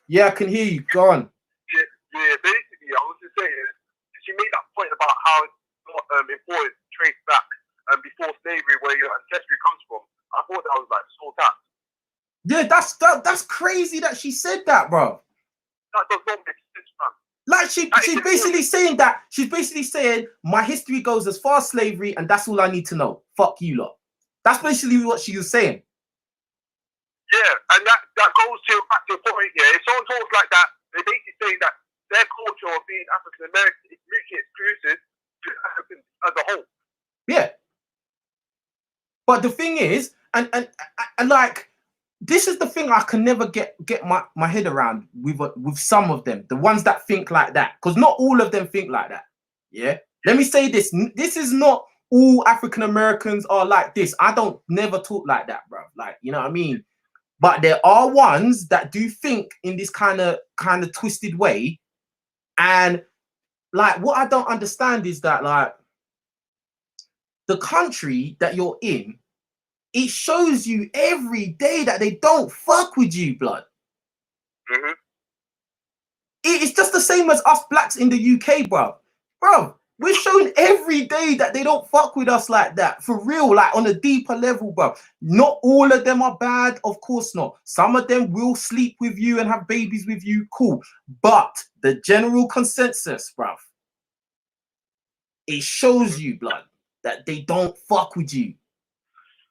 Yeah, I can hear you. Go on. Yeah, basically, I was just saying, she made that point about how it's not important to trace back before slavery where your ancestry comes from. I thought that was like so tapped. Yeah, that's crazy that she said that, bro. That does not make sense, man. Like she's basically saying that. She's basically saying my history goes as far as slavery, and that's all I need to know. Fuck you lot. That's basically what she was saying. Yeah, and that goes back to the point. Yeah, if someone talks like that, they're basically saying that their culture of being African American is mutually exclusive to Africans as a whole. Yeah. But the thing is, and like, this is the thing I can never get my head around with some of them, the ones that think like that, because not all of them think like that. Yeah. Let me say this. This is not all African Americans are like this. I don't never talk like that, bro. Like, you know what I mean? But there are ones that do think in this kind of twisted way. And like, what I don't understand is that, like, the country that you're in, it shows you every day that they don't fuck with you, blood. Mm-hmm. It's just the same as us blacks in the UK, bro. Bro, we're shown every day that they don't fuck with us like that. For real, like on a deeper level, bro. Not all of them are bad, of course not. Some of them will sleep with you and have babies with you, cool. But the general consensus, bro, it shows you, blood, that they don't fuck with you.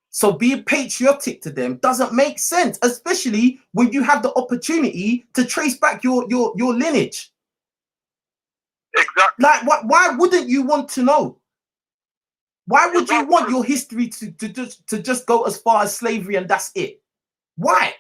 So being patriotic to them doesn't make sense, especially when you have the opportunity to trace back your lineage. Exactly. Like, why wouldn't you want to know? Why would you want your history to just go as far as slavery and that's it? Why?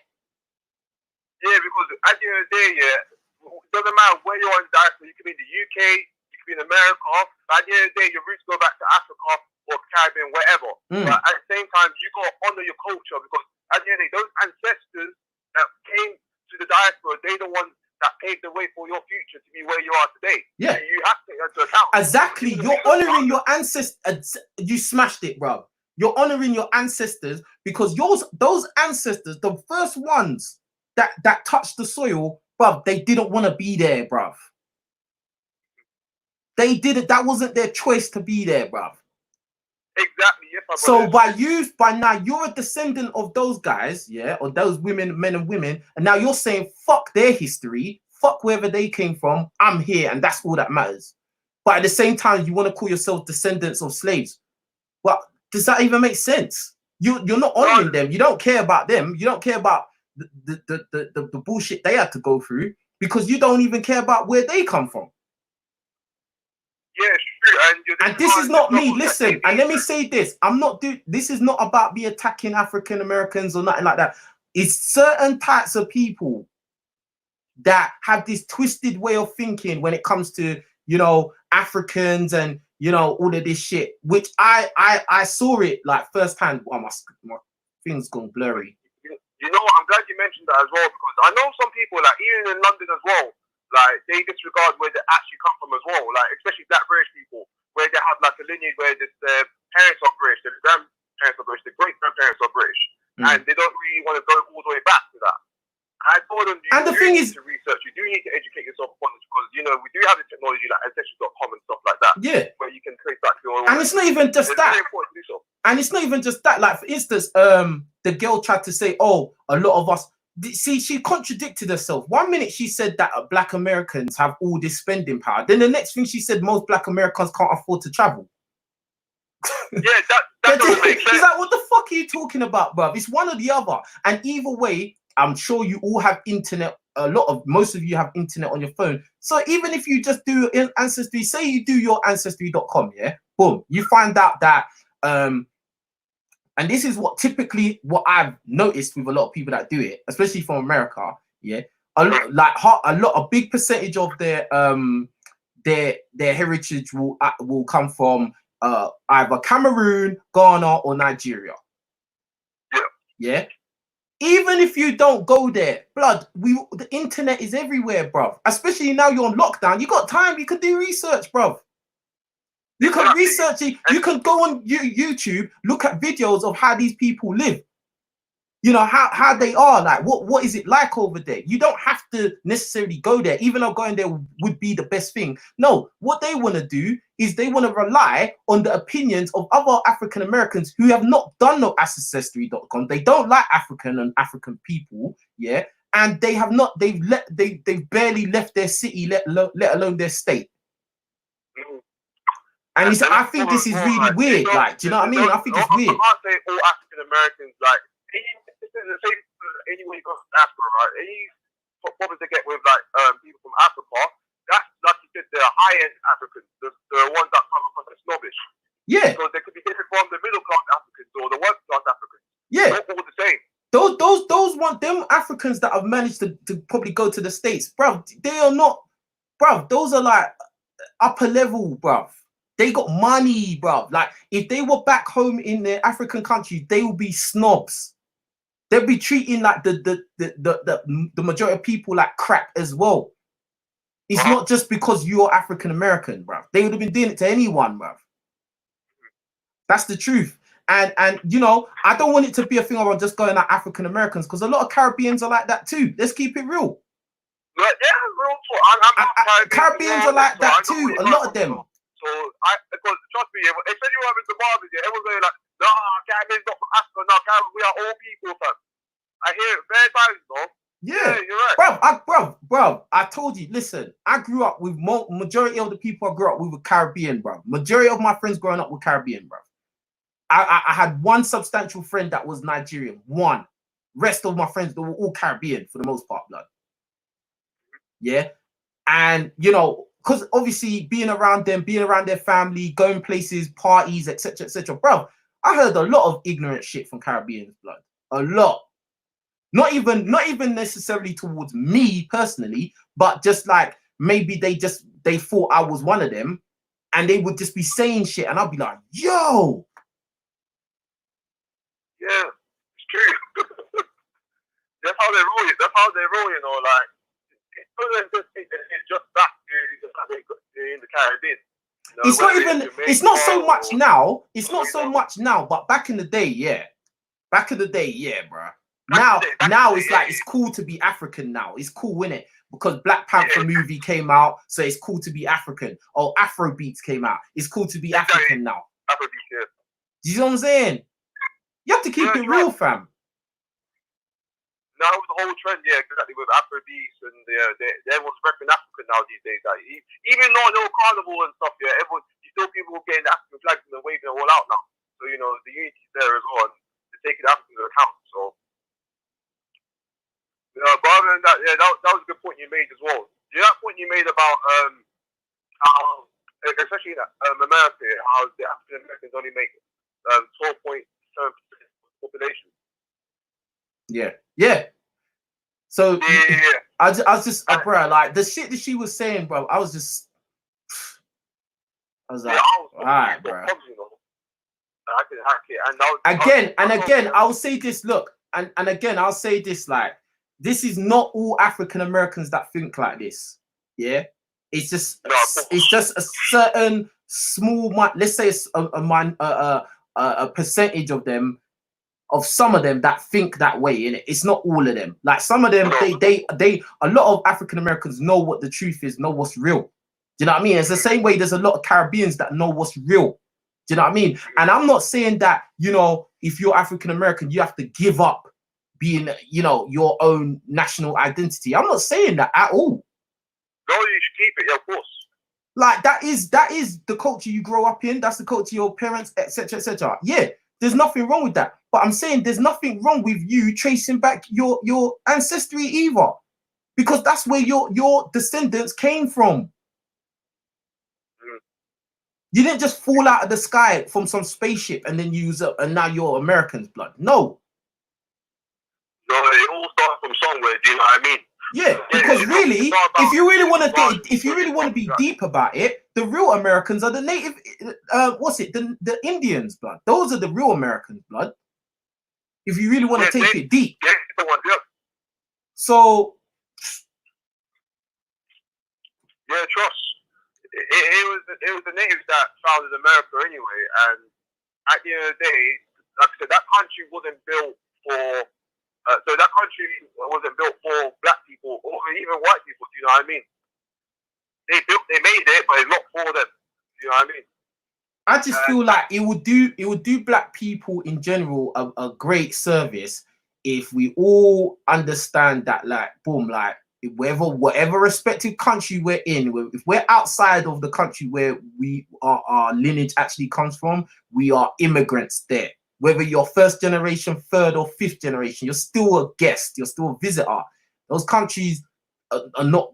Yeah, because at the end of the day, yeah, it doesn't matter where you're in diaspora. You could be in the UK, you could be in America. But at the end of the day, your roots go back to Africa or Caribbean, wherever. But at the same time, you got to honor your culture because at the end of the day, those ancestors that came to the diaspora, they're the ones that paved the way for your future to be where you are today. Yeah. So you have to take that into account. Exactly. You're honoring your ancestors. You smashed it, bro. You're honoring your ancestors because those ancestors, the first ones that touched the soil, bruv, they didn't want to be there, bruv. They didn't. That wasn't their choice to be there, bruv. Exactly. Yes, my so brother. by now you're a descendant of those guys, yeah, or those women, men and women, and now you're saying fuck their history, fuck wherever they came from. I'm here, and that's all that matters. But at the same time, you want to call yourself descendants of slaves. Well, does that even make sense? You're not honoring them. You don't care about them. You don't care about the bullshit they had to go through because you don't even care about where they come from. Yeah, it's true. And this is not me. Listen, and let me say this. This is not about me attacking African Americans or nothing like that. It's certain types of people that have this twisted way of thinking when it comes to, you know, Africans and, you know, all of this shit, which I saw it like firsthand. Well, my thing's gone blurry. You know what? I'm glad you mentioned that as well because I know some people, like even in London as well, like they disregard where they actually come from as well, like especially Black British people, where they have like a lineage where the parents are British, the grandparents are British, the great grandparents are British, and they don't really want to go all the way back to that. I told them, you do need to research, you do need to educate yourself upon this because you know we do have the technology like ancestry.com and stuff like that. Yeah, where you can trace back your. And it's not even just that. And it's not even just that. Like for instance, the girl tried to say, "Oh, a lot of us, see, she contradicted herself. 1 minute she said that Black Americans have all this spending power. Then the next thing she said, most Black Americans can't afford to travel. Yeah, that doesn't make sense. He's like, what the fuck are you talking about, bruv? It's one or the other. And either way, I'm sure you all have internet. Most of you have internet on your phone. So even if you just do Ancestry, say you do your ancestry.com, yeah, boom, you find out that and this is what typically what I've noticed with a lot of people that do it, especially from America, yeah, a big percentage of their heritage will come from either Cameroon, Ghana, or Nigeria. Yeah. Even if you don't go there, blood, the internet is everywhere, bruv. Especially now you're on lockdown. You got time, you can do research, bruv. You can research it. You can go on YouTube, look at videos of how these people live. You know, how they are, like what is it like over there? You don't have to necessarily go there, even though going there would be the best thing. No, what they want to do is they want to rely on the opinions of other African Americans who have not done no ancestry.com. They don't like African people, yeah, and they have not. They've barely left their city, let alone their state. And I think this is really weird. Like, do you know what I mean? I think it's weird. I can't say all African Americans like. Anyway, you go to Diaspora, right? Any problems they get with like people from Africa, that's like you said, they're high-end Africans, the ones that come across as snobbish. Yeah. Because they could be different from the middle-class Africans or the working-class Africans. Yeah. They're all the same. Them Africans that have managed to probably go to the States, bruv, they are not, bruv, those are like upper level, bruv. They got money, bruv. Like, if they were back home in their African countries, they would be snobs. They'll be treating like the majority of people like crap as well. It's not just because you're African American, bruv. They would have been doing it to anyone, bruv. That's the truth. And you know, I don't want it to be a thing where I'm just going at African Americans, because a lot of Caribbeans are like that too. Let's keep it real. Yeah, real talk. Caribbeans are like that too. A lot of them. So because trust me, especially when I'm in the barbers, yeah, everyone's going like, nah, Caribbean's not from Africa. No, Caribbean, we are all people, fam. I hear it very times, bro. Yeah, you're right. Bruv, I told you, listen, I grew up with majority of the people I grew up with were Caribbean, bruv. Majority of my friends growing up were Caribbean, bruv. I had one substantial friend that was Nigerian, one. Rest of my friends, they were all Caribbean for the most part, blood. Yeah. And, you know, because obviously being around them, being around their family, going places, parties, etc., bruv, I heard a lot of ignorant shit from Caribbeans, blood. A lot. Not even necessarily towards me personally, but just like maybe they thought I was one of them, and they would just be saying shit, and I'd be like, yo. Yeah, it's true. That's how they roll it. That's how they roll, you know, like it's just that they're in the Caribbean. You know, it's not even. It's not so much now. It's not so much now. But back in the day, yeah. Back in the day, yeah, bro. Now it's like it's cool to be African. Now it's cool, innit? Because Black Panther movie came out, so it's cool to be African. Or Afro beats came out. It's cool to be African now. Afrobeats, yeah. Do you know what I'm saying? You have to keep it real, fam. Now the whole trend, yeah, exactly, with Afrobeats and everyone's repping African now these days. Like, even though no carnival and stuff, yeah, you still people getting the African flags and waving it all out now. So you know the unity's there as well, and they're taking Africans into account. So, you know, but other than that, yeah, that was a good point you made as well. Yeah, that point you made about how, especially in America, how the African Americans only make 12.7% of the population. Yeah. So I was just, bro, like the shit that she was saying, bro. I was like, all right, bro. I can hack it, and again, I'll say this. Look, and again, I'll say this. Like, this is not all African Americans that think like this. Yeah, it's just a certain small, let's say a percentage of them. Of some of them that think that way, innit? It's not all of them. Like some of them, they a lot of African Americans know what the truth is, know what's real. Do you know what I mean? It's the same way there's a lot of Caribbeans that know what's real. Do you know what I mean? And I'm not saying that, you know, if you're African American, you have to give up being, you know, your own national identity. I'm not saying that at all. No, you should keep it, yeah, of course. Like that is the culture you grow up in. That's the culture your parents, etc., etc. Yeah, there's nothing wrong with that. But I'm saying there's nothing wrong with you tracing back your ancestry either, because that's where your descendants came from. You didn't just fall out of the sky from some spaceship and then use up, and now you're American's blood. No. No, it all starts from somewhere. Do you know what I mean? Yeah, because really, if you really want to get, if you really want to be deep about it, the real Americans are the native. The Indians' blood. Those are the real Americans' blood. If you really want to take it deep. So. Yeah, trust. It was the natives that founded America anyway, and at the end of the day, like I said, that country wasn't built for. So that country wasn't built for black people or even white people. Do you know what I mean? They made it, but it's not for them. Do you know what I mean? I just feel like it would do black people in general a great service if we all understand that, like, boom, like whatever respective country we're in, if we're outside of the country where our lineage actually comes from, we are immigrants there. Whether you're first generation, third or fifth generation, you're still a guest, you're still a visitor. Those countries are not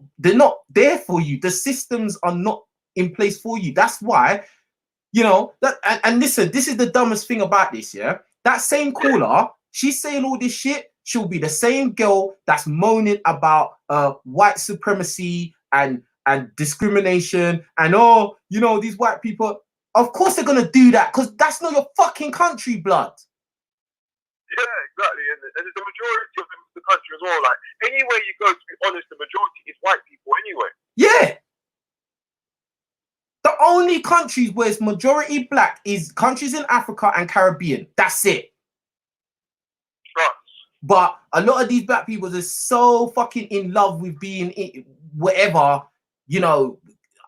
there for you. The systems are not in place for you. That's why, you know, that and listen, this is the dumbest thing about this, yeah. That same caller, she's saying all this shit, she'll be the same girl that's moaning about white supremacy and discrimination and, oh, you know, these white people. Of course they're gonna do that, because that's not your fucking country, blood. Yeah, exactly. And the majority of the country as well. Like, anywhere you go, to be honest, the majority is white people anyway. Yeah. The only countries where it's majority black is countries in Africa and Caribbean. That's it. Trust. But a lot of these black people are so fucking in love with being whatever, you know.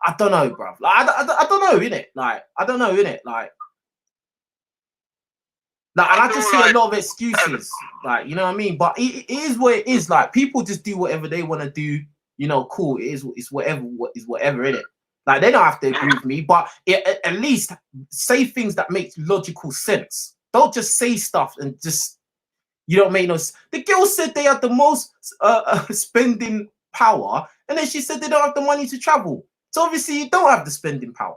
I don't know, bro. Like, I don't know, innit? Like, I don't know, innit? Like, and I just see a lot of excuses, like, you know what I mean? But it is what it is. Like, people just do whatever they want to do. You know, cool. It's whatever, innit? Like, they don't have to agree with me, but at least say things that make logical sense. Don't just say stuff and just, you don't make no sense. The girl said they have the most spending power, and then she said they don't have the money to travel. So obviously you don't have the spending power.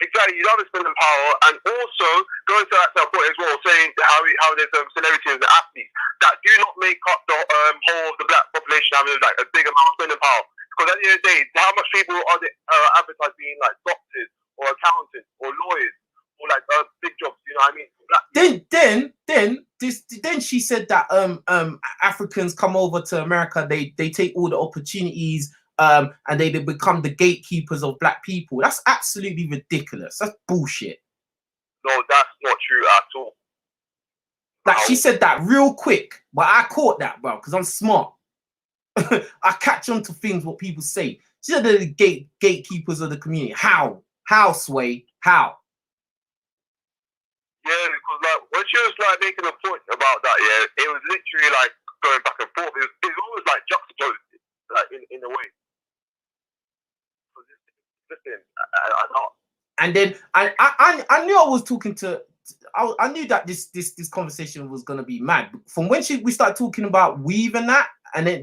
Exactly, you don't have the spending power, and also going to that point as well, saying how there's celebrities and athletes that do not make up the whole of the black population having like a big amount of spending power. Because at the end of the day, how much people are advertised being like doctors or accountants or lawyers or like big jobs? You know what I mean? Then she said that Africans come over to America, they take all the opportunities. And they become the gatekeepers of black people. That's absolutely ridiculous. That's bullshit. No, that's not true at all. Like, she said that real quick, but I caught that, bro, because I'm smart. I catch on to things what people say. She said they're the gatekeepers of the community. How? How, Sway? How? Yeah, because like when she was like making a point about that, yeah, it was literally like going back and forth. It was always like juxtaposed, like in a way. Listen, I know. And then I knew I was talking to. I knew that this conversation was gonna be mad from when we started talking about weave and that, and then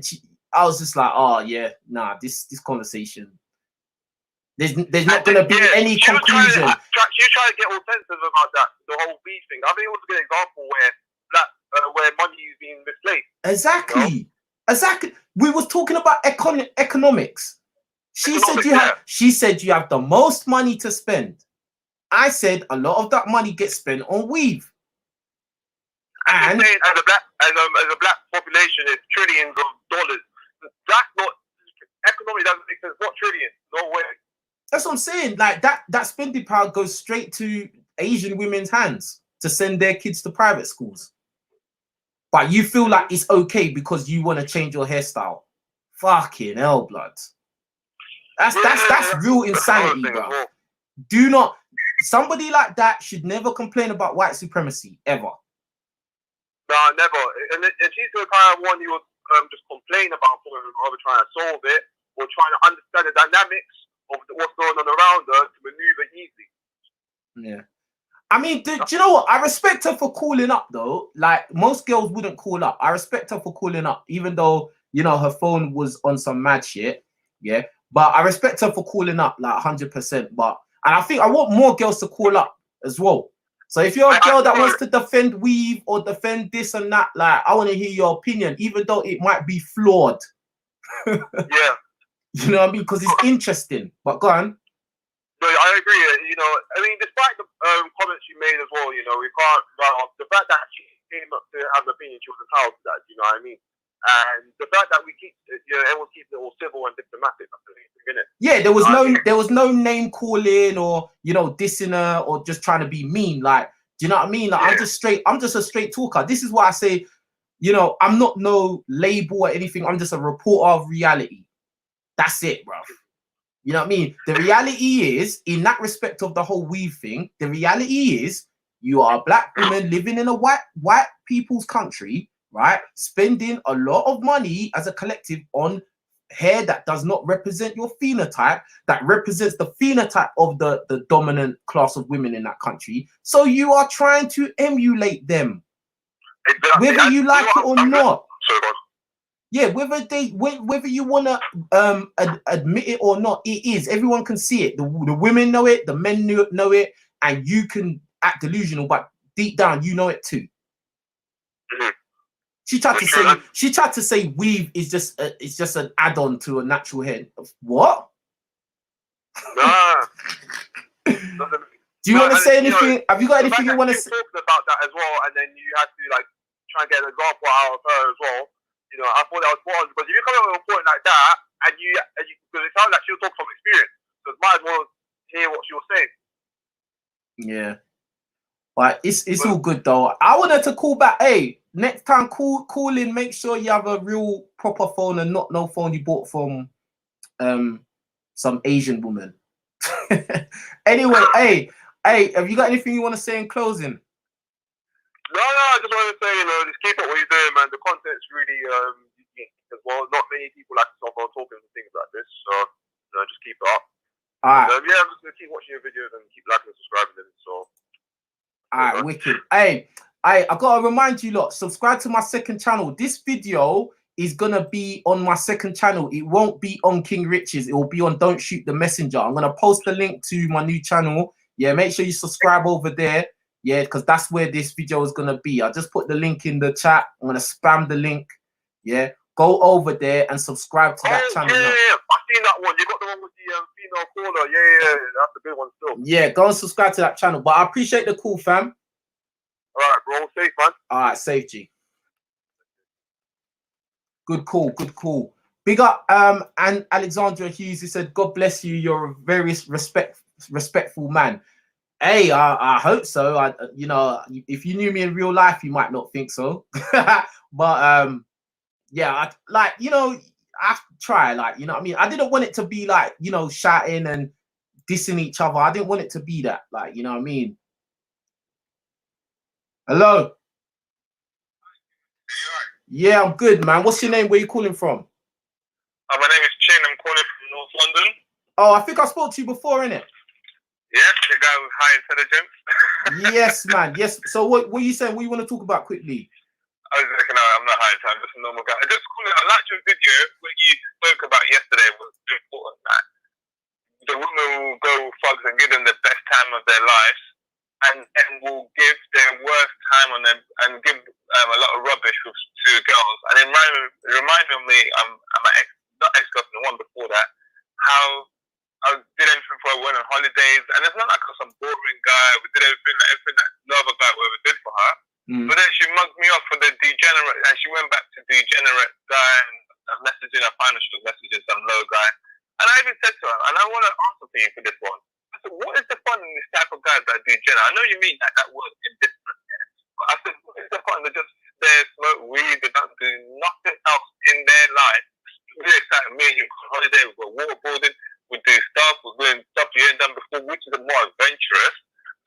I was just like, oh yeah, nah, this conversation. There's not gonna be any conclusion. She was trying to get all sensitive about that, the whole weave thing. I think it was a good example where money is being misplaced. Exactly, you know? Exactly. We was talking about economics. She said you have the most money to spend. I said a lot of that money gets spent on weave. And as a black population, it's trillions of dollars. That's not economic. Doesn't make sense. Not trillions. No way. That's what I'm saying. Like that spending power goes straight to Asian women's hands to send their kids to private schools. But you feel like it's okay because you want to change your hairstyle. Fucking hell, blood. That's real insanity, bro. Do not. Somebody like that should never complain about white supremacy ever. No, never. And she's the kind of one you would just complain about something rather trying to solve it or trying to understand the dynamics of what's going on around her to maneuver easy. Yeah. I mean, do you know what? I respect her for calling up, though. Like, most girls wouldn't call up. I respect her for calling up, even though, you know, her phone was on some mad shit. Yeah. But I respect her for calling up, like, 100%. But, and I think I want more girls to call up as well. So if you're a girl that wants to defend weave or defend this and that, like, I want to hear your opinion, even though it might be flawed. Yeah. You know what I mean? Because it's interesting. But go on. No, I agree. You know, I mean, despite the comments she made as well, you know, we can't write off the fact that she came up to have an opinion. She was entitled to that. You know what I mean? And the fact that we keep, you know, everyone keeps it all civil and diplomatic. Yeah, there was no name calling or, you know, dissing her or just trying to be mean. Like, do you know what I mean? Like, yeah. I'm just a straight talker. This is why I say, you know, I'm not no label or anything. I'm just a reporter of reality. That's it, bro. You know what I mean? The reality is, in that respect of the whole weave thing, the reality is you are a black woman living in a white people's country, right? Spending a lot of money as a collective on hair that does not represent your phenotype, that represents the phenotype of the dominant class of women in that country. So you are trying to emulate them, whether you like it or not. Yeah, whether you want to admit it or not, it is. Everyone can see it. The women know it, the men know it, and you can act delusional, but deep down you know it too. Mm-hmm. She tried to say weave is just an add-on to a natural hair. What? Nah. Do you want to say anything? Have you got anything you want to say about that as well? And then you had to like try and get an example out of her as well. You know, I thought that was important because if you come up with a point like that, and you because it sounds like she was talking from experience, so it might as well hear what she was saying. Yeah, but it's all good though. I wanted to call back. Hey, next time call in. Make sure you have a real proper phone and not no phone you bought from some Asian woman. Anyway, hey, have you got anything you want to say in closing? No, I just want to say, you know, just keep up what you're doing, man. The content's really unique as well. Not many people like yourself are talking and things like this, so you know, just keep it up. All right. Yeah, I'm just gonna keep watching your videos and keep liking and subscribing them. So. All right, wicked. Hey, I gotta remind you lot, subscribe to my second channel. This video is gonna be on my second channel. It won't be on King Rich's. It will be on Don't Shoot the Messenger. I'm gonna post the link to my new channel. Yeah, make sure you subscribe over there. Yeah, because that's where this video is going to be. I just put the link in the chat. I'm going to spam the link. Yeah, go over there and subscribe to that channel. Yeah, I've seen that one. You got the one with the female caller. Yeah, that's a good one still. Yeah, go and subscribe to that channel. But I appreciate the call, fam. All right, bro. Safe, man. All right, safe, G. Good call, good call. Big up, and Alexandra Hughes, who said, God bless you. You're a very respectful man. Hey, I hope so. You know, if you knew me in real life, you might not think so. But yeah, like, you know, I try, like, you know what I mean? I didn't want it to be like, you know, shouting and dissing each other. I didn't want it to be that, like, you know what I mean? Hello? Yeah, I'm good, man. What's your name? Where you calling from? My name is Chin. I'm calling from North London. Oh, I think I spoke to you before, innit? Yes, the guy with high intelligence. Yes, man. Yes. So what are you saying? What you want to talk about quickly? I was like, no, I'm not high intelligence. I'm just a normal guy. I liked your video. What you spoke about yesterday was important. That the women will go thugs and give them the best time of their lives, and will give their worst time on them and give a lot of rubbish to girls. And it reminded me, I'm not ex-girlfriend, the one before that, how I did everything for her, went on holidays, and it's not like I was some boring guy. We did everything that no other guy ever did for her. But then she mugged me off for the degenerate, and she went back to degenerate guy and messaging. I found she was messaging some low guy, and I even said to her, and I want to answer for you for this one. I said, what is the fun in this type of guys that degenerate? I know you mean that word indifferent, but I said, what is the fun? They just there, smoke weed, they don't do nothing else in their life. It's really exciting. Me and you go on holiday, we go waterboarding. We do stuff, we're doing stuff you ain't done before, which is more adventurous.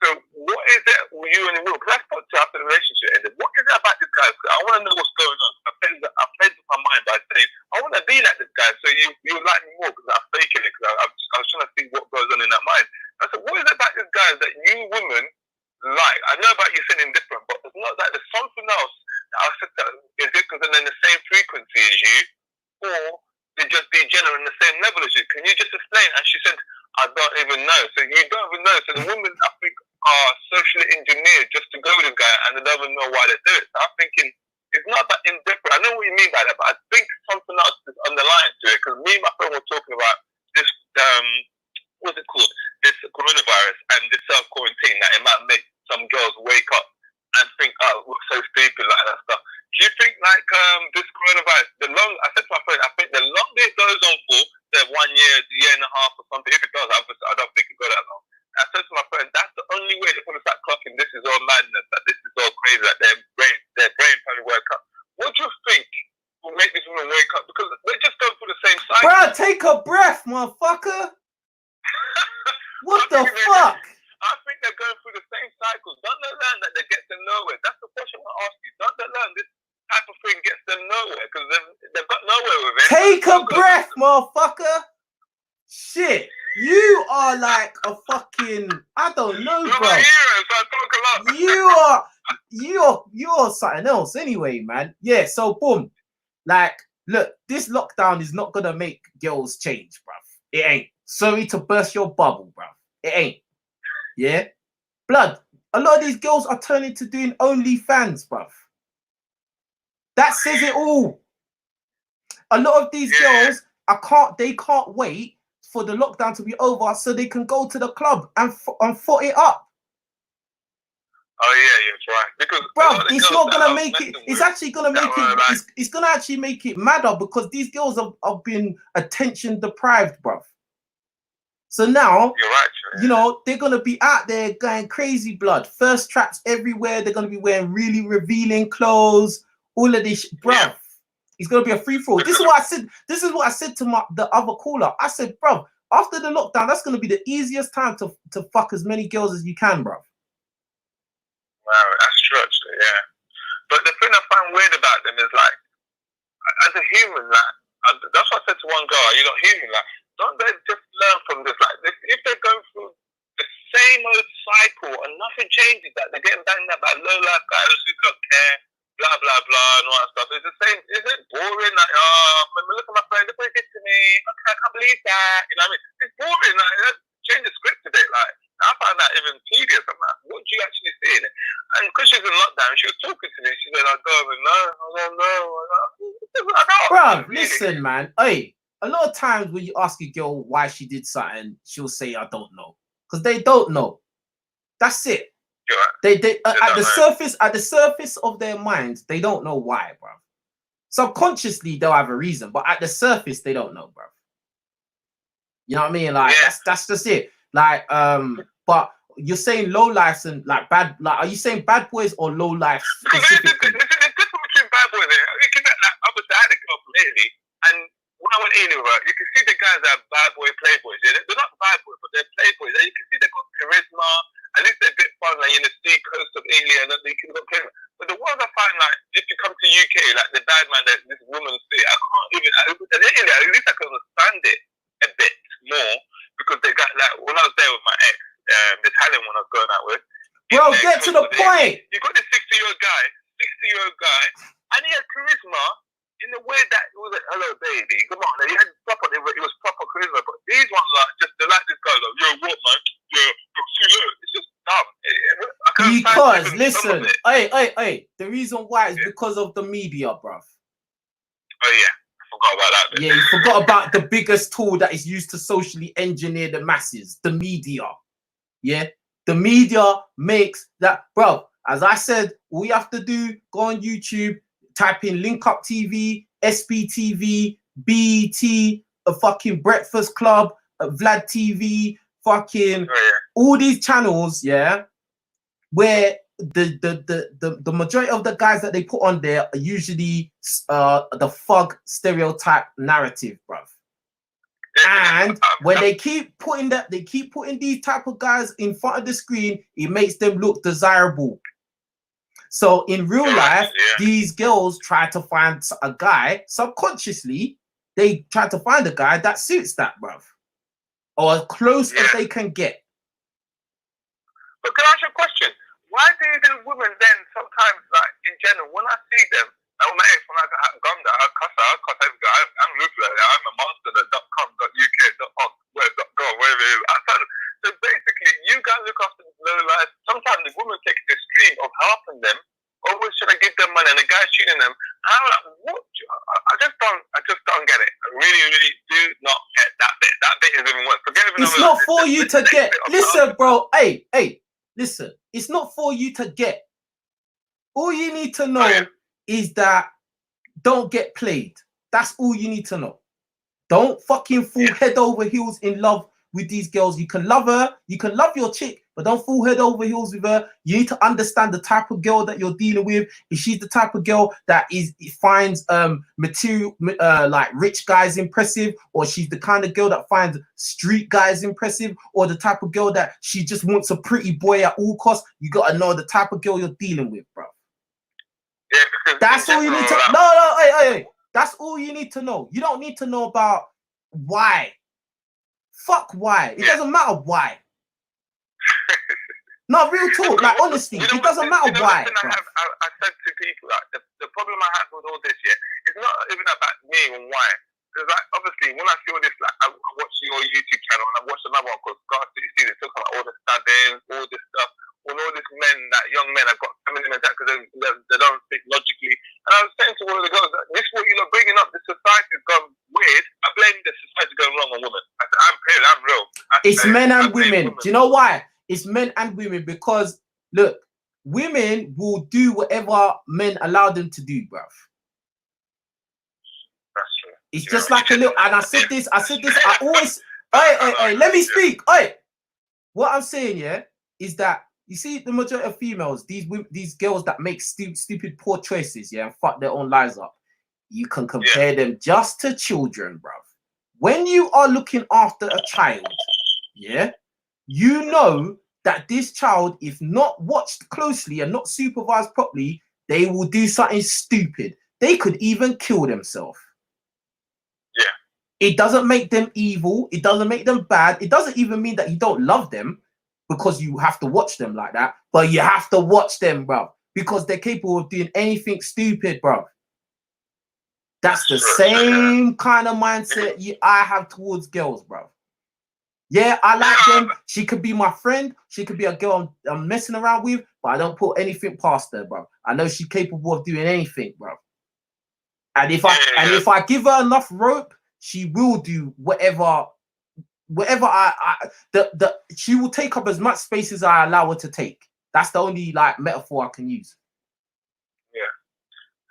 So what is it with you and the woman? Because I spoke to her after the relationship ended. What is it about this guy? I want to know what's going on. I played with my mind by saying, I want to be like this guy, so you like me more because I'm faking it, because I was trying to see what goes on in that mind. I said, what is it about this guy that you women like? I know about you saying different, but it's not that there's something else that I said that is it because they're in the same frequency as you, or they just be general in the same level as you? Can you just explain? And she said, I don't even know. So you don't even know. So the women, I think, are socially engineered just to go with this guy, and they don't even know why they do it. So I'm thinking, it's not that indifferent. I know what you mean by that, but I think something else is underlying to it. Because me and my friend were talking about this, what's it called? This coronavirus and this self-quarantine, that it might make some girls wake up and think, oh, we're so stupid, like that stuff. Do you think, like, this coronavirus, I said to my friend, I think the longer it goes on for, say 1 year, year and a half or something, if it does, I don't think it go that long. I said to my friend, that's the only way they're going to start clocking this is all madness, that this is all crazy, that their brain probably work up. What do you think will make these women wake up? Because they just go through the same cycle. Bro, take a breath, motherfucker. What the fuck? I think they're going through the same cycles. Don't they learn that they get to nowhere? That's the question I ask you. Don't they learn this type of thing gets them nowhere? Because they've got nowhere with it. Take a breath, motherfucker. Shit. You are like a fucking, I don't know, You're bro. my hero, so I talk a lot. You're something else anyway, man. Yeah, so boom. Like, look, this lockdown is not gonna make girls change, bruv. It ain't. Sorry to burst your bubble, bruv. It ain't. Yeah? Blood, a lot of these girls are turning to doing OnlyFans, bruv. That says it all. A lot of these girls, they can't wait for the lockdown to be over so they can go to the club and foot it up. Oh yeah, it's right. Because bro, it's not gonna make it. It's actually gonna make it. It's gonna actually make it madder because these girls have been attention deprived, bro. So now, you're right, you know, they're gonna be out there going crazy, blood. First traps everywhere. They're gonna be wearing really revealing clothes. All of this, bro. Yeah. It's gonna be a free for all. This is what I said. This is what I said to the other caller. I said, bro, after the lockdown, that's gonna be the easiest time to fuck as many girls as you can, bro. Wow, that's true, actually, yeah. But the thing I find weird about them is like, as a human, like, that's what I said to one girl. You're not human, like, don't they just learn from this? Like, if they're going through the same old cycle and nothing changes, that they're getting banged up by low life guys who don't care. Blah blah blah and all that stuff. It's the same. Is it boring? Like, look at my friend. Look what he did to me. I can't believe that. You know what I mean? It's boring. Like, let's change the script a bit. Like, I find that even tedious. I'm like, what do you actually see in it? And because she's in lockdown, she was talking to me. She said, I don't know. Bro, listen, man. Hey, a lot of times when you ask a girl why she did something, she'll say, I don't know, because they don't know. That's it. They at the surface of their minds, they don't know why, bro. Subconsciously, they'll have a reason, but at the surface, they don't know, bro. You know what I mean? Like that's just it. Like, but you're saying low lives and like bad. Like, are you saying bad boys or low lives specifically? There's difference between bad boys there. Obviously, I had a girl from Italy, and when I went in with her, you can see the guys that are bad boy playboys. Yeah? They're not bad boys, but they're playboys. And you can see they've got charisma. At least they're a bit fun, like in the sea coast of Italy, and they can got charisma. But the ones I find, like, if you come to UK, like the bad man that this woman see, I can't even. At least I can understand it a bit more because they got like when I was there with my ex, the Italian one I was going out with. Bro, get to the point. You got this 60-year-old guy, and he had charisma. In the way that it was like, hello baby, come on. He had proper, it was proper charisma, but these ones are just, they're like this guy, like, yo, what man? Yo, it's just dumb. Because, listen, hey, the reason why is because of the media, bruv. Oh yeah, I forgot about that bit. Yeah, you forgot about the biggest tool that is used to socially engineer the masses, the media. Yeah, the media makes that, bruv. As I said, all you have to do, go on YouTube, type in Link Up TV, SBTV, BET, a fucking Breakfast Club, Vlad TV, fucking all these channels, yeah, where the majority of the guys that they put on there are usually the thug stereotype narrative, bruv. And when they keep putting these type of guys in front of the screen, it makes them look desirable. So in real life, yeah. these girls try to find a guy subconsciously. They try to find a guy that suits that, bruv, or as close as they can get. But can I ask you a question? Why do the women then sometimes, like in general, when I see them, like my ex, when I got Gumda, I cuss every guy. I'm ruthless. I'm a monster. .com.uk.org, wherever it is. So basically, you guys look after the low life. Sometimes the women take the extreme of helping them. Always should I give them money, and the guy's cheating them. And I'm like, what? I just don't get it. I really, really do not get that bit. That bit is even worse. It's not for you to get. Listen, bro. Hey. Listen. It's not for you to get. All you need to know is that don't get played. That's all you need to know. Don't fucking fall head over heels in love with these girls. You can love her. You can love your chick, but don't fall head over heels with her. You need to understand the type of girl that you're dealing with. If she's the type of girl that finds material, like rich guys impressive, or she's the kind of girl that finds street guys impressive, or the type of girl that she just wants a pretty boy at all costs, you got to know the type of girl you're dealing with, bro. Yeah, because that's all you need to no, hey. That's all you need to know. You don't need to know about why. Fuck why. It doesn't matter why. No, real talk. Like, honestly, it doesn't matter why. I said to people, like, the problem I have with all this, it's not even about me and why. Because, like, obviously, when I see all this, like, I watch your YouTube channel and I watch another one called Scar City, they talk about all the stabbings, all this stuff. All these men, that young men, have got feminine attack because they don't think logically. And I was saying to one of the girls, this is what you're bringing up. The society's gone weird. I blame the society going wrong on women. I said, I'm real. It's men and women. Do you know why? It's men and women because, look, women will do whatever men allow them to do, bruv. That's true. It's just like a little, and I said this, I always, hey, let me speak. Hey, what I'm saying, is that, you see, the majority of females, these girls that make stupid, poor choices, and fuck their own lives up, you can compare them just to children, bruv. When you are looking after a child, you know that this child, if not watched closely and not supervised properly, they will do something stupid. They could even kill themselves. Yeah. It doesn't make them evil. It doesn't make them bad. It doesn't even mean that you don't love them, because you have to watch them like that, but you have to watch them, bro, because they're capable of doing anything stupid, bro. That's the same kind of mindset I have towards girls, bro. Yeah, I like them. She could be my friend. She could be a girl I'm messing around with, but I don't put anything past her, bro. I know she's capable of doing anything, bro. And if I give her enough rope, she will do whatever she will take up as much space as I allow her to take. That's the only like metaphor I can use. Yeah.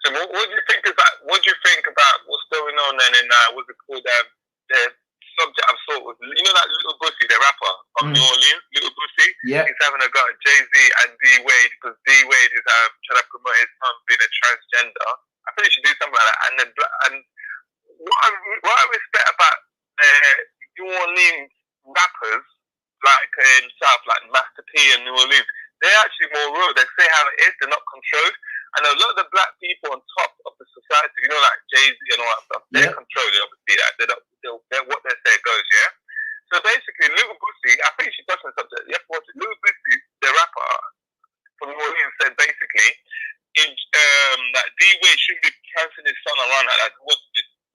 So what do you think about what's going on then in what's it called? The subject I've saw was, you know, that Little Bussy, the rapper from New Orleans, Little Bussy. Yeah. He's having a go at Jay-Z and D Wade because D Wade is trying to promote his son being a transgender. I think he should do something like that. And what I respect about New Orleans rappers, like in South, like Master P and New Orleans, they're actually more real. They say how it is. They're not controlled. And a lot of the black people on top of the society, you know, like Jay-Z and all that stuff, they're controlled. Obviously, they're what they say goes. Yeah. So basically, Little Bussy, I think she touched on the subject. Yeah, Little Bussy, the rapper from New Orleans, said basically, that D Wade shouldn't be passing his son around like what's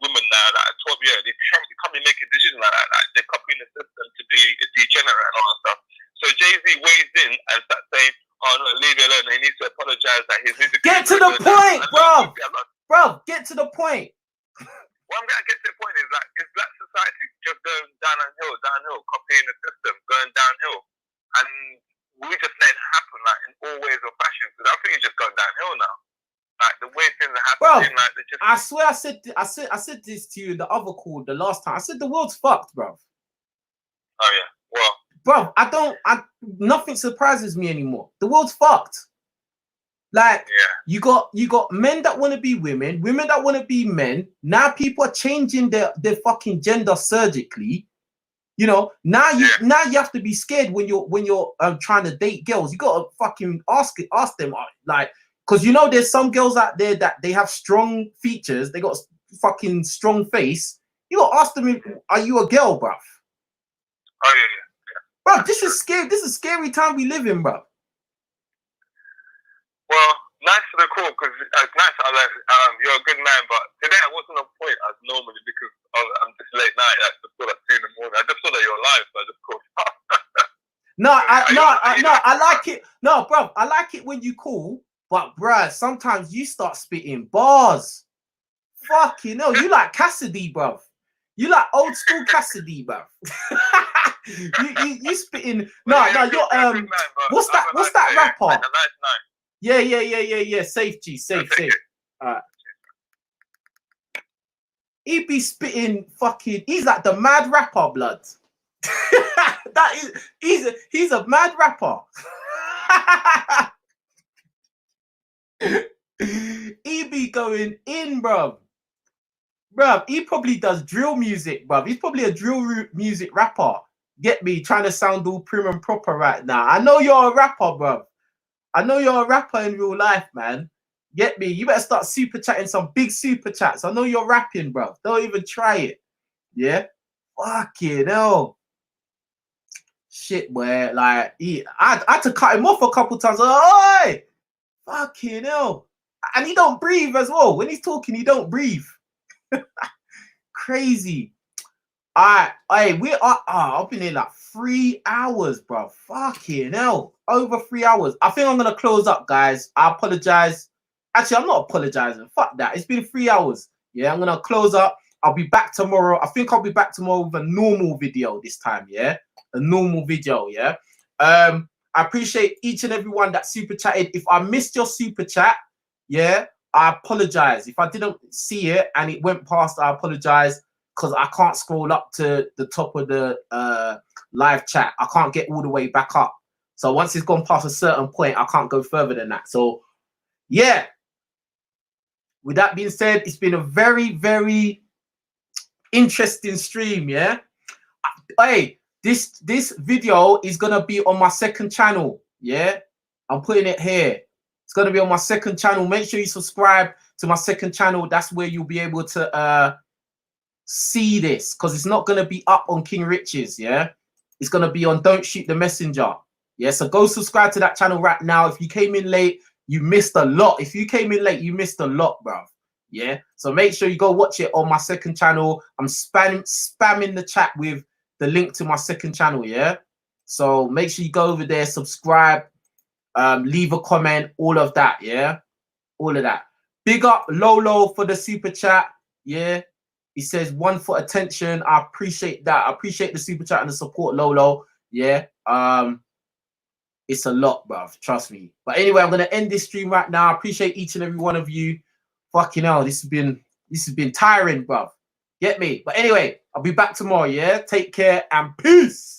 women now, like 12 years, they can't be making decisions like that. Like they're copying the system to be a degenerate and all that stuff. So Jay-Z weighs in and starts saying, "Oh no, leave it alone. He needs to apologize that his music." Get to the point, bro. Bro, get to the point. What I'm gonna get to the point is that is black society just going downhill, copying the system, going downhill, and we just let it happen like in all ways or fashions. Because I think it's just going downhill now. Like the way things are happening, bro, like just... I swear I said this to you in the other call the last time. I said the world's fucked, bro. Oh yeah, bro, well, nothing surprises me anymore. The world's fucked. Like you got men that want to be women that want to be men. Now people are changing their fucking gender surgically. You know, now you have to be scared when you're trying to date girls. You gotta fucking ask them like, Because you know, there's some girls out there that they have strong features. They got fucking strong face. You got to ask them, are you a girl, bruv? Oh yeah. Bro, this is scary. This is a scary time we live in, bro. Well, nice for the call, because it's nice. You're a good man, but today I wasn't on point as normally because I'm just late night. I just saw that 2 in the morning. I just saw that you're live, so I just called. I like it. No, bro, I like it when you call, but bruh, sometimes you start spitting bars. Fucking hell, you like Cassidy, bruv. You like old school Cassidy, bruv. you spitting. No, you're what's that rapper? Like a nice night. Yeah. Safe G, safe. Alright. He be spitting fucking. He's like the mad rapper, blood. He's a mad rapper. He be going in, bruv. Bruv, he probably does drill music, bruv. He's probably a drill music rapper. Get me? Trying to sound all prim and proper right now. I know you're a rapper, bruv. I know you're a rapper in real life, man. Get me? You better start super chatting some big super chats. I know you're rapping, bruv. Don't even try it. Yeah? Fucking hell. Shit, boy. Like, I had to cut him off a couple times. Oi! Fucking hell. And he don't breathe as well. When he's talking, he don't breathe. Crazy. All right, we are. I've been here like 3 hours, bro. Fucking hell, over 3 hours. I think I'm gonna close up, guys. I apologize. Actually, I'm not apologizing. Fuck that. It's been 3 hours. Yeah, I'm gonna close up. I'll be back tomorrow. I think I'll be back tomorrow with a normal video this time. Yeah, a normal video. Yeah. I appreciate each and every one that super chatted. If I missed your super chat, yeah, I apologize. If I didn't see it and it went past, I apologize, because I can't scroll up to the top of the live chat. I can't get all the way back up. So once it's gone past a certain point, I can't go further than that. So yeah. With that being said, it's been a very, very interesting stream. Yeah. Hey, this video is gonna be on my second channel. Yeah, I'm putting it here. It's gonna be on my second channel. Make sure you subscribe to my second channel. That's where you'll be able to see this, because it's not gonna be up on King Rich's. Yeah, it's gonna be on Don't Shoot the Messenger. Yeah, so go subscribe to that channel right now. If you came in late, you missed a lot. If you came in late, you missed a lot, bruv. Yeah, so make sure you go watch it on my second channel. I'm spamming the chat with the link to my second channel. Yeah, so make sure you go over there, subscribe, leave a comment, all of that. Yeah, all of that. Big up Lolo for the super chat. Yeah, he says 1 for attention. I appreciate that. I appreciate the super chat and the support, Lolo. Yeah, it's a lot, bruv. Trust me. But anyway, I'm gonna end this stream right now. I appreciate each and every one of you. Fucking hell, this has been tiring, bruv. Get me? But anyway, I'll be back tomorrow. Yeah, take care and peace.